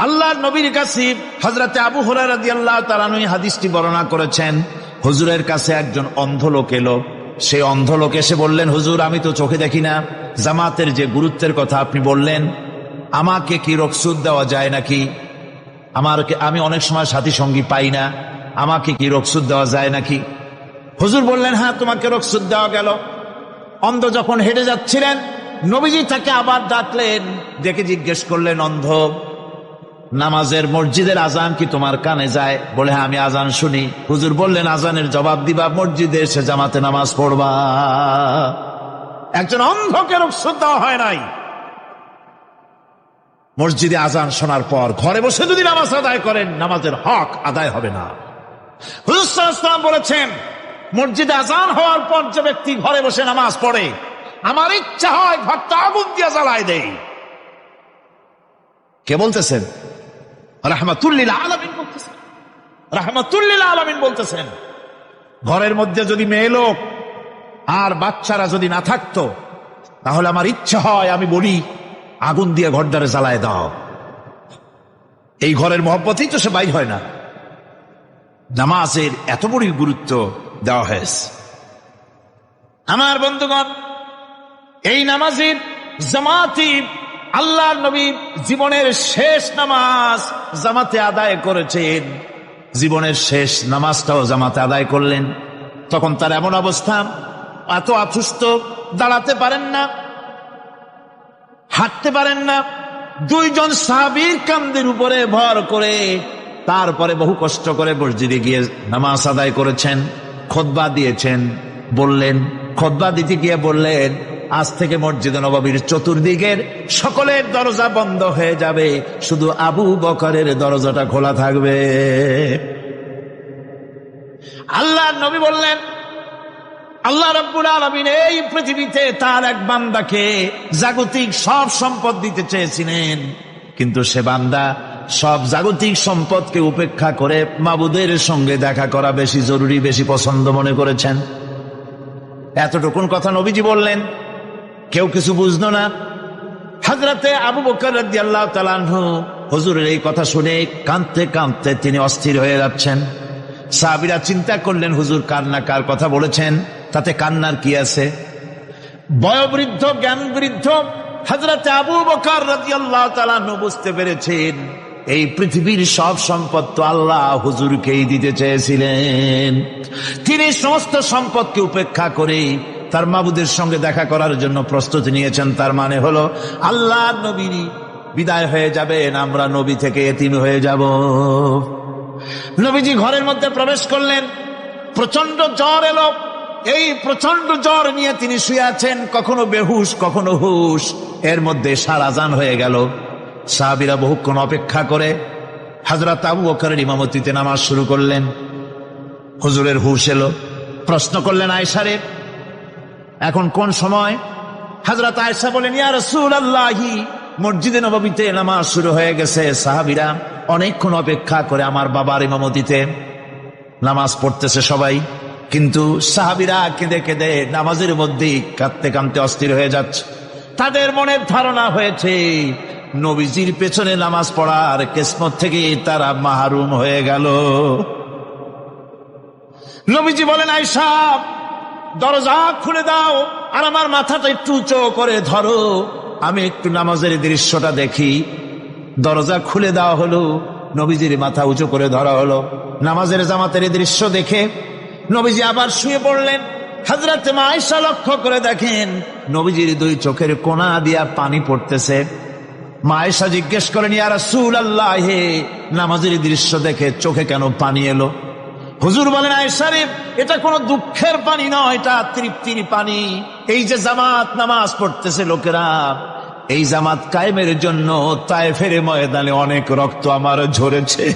আল্লাহর নবীর কাছে, হযরতে আবু হুরায়রা রাদিয়াল্লাহু তাআলা আনহু হাদিসটি বর্ণনা করেছেন। হুজুরের কাছে একজন অন্ধ লোক এলো। সেই অন্ধ লোক এসে বললেন, হুজুর আমি তো চোখে দেখি না, জামাতের যে গুরুত্বের কথা আপনি বললেন, আমাকে কি রুখসত দেওয়া যায় নাকি? আমি অনেক সময় সাথী সঙ্গী পাই না, আমাকে কি রুখসত দেওয়া যায় নাকি? হুজুর বললেন, হ্যাঁ তোমাকে রুখসত দেওয়া গেল। অন্ধ যখন হেঁটে যাচ্ছিলেন নবীজি তাকে আবার ডাকলেন, ডেকে জিজ্ঞেস করলেন, অন্ধ নামাজের মসজিদের আজান কি তোমার কানে যায়? বলে হ্যাঁ আমি আজান শুনি। হুজুর বললেন, আজানের জবাব দিবা, মসজিদে এসে জামাতে নামাজ পড়বা। একজন অন্ধকে রুখসত দেওয়া হয় নাই। মসজিদে আজান শোনার পর ঘরে বসে যদি নামাজ আদায় করেন নামাজের হক আদায় হবে না। হুজুর সাল্লাল্লাহু আলাইহি ওয়াসাল্লাম বলেছেন, মসজিদে আজান হওয়ার পর যে ব্যক্তি ঘরে বসে নামাজ পড়ে, আমার ইচ্ছা হয় ঘরটা আগুন দিয়ে জ্বালায় দেয়। কে বলতেছেন? রাহমাতুল লিল আলামিন বলতেছেন। রাহমাতুল লিল আলামিন বলতেছেন, ঘরের মধ্যে যদি মেয়ে লোক আর বাচ্চারা যদি না থাকতো তাহলে আমার ইচ্ছা হয় আমি বলি আগুন দিয়ে ঘরটারে জ্বালায় দাও। এই ঘরের মহব্বতেই তো সে বাইর হয় না। নামাজের এত বড় গুরুত্ব দেওয়া হয়েছে। আমার বন্ধুগণ, এই নামাজের জামাতি আল্লাহর নবী জীবনের শেষ নামাজ জামাতে আদায় করেছেন, জীবনের শেষ নামাজটাও জামাতে আদায় করলেন। তখন তার এমন অবস্থা, এত অসুস্থ, দাঁড়াতে পারেন না, হাঁটতে পারেন না। দুইজন সাহাবীর কাঁধের উপরে ভর করে তারপরে বহু কষ্ট করে মসজিদে গিয়ে নামাজ আদায় করেছেন, খুতবা দিয়েছেন। বললেন, খুতবা দিতে গিয়ে বললেন, আজ থেকে মসজিদে নববীর চতুর্দিকের সকলের দরজা বন্ধ হয়ে যাবে, শুধু আবু বকরের দরজাটা খোলা থাকবে। আল্লাহর নবী বললেন, আল্লাহ রাব্বুল আলামিন এই পৃথিবীতে তার এক বান্দাকে জাগতিক সব সম্পদ দিতে চেয়েছিলেন, কিন্তু সে বান্দা সব জাগতিক সম্পদকে উপেক্ষা করে মাবুদের সঙ্গে দেখা করা বেশি জরুরি, বেশি পছন্দ মনে করেছেন। এতটুকুন কথা নবীজি বললেন, কেউ কিছু বুঝলো না। হযরতে আবু বকর রাদিয়াল্লাহু তাআলা আনহু হুজুরের এই কথা শুনে কাঁদতে কাঁদতে তিনি অস্থির হয়ে যাচ্ছেন। সাহাবীরা চিন্তা করলেন, হুজুর কান্না কার কথা বলেছেন, তাতে কান্নার কি আছে? বয়োবৃদ্ধ, জ্ঞান বৃদ্ধ হযরতে আবু বকর রাদিয়াল্লাহু তাআলা আনহু বুঝতে পেরেছেন, এই পৃথিবীর সব সম্পদ তো আল্লাহ হুজুরকেই দিতে চেয়েছিলেন। তিনি সমস্ত সম্পদকে উপেক্ষা করে তার মাবুদের সঙ্গে দেখা করার জন্য প্রস্তুতি নিয়েছেন। তার মানে হলো আল্লাহ নবী বিদায় হয়ে যাবেন, আমরা নবী থেকে এতিম হয়ে যাব। নবীজি ঘরের মধ্যে প্রবেশ করলেন, প্রচন্ড জ্বর এলো। এই প্রচন্ড জ্বর নিয়ে তিনি শুয়ে আছেন, কখনো বেহুশ কখনো হুশ। এর মধ্যে আযান হয়ে গেল। সাহাবীরা বহুক্ষণ অপেক্ষা করে হযরত আবু বকরের ইমামতিতে নামাজ শুরু করলেন। হুজুরের হুশ এলো, প্রশ্ন করলেন, আয়েশারে এখন কোন সময়? হযরত আয়েশা বলেন, ইয়া রাসূলুল্লাহ, মসজিদে নববীতে নামাজ শুরু হয়ে গেছে। সাহাবীরা অনেকক্ষণ অপেক্ষা করে আমার বাবার ইমামতিতে নামাজ পড়তেছে সবাই, কিন্তু সাহাবীরা কেঁদে কেঁদে নামাজের মধ্যেই কাঁদতে কাঁদতে অস্থির হয়ে যাচ্ছে। তাদের মনের ধারণা হয়েছে নবীজির পেছনে নামাজ পড়ার কিসমত থেকে তারা মাহরুম হয়ে গেল। নবীজি বলেন, আয়েশা দরজা খুলে দাও আর আমার মাথাটা একটু উঁচু করে ধরো, আমি একটু নামাজের দৃশ্যটা দেখি। দরজা খুলে দেওয়া হলো, নবীজির মাথা উঁচু করে ধরা হলো। নামাজের জামাতের দৃশ্য দেখে নবীজি আবার শুয়ে পড়লেন। হযরত আয়েশা লক্ষ্য করে দেখেন নবীজির দুই চোখের কোনা দিয়া পানি পড়তেছে। মা আয়েশা জিজ্ঞেস করেন, ইয়া রাসূলুল্লাহ, হে নামাজের দৃশ্য দেখে চোখে কেন পানি এলো? হুজুর বলেন, আয়েশা রে, এটা কোনো দুঃখের পানি নয়, এটা তৃপ্তির পানি। এই যে জামাত নামাজ পড়তেছে লোকেরা, এই জামাত কায়েমের জন্য তায়েফের ময়দানে অনেক রক্ত আমার ঝরেছে।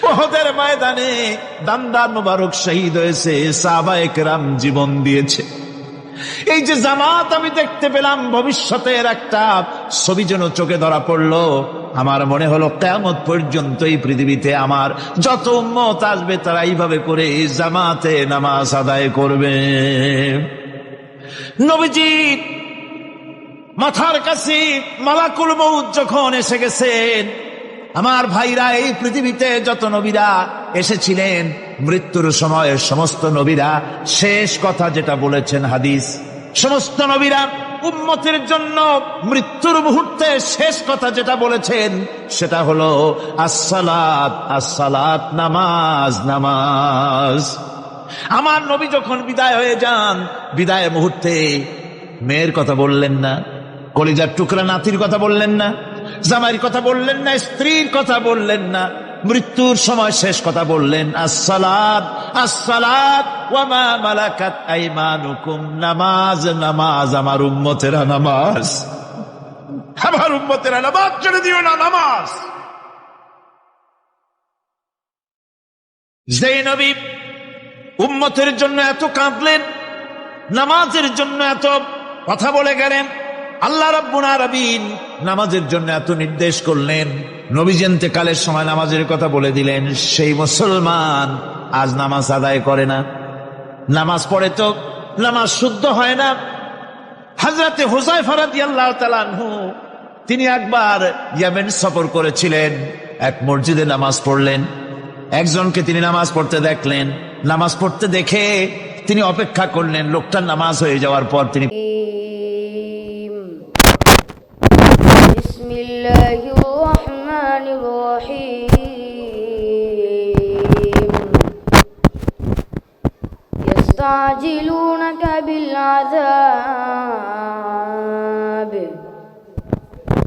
উহুদের ময়দানে দান্দান মুবারক শহীদ হয়েছে, সাহাবায়ে কেরাম জীবন দিয়েছে। এই যে জামাত আমি দেখতে পেলাম, ভবিষ্যতের একটা ছবি যেন চোখে ধরা পড়লো। আমার মনে হলো কিয়ামত পর্যন্ত এই পৃথিবীতে আমার যত উম্মত আসবে তারা এইভাবে করে জামাতে নামাজ আদায় করবে। নবীজি মাথার কাছে মালাকুল মউত যখন এসে গেছেন, আমার ভাইরা, এই পৃথিবীতে যত নবীরা এসেছিলেন মৃত্যুর সময় সমস্ত নবীরা শেষ কথা যেটা বলেছেন, হাদিস, সমস্ত নবীরা উম্মতের জন্য মৃত্যুর মুহূর্তে শেষ কথা যেটা বলেছেন সেটা হলো আসসালাত, আসসালাত, নামাজ, নামাজ। আমার নবী যখন বিদায় হয়ে যান, বিদায় মুহূর্তে মেয়ের কথা বললেন না, কলিজার টুকরা নাতির কথা বললেন না, জামাইয়ের কথা বললেন না, স্ত্রীর কথা বললেন না, মৃত্যুর সময় শেষ কথা বললেন আসসালাত, আসসালাত ওয়া মা মালাকাত আইমানুকুম, নামাজ, নামাজ, আমার উম্মতেরা নামাজ, আমার উম্মতেরা নামাজ ছেড়ে দিও না, নামাজ। যে নবী উম্মতের জন্য এত কাঁদলেন, নামাজের জন্য এত কথা বলে গেলেন, আল্লাহ রাব্বুল আলামিন নামাজের জন্য এত নির্দেশ করলেন, নবীজি ইন্তেকালের সময় নামাজের কথা বলে দিলেন, সেই মুসলমান আজ নামাজ আদায় করে না, নামাজ পড়ে তো নামাজ শুদ্ধ হয় না। হযরতে হুযায়ফা রাদিয়াল্লাহু তাআলা আনহু তিনি একবার ইয়েমেন সফর করেছিলেন, এক মসজিদে নামাজ পড়লেন। একজনকে তিনি নামাজ পড়তে দেখলেন, নামাজ পড়তে দেখে তিনি অপেক্ষা করলেন, লোকটার নামাজ হয়ে যাওয়ার পর তিনি بسم الله الرحمن الرحيم يستعجلونك بالعذاب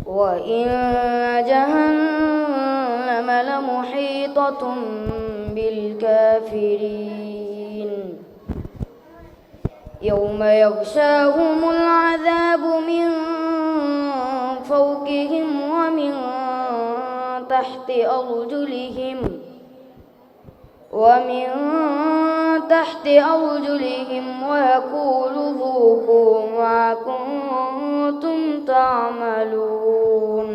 وإن جهنم لمحيطة بالكافرين يوم يغشاهم العذاب من فوقهم ومن تحت أرجلهم ويقول ذوقوا ما كنتم تعملون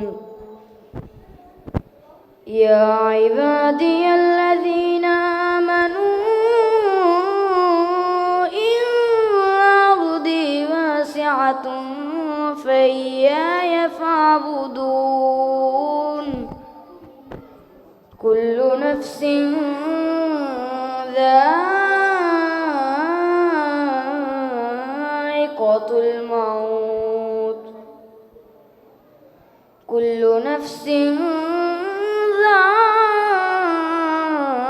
يا عبادي الذين آمنوا إن أرضي واسعة فإياي فاعبدون كل نفس ذائقة الموت كل نفس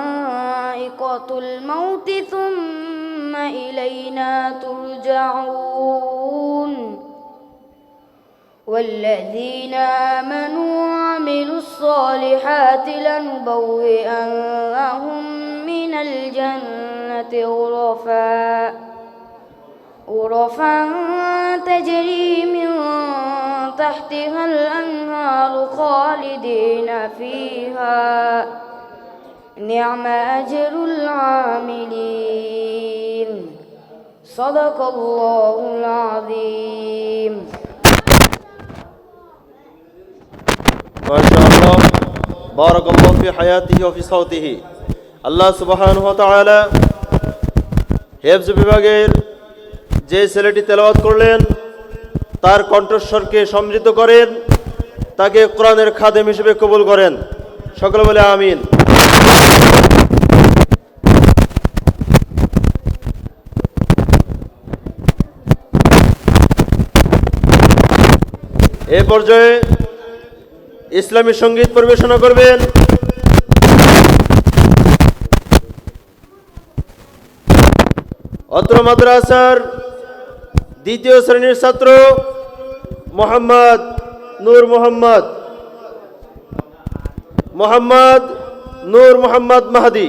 ذائقة الموت ثم إلينا ترجعون والذين آمنوا وعملوا الصالحات لنبوئنهم من الجنة غرفا تجري من تحتها الأنهار خالدين فيها نعم أجر العاملين صدق الله العظيم ما شاء الله بارك الله في حياته وفي صوته আল্লাহ সুবহানাহু ওয়া তাআলা হিফজ বিভাগের যে ছেলেটি তেলাওয়াত করলেন তার কণ্ঠস্বরকে সমৃদ্ধ করেন তাকে কোরআনের খাদেম হিসেবে কবুল করেন সকলে বলে আমিন এই পর্যায়ে ইসলামী সঙ্গীত পরিবেশনা করবেন অত্র মাদ্রাসার দ্বিতীয় শ্রেণীর ছাত্র মোহাম্মদ নূর মোহাম্মদ মাহাদি।